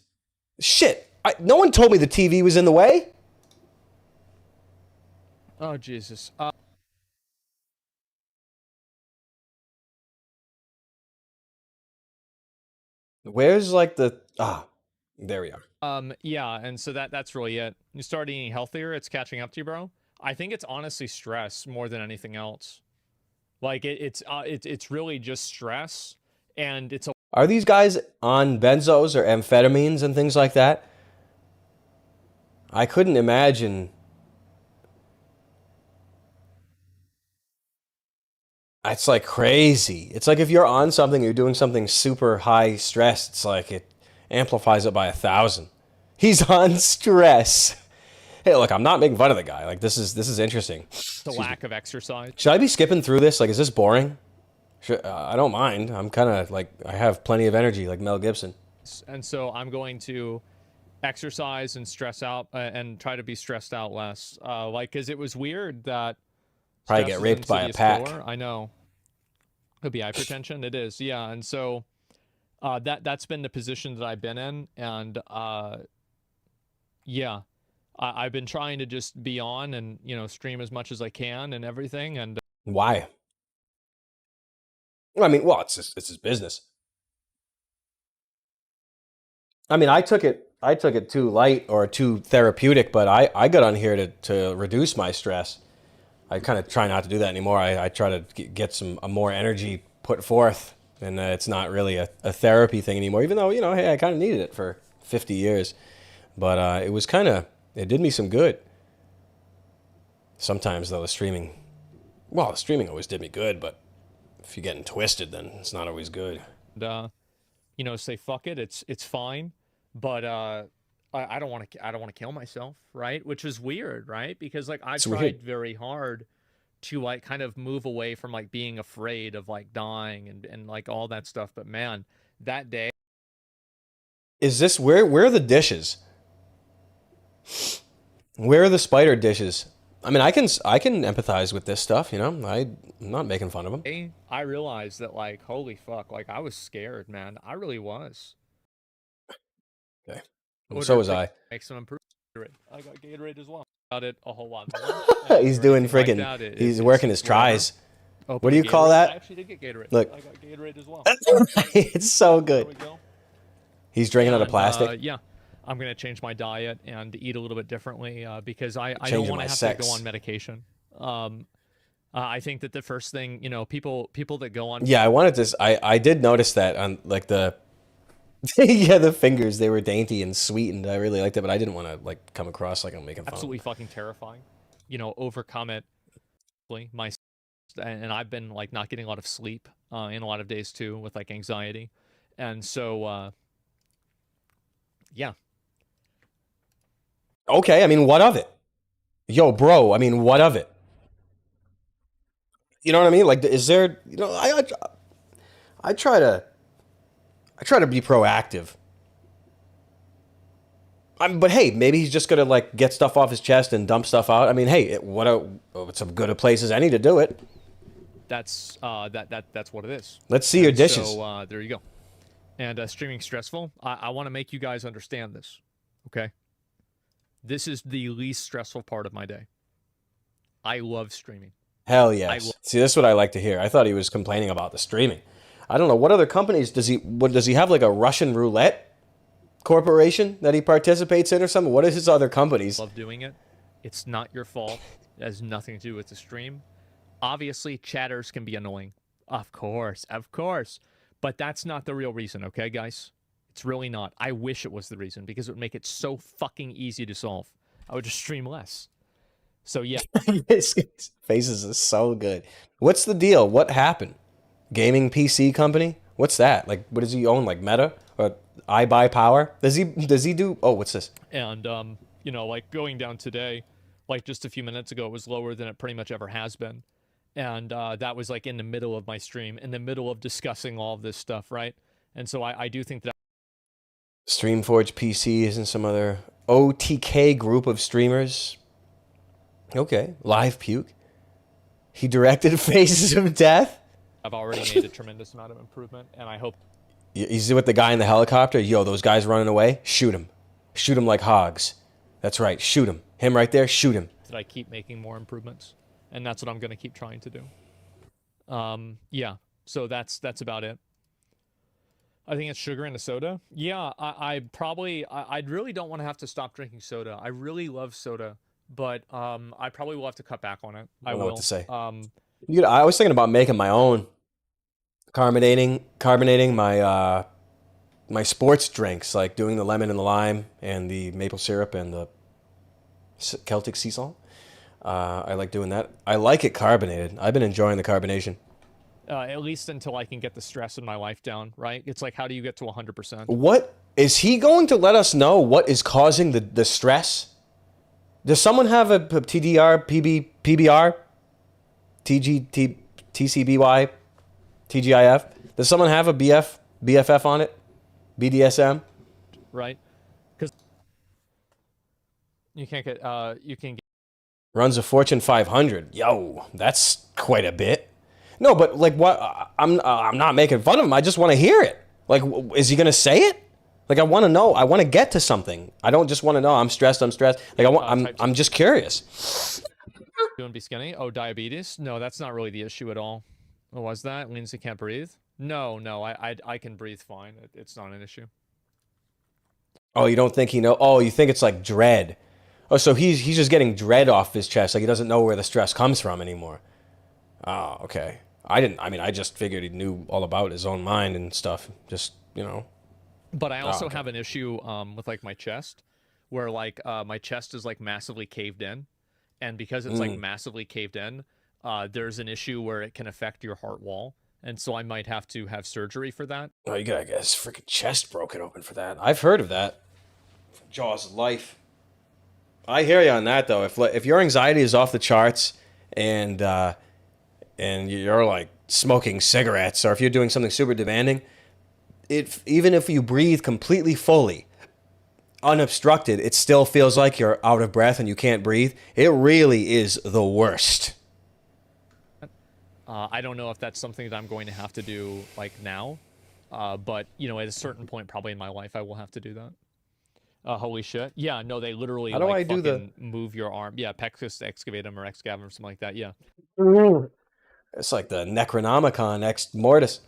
Shit! No one told me the TV was in the way. Oh Jesus. Where's like the there we are. Yeah, and so that's really it. You start eating healthier, it's catching up to you, bro. I think it's honestly stress more than anything else. Like it's really just stress, and it's a Are these guys on benzos or amphetamines and things like that? I couldn't imagine. It's like crazy. It's like if you're on something, you're doing something super high stress, it's like it amplifies it by 1,000. He's on stress. Hey, look, I'm not making fun of the guy. Like this is interesting. the lack of exercise. Should I be skipping through this? Like, is this boring? I don't mind. I'm kind of like I have plenty of energy, like Mel Gibson. And so I'm going to exercise and stress out and try to be stressed out less. Like, cause it was weird that Probably stress get is raped by a insidious pack. killer. I know. Could be hypertension. It is, yeah. And so that's been the position that I've been in, and yeah, I've been trying to just be on and stream as much as I can and everything. And Why? I mean, well, it's his business. I mean, I took it too light or too therapeutic, but I got on here to reduce my stress. I kind of try not to do that anymore. I try to get some more energy put forth, and it's not really a therapy thing anymore. Even though hey, I kind of needed it for 50 years, but it was it did me some good. Sometimes though, the streaming always did me good, but if you're getting twisted, then it's not always good. say fuck it, it's fine, but I don't want to kill myself, right? Which is weird, right? Because like I've tried very hard to like kind of move away from like being afraid of like dying and like all that stuff, but man, that day. Is this where are the dishes? Where are the spider dishes? I mean, I can empathize with this stuff, I'm not making fun of them. I realized that like holy fuck, like I was scared, man. I really was. Okay. So was I. Make some improvement. I got Gatorade as well. Got it a whole lot more. He's doing friggin' like he's working his tries. What do you call that? I actually did get Gatorade. Look. I got Gatorade as well. It's so good. There we go. He's drinking out of plastic. Yeah. I'm going to change my diet and eat a little bit differently because I don't want to have to go on medication. I think that the first thing, people that go on. Yeah, I did notice that on like the yeah, the fingers, they were dainty and sweetened. I really liked it, but I didn't want to like come across like I'm making fun. Absolutely fucking terrifying. Overcome it. And I've been like not getting a lot of sleep in a lot of days too with like anxiety. And so yeah. Okay, I mean, what of it? Yo, bro, I mean, what of it? You know what I mean? Like, is there? I try to be proactive. But hey, maybe he's just gonna like get stuff off his chest and dump stuff out. I mean, hey, it's as good a place as any to do it. That's that's what it is. Let's see your dishes. So there you go. And streaming stressful. I want to make you guys understand this. Okay. This is the least stressful part of my day. I love streaming. Hell yes. See, this is what I like to hear. I thought he was complaining about the streaming. I don't know. What other companies does he have like a Russian roulette corporation that he participates in or something? What is his other companies? Love doing it. It's not your fault. It has nothing to do with the stream. Obviously, chatters can be annoying. Of course. But that's not the real reason, okay, guys? It's really not. I wish it was the reason because it would make it so fucking easy to solve. I would just stream less. So yeah. His faces are so good. What's the deal? What happened? Gaming PC company? What's that? Like, what does he own? Like Meta or iBuyPower? Does he do? Oh, what's this? And like going down today, like just a few minutes ago, it was lower than it pretty much ever has been. And that was like in the middle of my stream, in the middle of discussing all of this stuff, right? And so I do think that StreamForge PC isn't some other OTK group of streamers. Okay. Live puke. He directed Faces of Death. I've already made a tremendous amount of improvement, and I hope. You see with the guy in the helicopter? Yo, those guys running away? Shoot him. Shoot him like hogs. That's right. Shoot him. Him right there, shoot him. That I keep making more improvements, and that's what I'm going to keep trying to do. Yeah, so that's about it. I think it's sugar in a soda. Yeah, I really don't want to have to stop drinking soda. I really love soda, but I probably will have to cut back on it. I don't know what to say. You know, I was thinking about making my own carbonating my my sports drinks, like doing the lemon and the lime and the maple syrup and the Celtic sea salt. I like doing that. I like it carbonated. I've been enjoying the carbonation. At least until I can get the stress in my life down, right? It's like, how do you get to 100%? What is he going to let us know? What is causing the stress? Does someone have a TDR, PBR, TCBY, TGIF? Does someone have a BFF on it? BDSM? Right? Because you can't get, Runs a Fortune 500. Yo, that's quite a bit. No, but like, what? I'm not making fun of him. I just want to hear it. Like, is he gonna say it? Like, I want to know. I want to get to something. I don't just want to know. I'm stressed. Like, I'm just curious. Doing be skinny? Oh, diabetes? No, that's not really the issue at all. What was that? Lindsay can't breathe? No, I can breathe fine. It's not an issue. Oh, you don't think he know? Oh, you think it's like dread? Oh, so he's just getting dread off his chest. Like, he doesn't know where the stress comes from anymore. Oh, okay. I just figured he knew all about his own mind and stuff. Just, you know. But I also have an issue with like my chest, where like my chest is like massively caved in, and because it's like massively caved in, there's an issue where it can affect your heart wall, and so I might have to have surgery for that. Oh, you gotta get his freaking chest broken open for that. I've heard of that. Jaws of life. I hear you on that though. If your anxiety is off the charts and you're like smoking cigarettes, or if you're doing something super demanding, even if you breathe completely fully, unobstructed, it still feels like you're out of breath and you can't breathe. It really is the worst. I don't know if that's something that I'm going to have to do like now, but you know, at a certain point, probably in my life, I will have to do that. Holy shit! Yeah, no, they literally How do like I do fucking move your arm. Yeah, Pexus excavatum or excavum or something like that. Yeah. It's like the Necronomicon Ex Mortis.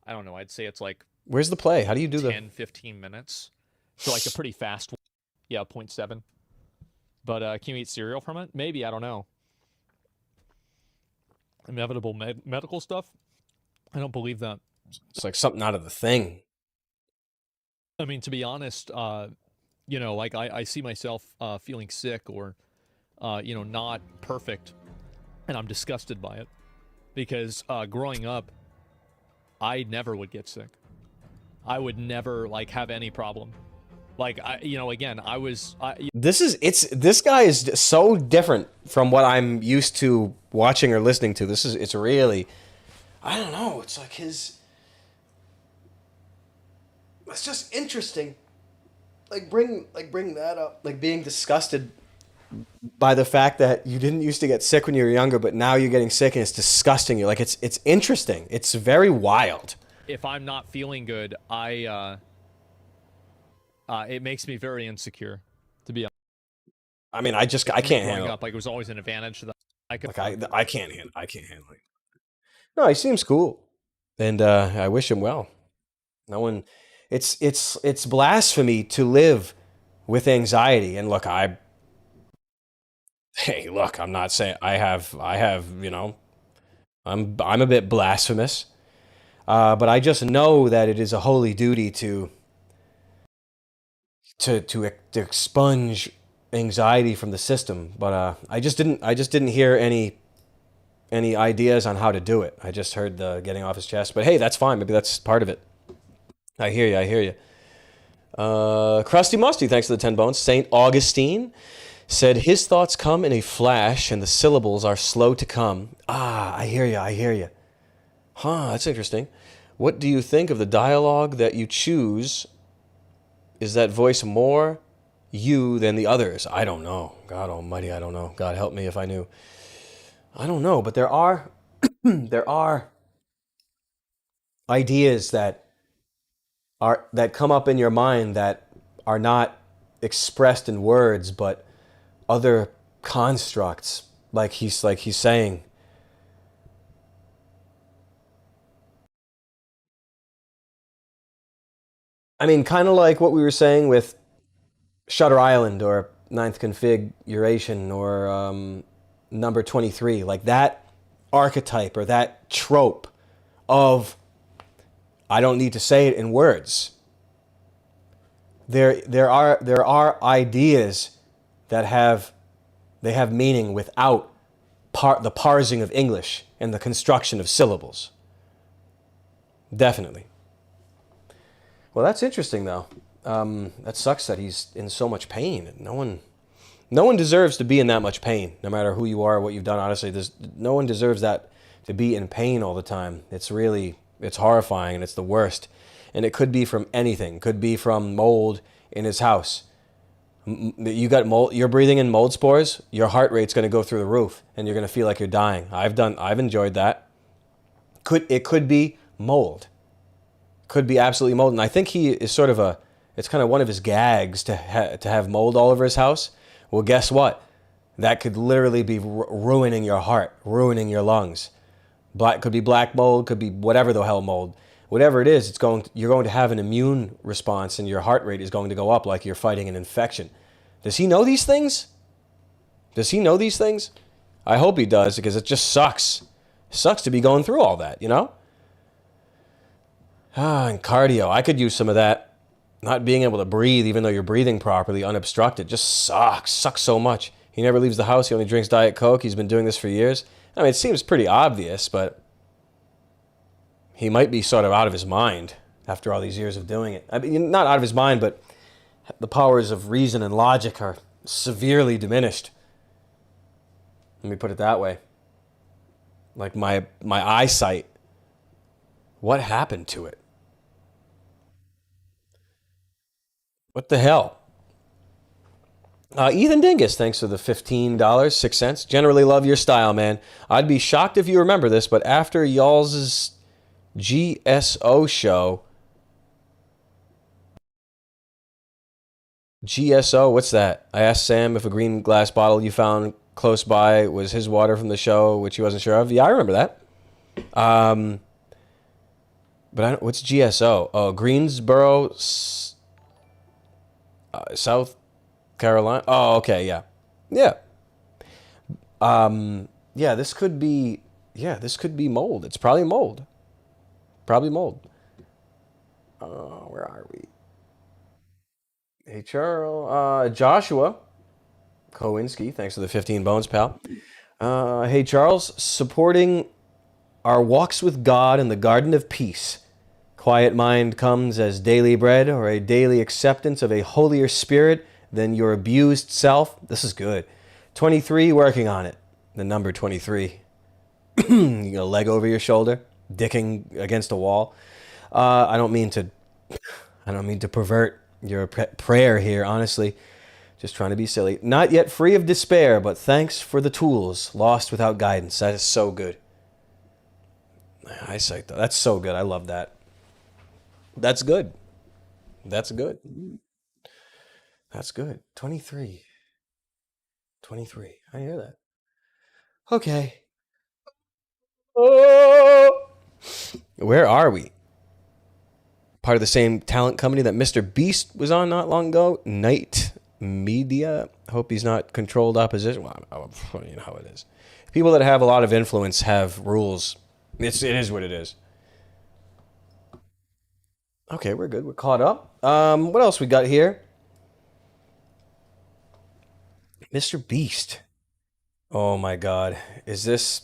I don't know. I'd say it's like, where's the play? How do you do 10, 15 minutes. So like a pretty fast one. Yeah, 0.7. But can you eat cereal from it? Maybe, I don't know. Inevitable medical stuff? I don't believe that. It's like something out of The Thing. I mean, to be honest, you know, like I see myself feeling sick or, you know, not perfect, and I'm disgusted by it. Because growing up, I never would get sick. I would never like have any problem. Like you know, again, this guy is so different from what I'm used to watching or listening to. It's really, I don't know. It's like it's just interesting. Like bring that up. Like being disgusted by the fact that you didn't used to get sick when you were younger, but now you're getting sick and it's disgusting you. Like it's interesting. It's very wild. If I'm not feeling good, it makes me very insecure, to be honest. I mean, I can't handle it. Like it was always an advantage that I could. Like I can't handle it. No, he seems cool, and I wish him well. No one, it's blasphemy to live with anxiety. And look, I'm not saying I have, you know, I'm a bit blasphemous, but I just know that it is a holy duty to expunge anxiety from the system. But I just didn't hear any ideas on how to do it. I just heard the getting off his chest. But hey, that's fine. Maybe that's part of it. I hear you. Krusty Musty, thanks for the 10 bones. St. Augustine said his thoughts come in a flash and the syllables are slow to come. I hear you. Huh, that's interesting. What do you think of the dialogue that you choose? Is that voice more you than the others. I don't know. God almighty, I don't know. God help me if I knew. I don't know, but there are there are ideas that come up in your mind that are not expressed in words, but other constructs. Like he's saying, I mean, kind of like what we were saying with Shutter Island or Ninth Configuration or number 23, like that archetype or that trope of I don't need to say it in words. There are ideas that have meaning without the parsing of English and the construction of syllables. Definitely. Well, that's interesting though. That sucks that he's in so much pain. No one deserves to be in that much pain, no matter who you are, or what you've done. Honestly, no one deserves that to be in pain all the time. It's horrifying and it's the worst. And it could be from anything. It could be from mold in his house. You got mold. You're breathing in mold spores. Your heart rate's going to go through the roof, and you're going to feel like you're dying. I've enjoyed that. It could be mold. Could be absolutely mold. And I think he is sort of it's kind of one of his gags to have mold all over his house. Well, guess what? That could literally be ruining your heart, ruining your lungs. Could be black mold, could be whatever the hell mold. Whatever it is, you're going to have an immune response and your heart rate is going to go up like you're fighting an infection. Does he know these things? Does he know these things? I hope he does, because it just sucks. It sucks to be going through all that, you know? And cardio. I could use some of that. Not being able to breathe, even though you're breathing properly, unobstructed, just sucks. Sucks so much. He never leaves the house. He only drinks Diet Coke. He's been doing this for years. I mean, it seems pretty obvious, but he might be sort of out of his mind after all these years of doing it. I mean, not out of his mind, but the powers of reason and logic are severely diminished. Let me put it that way. Like my eyesight. What happened to it? What the hell? Ethan Dingus, thanks for the $15, 6 cents. Generally love your style, man. I'd be shocked if you remember this, but after y'all's GSO show, GSO, what's that? I asked Sam if a green glass bottle you found close by was his water from the show, which he wasn't sure of. Yeah, I remember that. But what's GSO? Oh, Greensboro, South Carolina. Oh, okay, yeah, yeah. Yeah. This could be. Yeah, this could be mold. It's probably mold. Probably mold. Where are we? Hey, Charles. Joshua Kowinski. Thanks for the 15 bones, pal. Hey, Charles. Supporting our walks with God in the garden of peace. Quiet mind comes as daily bread or a daily acceptance of a holier spirit than your abused self. This is good. 23, working on it. The number 23. You got a leg over your shoulder, dicking against a wall. I don't mean to pervert your prayer here, honestly. Just trying to be silly. Not yet free of despair, but thanks for the tools. Lost without guidance. That is so good. Eyesight, though. That's so good. I love that. That's good. That's good. That's good. 23. 23. I hear that. Okay. Oh! Where are we? Part of the same talent company that Mr. Beast was on not long ago. Night Media. Hope he's not controlled opposition. Well, you know how it is. People that have a lot of influence have rules. It is what it is. Okay, we're good. We're caught up. What else we got here? Mr. Beast. Oh my God. Is this...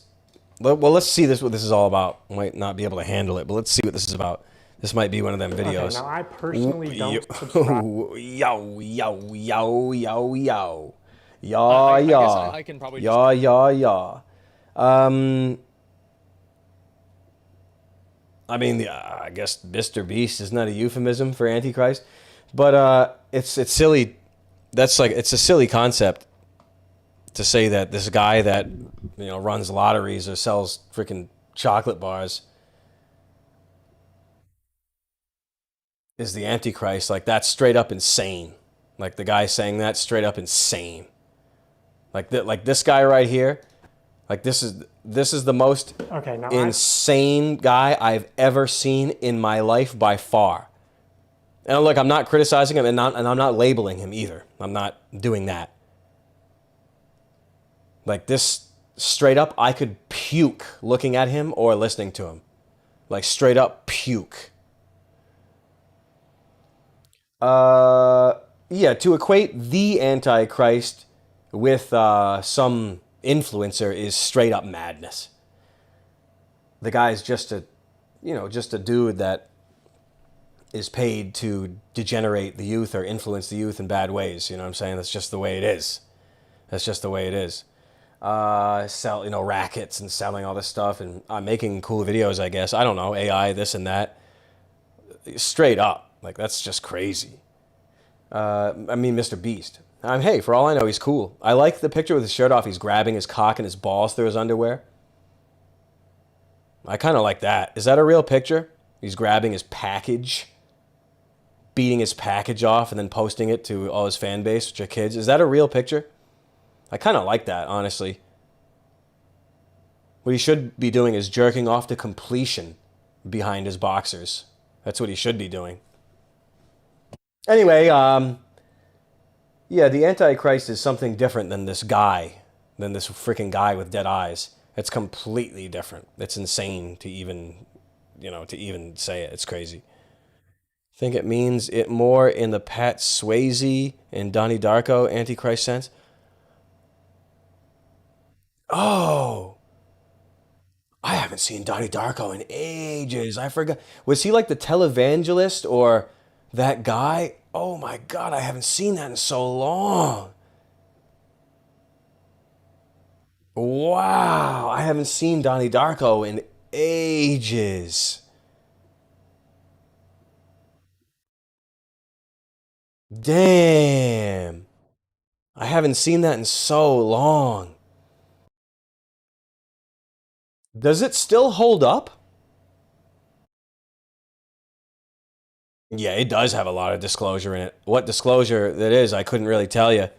Well, let's see what this is all about. Might not be able to handle it, but let's see what this is about. This might be one of them videos. Okay, now I personally don't subscribe. Yo, yo, yo, yo, yo. I Yeah, guess yeah. I can probably Yeah, yeah, yeah. I mean, I guess Mr. Beast is not a euphemism for Antichrist, but it's silly that's like, it's a silly concept to say that this guy that, runs lotteries or sells freaking chocolate bars is the Antichrist. Like, that's straight up insane. Like, the guy saying that, straight up insane. Like this guy right here. Like, this is the most Okay, now insane guy I've ever seen in my life by far. And look, I'm not criticizing him, and I'm not labeling him either. I'm not doing that. Like, this, straight up, I could puke looking at him or listening to him. Like, straight up puke. Yeah, to equate the Antichrist with some influencer is straight up madness. The guy's just a dude that is paid to degenerate the youth or influence the youth in bad ways. You know what I'm saying? That's just the way it is. That's just the way it is. Sell, rackets and selling all this stuff and making cool videos, I guess. I don't know, AI, this and that. Straight up. Like, that's just crazy. Mr. Beast. Hey, for all I know, he's cool. I like the picture with his shirt off. He's grabbing his cock and his balls through his underwear. I kind of like that. Is that a real picture? He's grabbing his package, beating his package off, and then posting it to all his fan base, which are kids. Is that a real picture? I kind of like that, honestly. What he should be doing is jerking off to completion behind his boxers. That's what he should be doing. Anyway, yeah, the Antichrist is something different than this freaking guy with dead eyes. It's completely different. It's insane to even say it. It's crazy. I think it means it more in the Pat Swayze and Donnie Darko Antichrist sense. Oh, I haven't seen Donnie Darko in ages. I forgot. Was he like the televangelist or that guy? Oh my God, I haven't seen that in so long. Wow, I haven't seen Donnie Darko in ages. Damn. I haven't seen that in so long. Does it still hold up? Yeah, it does have a lot of disclosure in it. What disclosure that is, I couldn't really tell you.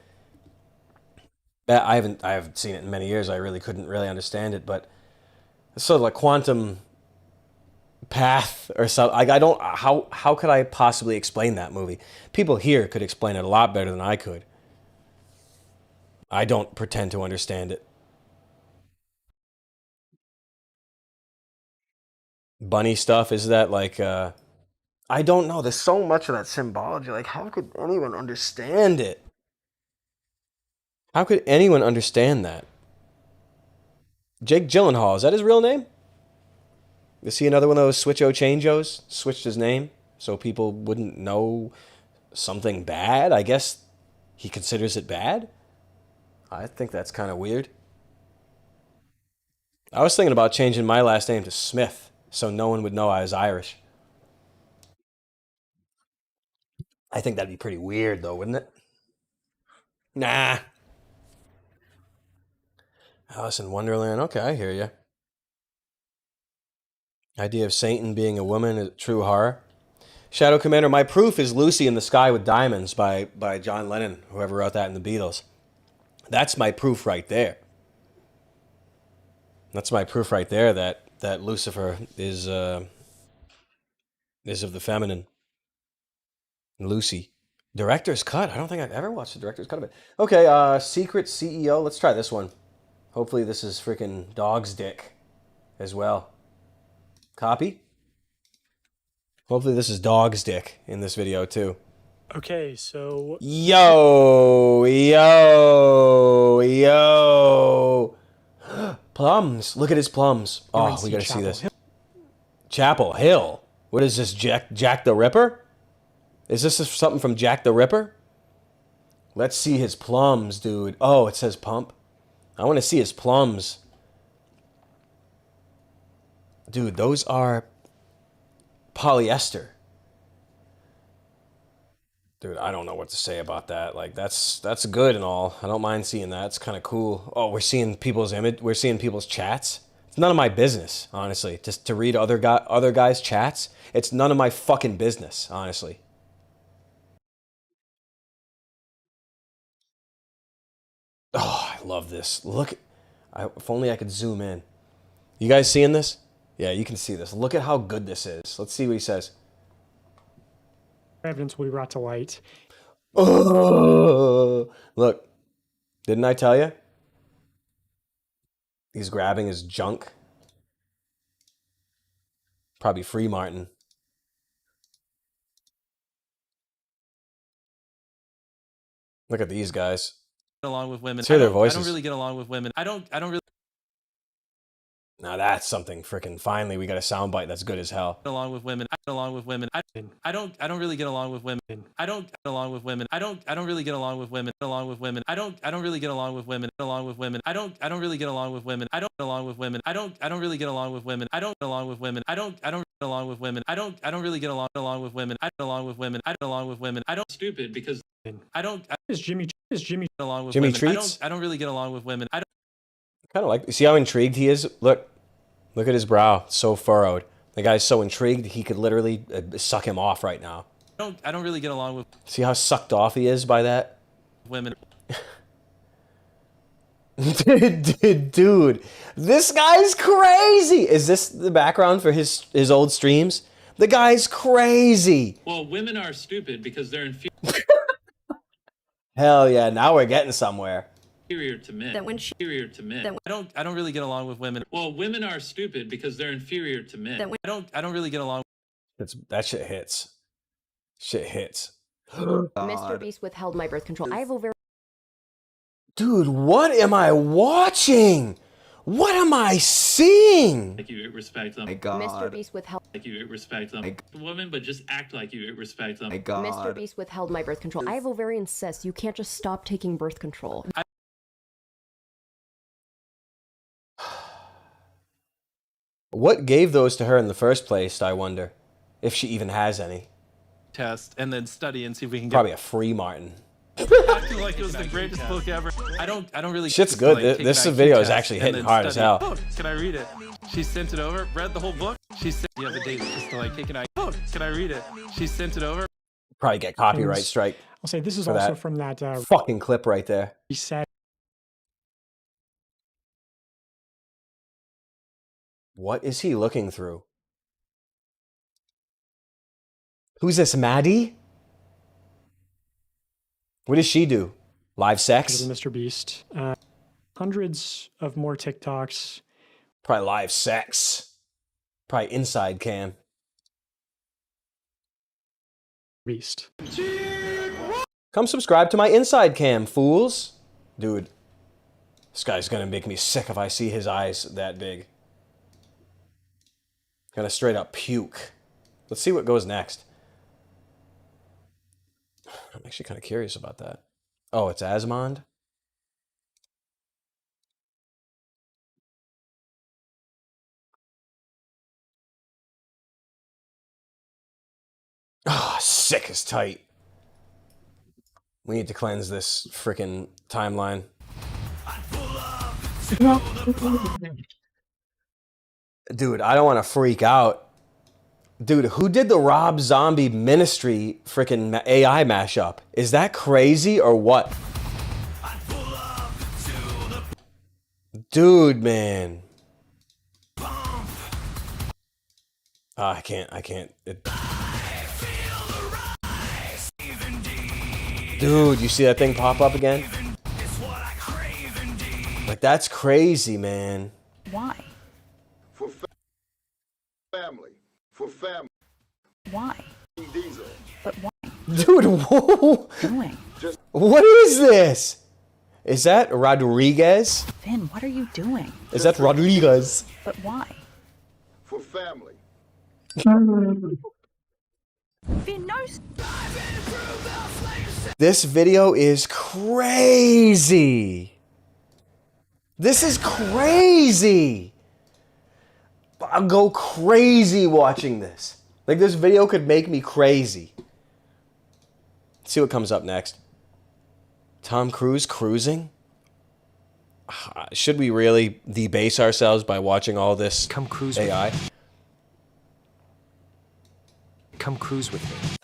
I haven't seen it in many years. I really couldn't really understand it, but it's sort of like quantum path or something. I don't. How could I possibly explain that movie? People here could explain it a lot better than I could. I don't pretend to understand it. Bunny stuff, is that like? I don't know. There's so much of that symbology. Like, how could anyone understand it? How could anyone understand that? Jake Gyllenhaal, is that his real name? Is he another one of those switcho changos? Switched his name so people wouldn't know something bad? I guess he considers it bad? I think that's kind of weird. I was thinking about changing my last name to Smith so no one would know I was Irish. I think that'd be pretty weird though, wouldn't it? Nah. Alice in Wonderland. Okay, I hear you. Idea of Satan being a woman is true horror. Shadow Commander, my proof is Lucy in the Sky with Diamonds by John Lennon, whoever wrote that in the Beatles. That's my proof right there. That's my proof right there that Lucifer is of the feminine. Lucy. Director's cut. I don't think I've ever watched the director's cut of it. Okay, Secret CEO. Let's try this one. Hopefully this is freaking dog's dick as well. Copy. Hopefully this is dog's dick in this video too. Okay, so Yo. Plums. Look at his plums. Oh, we gotta see this. Chapel Hill. What is this, Jack the Ripper? Is this something from Jack the Ripper? Let's see his plums, dude. Oh, it says pump. I want to see his plums. Dude, those are polyester. Dude, I don't know what to say about that. Like, that's good and all. I don't mind seeing that. It's kind of cool. Oh, we're seeing people's image. We're seeing people's chats. It's none of my business, honestly. Just to read other guys' chats, it's none of my fucking business, honestly. Oh, I love this. Look, if only I could zoom in. You guys seeing this? Yeah, you can see this. Look at how good this is. Let's see what he says. Evidence will be brought to light. Oh, look, didn't I tell you? He's grabbing his junk. Probably free Martin. Look at these guys. Along with women. Let's hear their I voices. don't really get along with women. I don't really Now that's something freaking. Finally, we got a soundbite that's good as hell. get along with women. I don't really get along with women. I don't get along with women. I don't really get along with women. Along with women. I don't really get along with women. Along with women. I don't really get along with women. I don't get along with women. I don't really get along with women. I don't get along with women. I don't get along with women. I don't really get along with women. I don't along with women. I don't along with women. I don't stupid because I don't Is Jimmy along with Jimmy women. Treats? I don't really get along with women. I don't Kind of like. You see how intrigued he is? Look at his brow, so furrowed. The guy's so intrigued he could literally suck him off right now. I don't really get along with See how sucked off he is by that? women. Dude, this guy's crazy. Is this the background for his old streams? The guy's crazy. Well, women are stupid because they're Hell yeah, now we're getting somewhere. inferior to men. Inferior to men. I don't really get along with women. Well, women are stupid because they're inferior to men. I don't really get along. That shit hits. Shit hits. Mr. Beast withheld my birth control. I have ovarian. Dude, what am I watching? What am I seeing? Like you respect them. My God. Mr. Beast withheld. Like you respect them. Woman, but just act like you respect them. My God. Mr. Beast withheld my birth control. I have ovarian cysts. You can't just stop taking birth control. What gave those to her in the first place, I wonder? If she even has any. Test and then study and see if we can get Probably a free Martin. acting like it was the greatest book ever. I don't really. Shit's just, good. like, take This an IQ video is test actually and hitting then hard as study hell. the book. Can I read it? She sent it over. Read the whole book. She sent. You have a date just to like take an IQ. Book. Can I read it? She sent it over. Probably get copyright strike. I'll say this is For also that. from that Fucking clip right there. reset. What is he looking through? Who's this, Maddie? What does she do? Live sex? Mr. Beast. Hundreds of more TikToks. Probably live sex. Probably inside cam. Beast. Come subscribe to my inside cam, fools. Dude, this guy's gonna make me sick if I see his eyes that big. Gonna straight up puke. Let's see what goes next. I'm actually kind of curious about that. Oh, it's Asmongold? Oh, sick as tight. We need to cleanse this freaking timeline. Dude, I don't want to freak out. Dude, who did the Rob Zombie Ministry freaking AI mashup? Is that crazy or what? Dude, man. I can't. Dude, you see that thing pop up again? Like, that's crazy, man. Why? For family. For family. Why? Diesel. But why? Dude, whoa. Doing? What is this? Is that Rodriguez? Finn, what are you doing? Is that Rodriguez? But why? For family. Finn, no. This video is crazy. This is crazy. I'll go crazy watching this. Like, this video could make me crazy. see what comes up next. Tom Cruise cruising? Should we really debase ourselves by watching all this Come cruise AI? with me. Come cruise with me.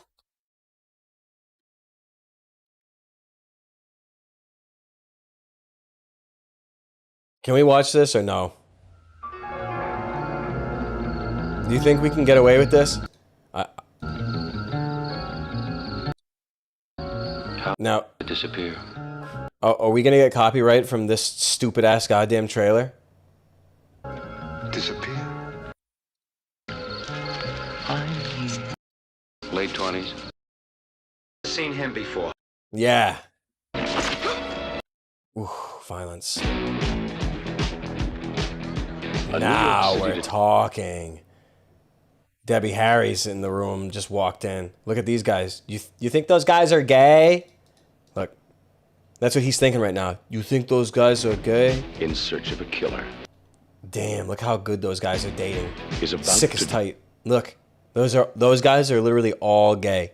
Can we watch this or no? Do you think we can get away with this? Now, Disappear. are we gonna get copyright from this stupid ass goddamn trailer? Disappear. Late 20s. Seen him before. Yeah. Ooh, violence. Now we're talking. Debbie Harry's in the room, just walked in. Look at these guys. You think those guys are gay? Look, that's what he's thinking right now. You think those guys are gay? In search of a killer. Damn, look how good those guys are dating. Is about Sick as to tight. Look, those guys are literally all gay.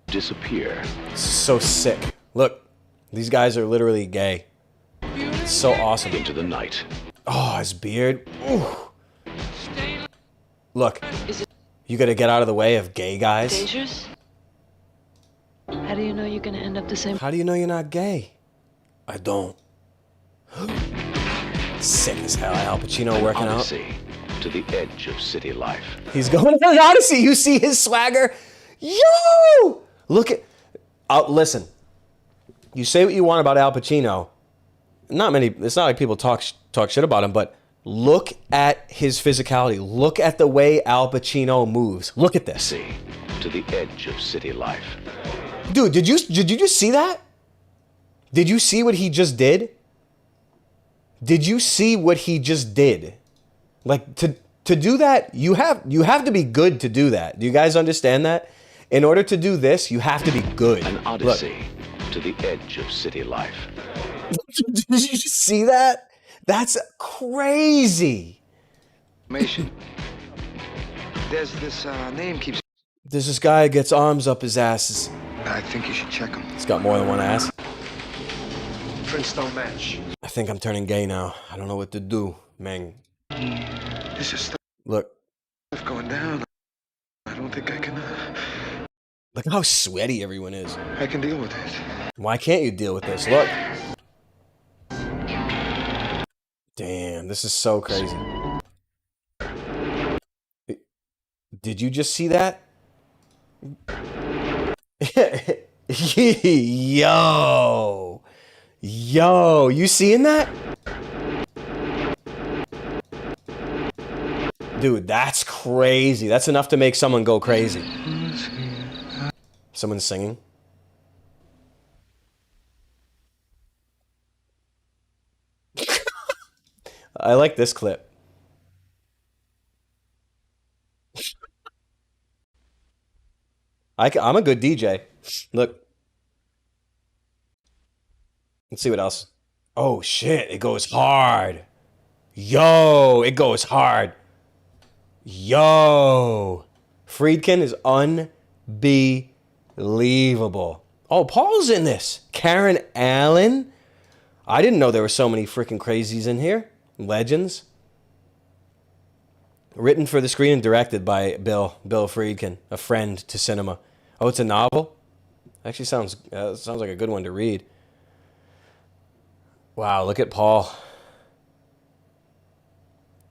disappear. So sick. Look, these guys are literally gay. So awesome. Into the night. Oh, his beard. Ooh. Look, you gotta get out of the way of gay guys. Dangerous? How do you know you're gonna end up the same? How do you know you're not gay? I don't. Sick as hell. Al Pacino working out. Odyssey to the edge of city life. He's going on an odyssey. You see his swagger? Yo! Look at... listen. You say what you want about Al Pacino. It's not like people talk shit about him, but look at his physicality. Look at the way Al Pacino moves. Look at this. See to the edge of city life. Dude, did you just see that? Did you see what he just did? Did you see what he just did? Like to do that, you have to be good to do that. Do you guys understand that? In order to do this, you have to be good. An odyssey to the edge of city life. Did you see that? That's crazy. There's this name keeps. There's this guy who gets arms up his asses. I think you should check him. He's got more than one ass. Prints don't match. I think I'm turning gay now. I don't know what to do, man. This is stuff Look. going down. I don't think I can. Look how sweaty everyone is. I can deal with it. Why can't you deal with this? Look. Damn, this is so crazy. Did you just see that? Yo, you seeing that? Dude, that's crazy. That's enough to make someone go crazy. Someone's singing. I like this clip. I'm a good DJ. Look. Let's see what else. Oh, shit. It goes hard. Yo, it goes hard. Yo. Friedkin is unbelievable. Oh, Paul's in this. Karen Allen. I didn't know there were so many freaking crazies in here. Legends. Written for the screen and directed by Bill Friedkin, a friend to cinema. Oh, it's a novel? Actually sounds like a good one to read. Wow, look at Paul.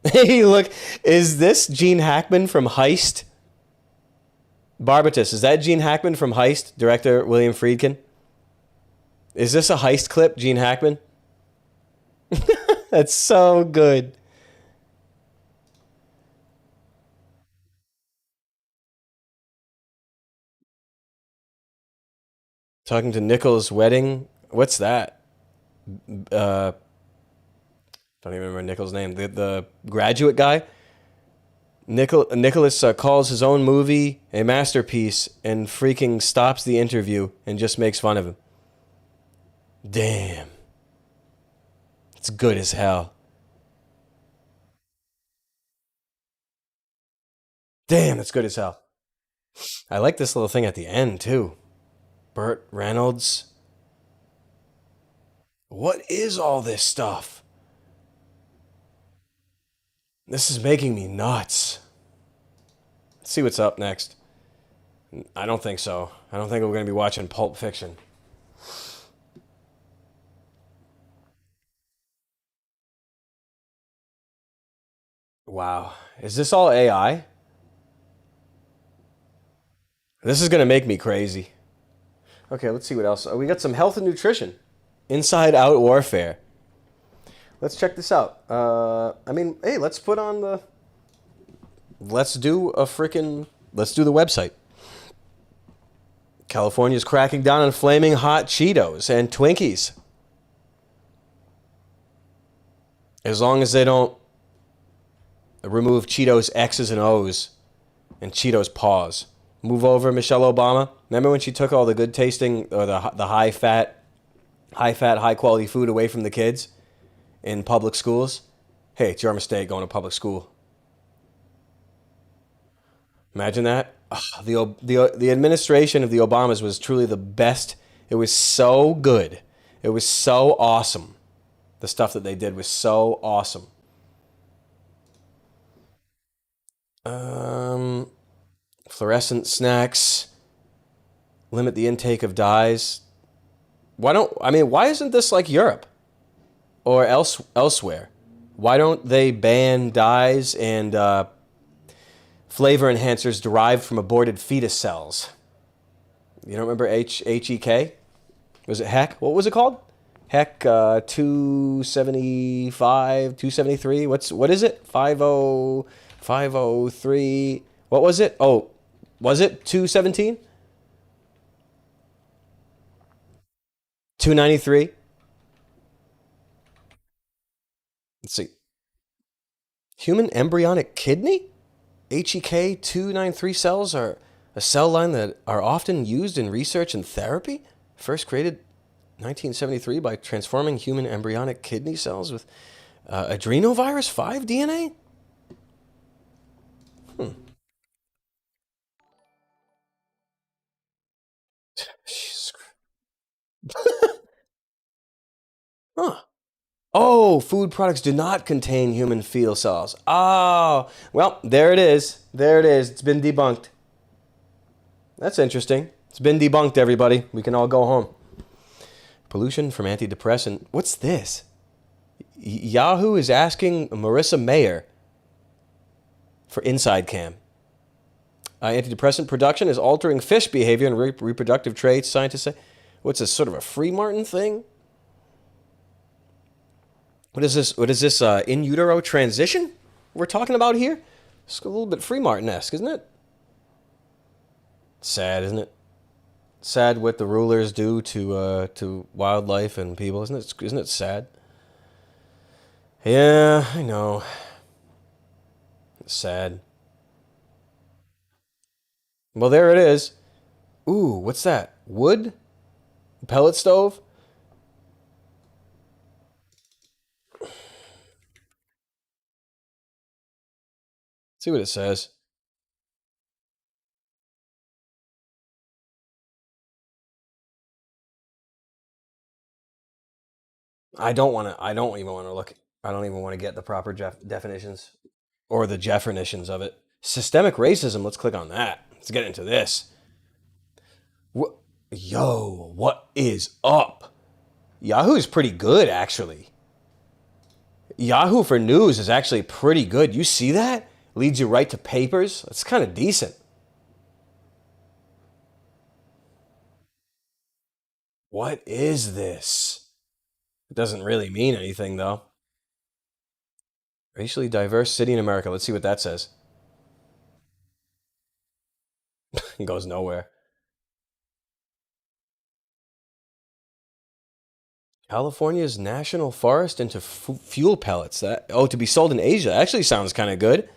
Hey, look, is this Gene Hackman from Heist? Barbatus, is that Gene Hackman from Heist, director William Friedkin? Is this a Heist clip, Gene Hackman? That's so good. Talking to Nichols' wedding. What's that? Don't even remember Nichols' name. The graduate guy. Nicholas calls his own movie a masterpiece and freaking stops the interview and just makes fun of him. Damn. It's good as hell. Damn, it's good as hell. I like this little thing at the end, too. Burt Reynolds. What is all this stuff? This is making me nuts. Let's see what's up next. I don't think so. I don't think we're going to be watching Pulp Fiction. Wow. Is this all AI? This is going to make me crazy. Okay, let's see what else. We got some health and nutrition. Inside Out Warfare. Let's check this out. I mean, hey, let's put on the... Let's do the website. California's cracking down on flaming hot Cheetos and Twinkies. As long as they don't remove Cheetos X's and O's and Cheetos paws. Move over, Michelle Obama. Remember when she took all the good tasting or the high fat, high quality food away from the kids in public schools? Hey, it's your mistake going to public school. Imagine that. The administration of the Obamas was truly the best. It was so good. It was so awesome. The stuff that they did was so awesome. Fluorescent snacks. Limit the intake of dyes. Why isn't this like Europe or elsewhere? Why don't they ban dyes and flavor enhancers derived from aborted fetus cells? You don't remember HEK? Was it HEK? What was it called? HEK 275, 273? What is it? 503. What was it? Oh, was it 217? 293? Let's see. Human embryonic kidney? HEK 293 cells are a cell line that are often used in research and therapy. First created 1973 by transforming human embryonic kidney cells with adrenovirus 5 DNA? Huh. Oh, food products do not contain human fetal cells. Oh, well, there it is. There it is. It's been debunked. That's interesting. It's been debunked, everybody. We can all go home. Pollution from antidepressant. What's this? Yahoo is asking Marissa Mayer for Inside Cam. Antidepressant production is altering fish behavior and reproductive traits, scientists say. What's this, sort of a Free Martin thing? What is this? What is this in utero transition we're talking about here? It's a little bit Free Martin-esque, isn't it? Sad, isn't it? Sad what the rulers do to wildlife and people, isn't it? Isn't it sad? Yeah, I know. It's sad. Well, there it is. Ooh, what's that? Wood? Pellet stove? See what it says. I don't even want to look. I don't even want to get the proper definitions or the definitions of it. Systemic racism. Let's click on that. Let's get into this. Yo, what is up? Yahoo's pretty good, actually. Yahoo for news is actually pretty good. You see that? Leads you right to papers. It's kind of decent. What is this? It doesn't really mean anything, though. Racially diverse city in America. Let's see what that says. It goes nowhere. California's national forest into fuel pellets. To be sold in Asia. That actually sounds kind of good.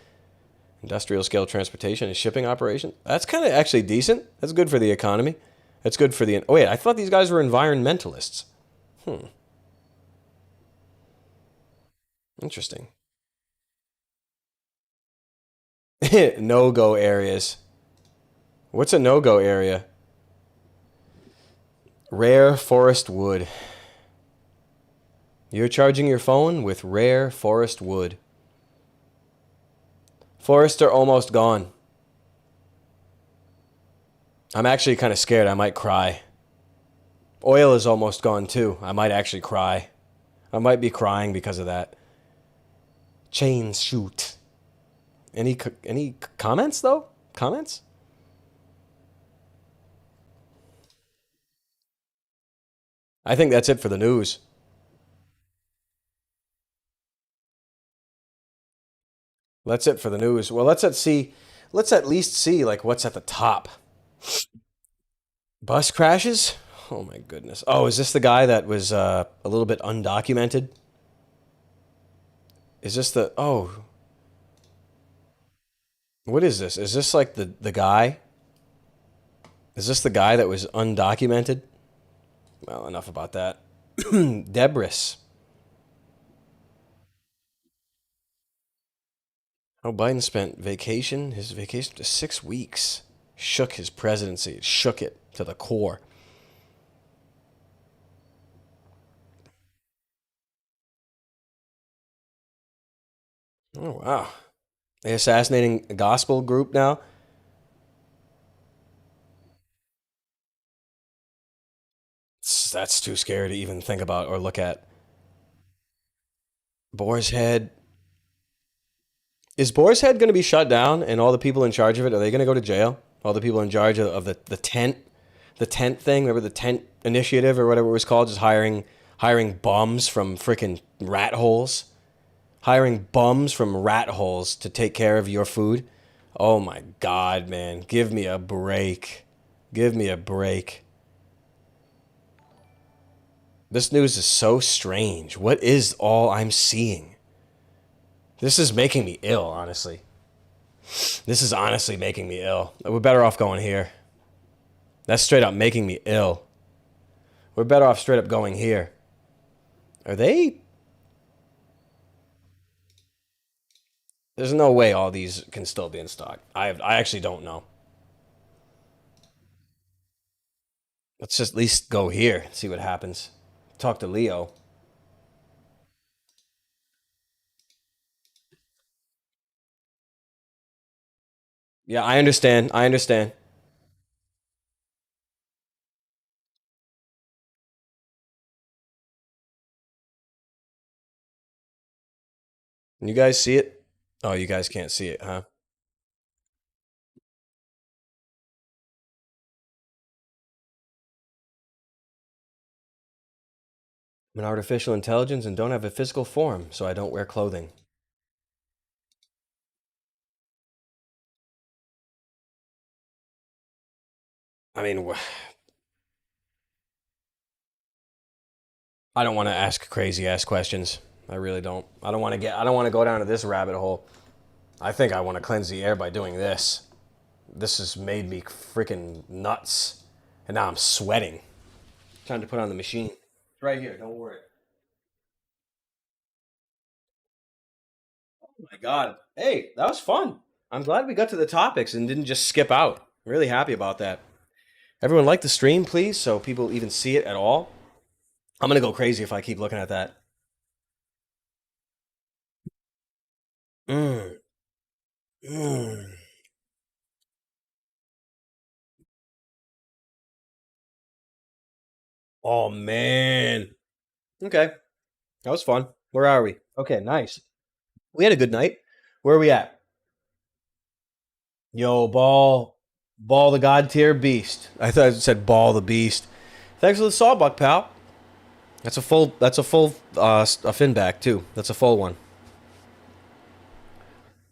Industrial scale transportation and shipping operation. That's kind of actually decent. That's good for the economy. That's good for the... Oh, wait, I thought these guys were environmentalists. Interesting. No-go areas. What's a no-go area? Rare forest wood. You're charging your phone with rare forest wood. Forests are almost gone. I'm actually kind of scared. I might cry. Oil is almost gone too. I might actually cry. I might be crying because of that. Chains shoot. Any comments though? Comments? I think that's it for the news. That's it for the news. Well, let's at least see like what's at the top. Bus crashes? Oh my goodness. Oh, is this the guy that was a little bit undocumented? Is this the oh? What is this? Is this like the guy? Is this the guy that was undocumented? Well, enough about that. Debris. Oh, Biden spent his vacation to 6 weeks. Shook his presidency. Shook it to the core. Oh, wow. They assassinating a gospel group now? That's too scary to even think about or look at. Boar's Head. Is Boar's Head going to be shut down and all the people in charge of it, are they going to go to jail? All the people in charge of the tent? The tent thing? Remember the tent initiative or whatever it was called? Just hiring bums from freaking rat holes? Hiring bums from rat holes to take care of your food? Oh my God, man. Give me a break. Give me a break. This news is so strange. What is all I'm seeing? This is making me ill, honestly. This is honestly making me ill. We're better off going here. That's straight up making me ill. We're better off straight up going here. Are they? There's no way all these can still be in stock. I actually don't know. Let's just at least go here and see what happens. Talk to Leo. Yeah, I understand. I understand. Can you guys see it? Oh, you guys can't see it, huh? I'm an artificial intelligence and don't have a physical form, so I don't wear clothing. I mean, I don't want to ask crazy ass questions. I really don't. I don't want to go down to this rabbit hole. I think I want to cleanse the air by doing this. This has made me freaking nuts. And now I'm sweating. Time to put on the machine. It's right here, don't worry. Oh my God. Hey, that was fun. I'm glad we got to the topics and didn't just skip out. I'm really happy about that. Everyone like the stream, please, so people even see it at all. I'm going to go crazy if I keep looking at that. Mm. Mm. Oh, man. Okay. That was fun. Where are we? Okay, nice. We had a good night. Where are we at? Yo, Ball the God tier beast. I thought it said Ball the beast. Thanks for the sawbuck, pal. That's a full a fin back too. That's a full one.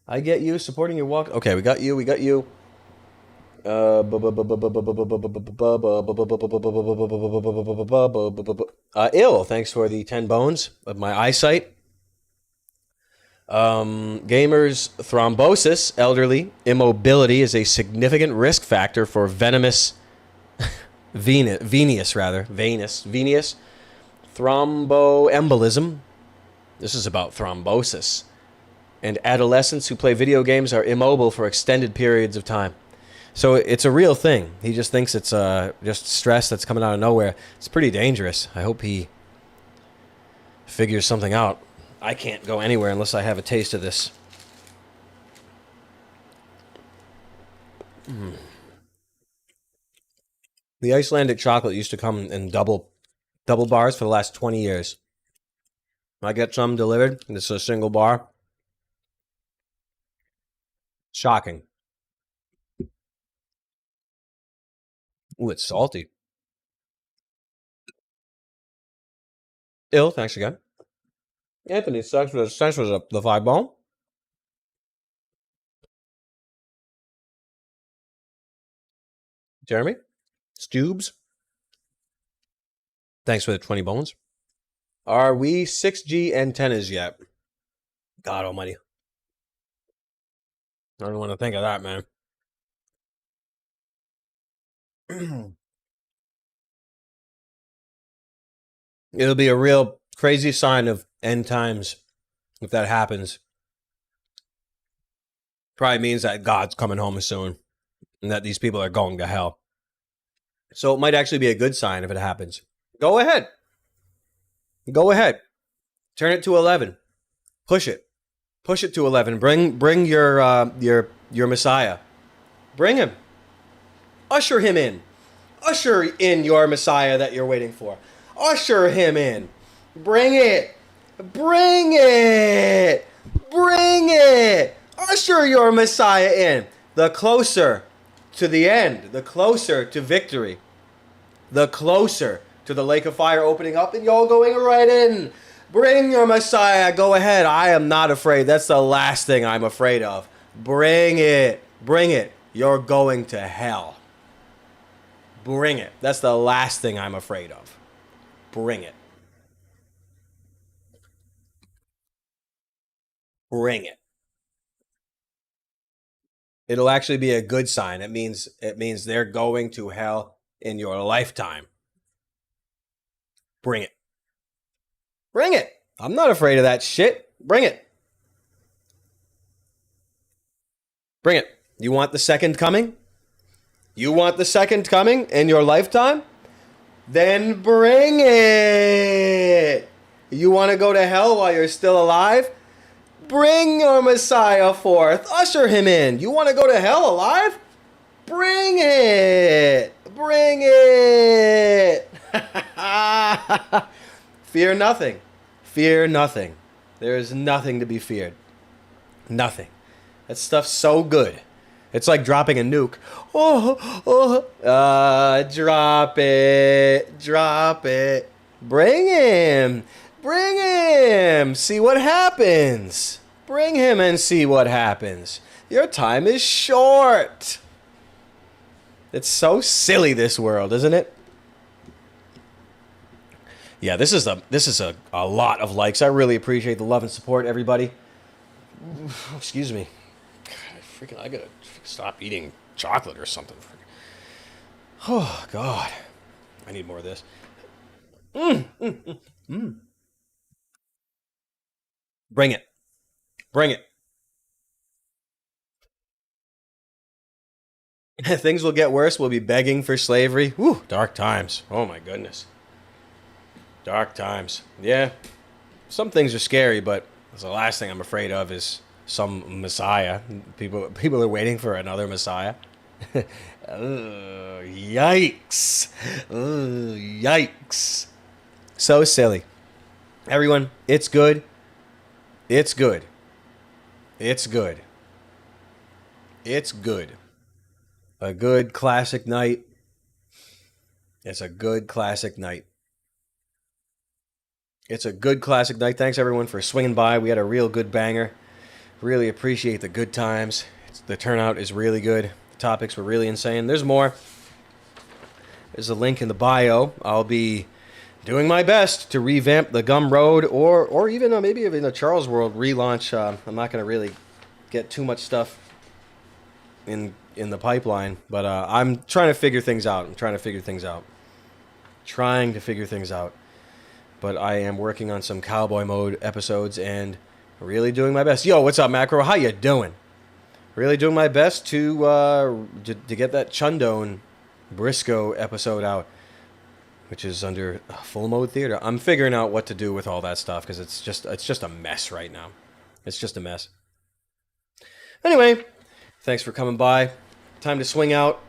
I get you supporting your walk. Okay, we got you. Ill, thanks for the 10 bones of my eyesight. Gamers, thrombosis, elderly, immobility is a significant risk factor for venous thromboembolism. This is about thrombosis. And adolescents who play video games are immobile for extended periods of time. So it's a real thing. He just thinks it's just stress that's coming out of nowhere. It's pretty dangerous. I hope he figures something out. I can't go anywhere unless I have a taste of this. The Icelandic chocolate used to come in double bars for the last 20 years. I get some delivered, and it's a single bar. Shocking. Ooh, it's salty. Ill, thanks again. Anthony, thanks for the 5 bone. Jeremy, Stubes, thanks for the 20 bones. Are we 6G antennas yet? God almighty. I don't want to think of that, man. It'll be a real crazy sign of end times if that happens. Probably means that God's coming home soon and that these people are going to hell. So it might actually be a good sign if it happens. Go ahead. Go ahead. Turn it to 11. Push it. Push it to 11. Bring your Messiah. Bring him. Usher him in. Usher in your Messiah that you're waiting for. Usher him in. Bring it. Bring it. Bring it. Usher your Messiah in. The closer to the end, the closer to victory, the closer to the lake of fire opening up and y'all going right in. Bring your Messiah. Go ahead. I am not afraid. That's the last thing I'm afraid of. Bring it. Bring it. You're going to hell. Bring it. That's the last thing I'm afraid of. Bring it. Bring it. It'll actually be a good sign. It means they're going to hell in your lifetime. Bring it. Bring it. I'm not afraid of that shit. Bring it. Bring it. You want the second coming? You want the second coming in your lifetime? Then bring it. You want to go to hell while you're still alive? Bring your Messiah forth. Usher him in. You want to go to hell alive? Bring it. Bring it. Fear nothing. Fear nothing. There is nothing to be feared. Nothing. That stuff's so good. It's like dropping a nuke. Drop it. Drop it. Bring him. Bring him. See what happens. Bring him and see what happens. Your time is short. It's so silly, this world, isn't it? Yeah, this is a lot of likes. I really appreciate the love and support, everybody. Excuse me. God, I gotta stop eating chocolate or something. Oh, God. I need more of this. Bring it. Bring it. Things will get worse. We'll be begging for slavery. Whew, dark times. Oh, my goodness. Dark times. Yeah. Some things are scary, but the last thing I'm afraid of is some Messiah. People are waiting for another Messiah. Yikes. Yikes. So silly. Everyone, it's good. It's good. It's good. It's good. A good classic night. It's a good classic night. It's a good classic night. Thanks, everyone, for swinging by. We had a real good banger. Really appreciate the good times. The turnout is really good. The topics were really insane. There's more. There's a link in the bio. I'll be doing my best to revamp the Gum Road or even maybe even the Charles World relaunch. I'm not going to really get too much stuff in the pipeline, but I'm trying to figure things out. Trying to figure things out. But I am working on some Cowboy Mode episodes and really doing my best. Yo, what's up, Macro? How you doing? Really doing my best to get that Chundone Briscoe episode out, which is under full mode theater. I'm figuring out what to do with all that stuff because it's just a mess right now. It's just a mess. Anyway, thanks for coming by. Time to swing out.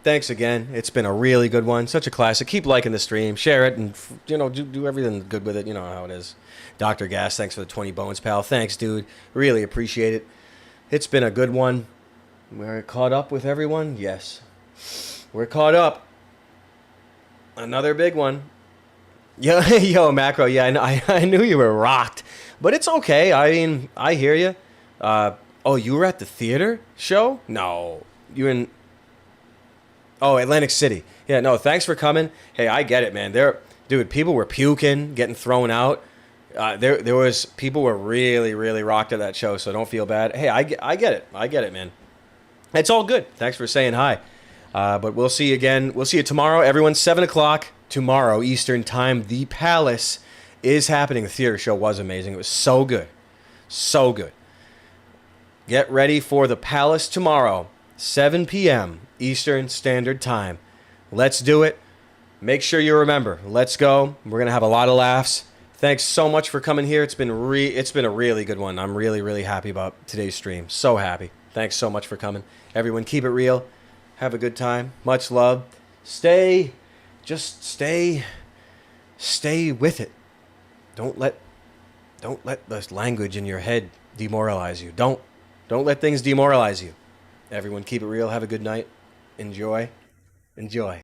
Thanks again. It's been a really good one. Such a classic. Keep liking the stream, share it, and do everything good with it. You know how it is. Dr. Gas, thanks for the 20 bones, pal. Thanks, dude. Really appreciate it. It's been a good one. We're caught up with everyone? Yes. We're caught up. Another big one. Yo, Macro, yeah, I knew you were rocked. But it's okay. I mean, I hear you. Oh, you were at the theater show? No. You in... Oh, Atlantic City. Yeah, no, thanks for coming. Hey, I get it, man. Dude, people were puking, getting thrown out. There was... People were really, really rocked at that show, so don't feel bad. Hey, I get it. I get it, man. It's all good. Thanks for saying hi. But we'll see you again. We'll see you tomorrow. Everyone, 7 o'clock tomorrow, Eastern Time. The Palace is happening. The theater show was amazing. It was so good. So good. Get ready for The Palace tomorrow, 7 p.m. Eastern Standard Time. Let's do it. Make sure you remember. Let's go. We're going to have a lot of laughs. Thanks so much for coming here. It's been a really good one. I'm really, really happy about today's stream. So happy. Thanks so much for coming. Everyone, keep it real. Have a good time. Much love. Stay with it. Don't let this language in your head demoralize you. Don't let things demoralize you. Everyone, keep it real. Have a good night. Enjoy.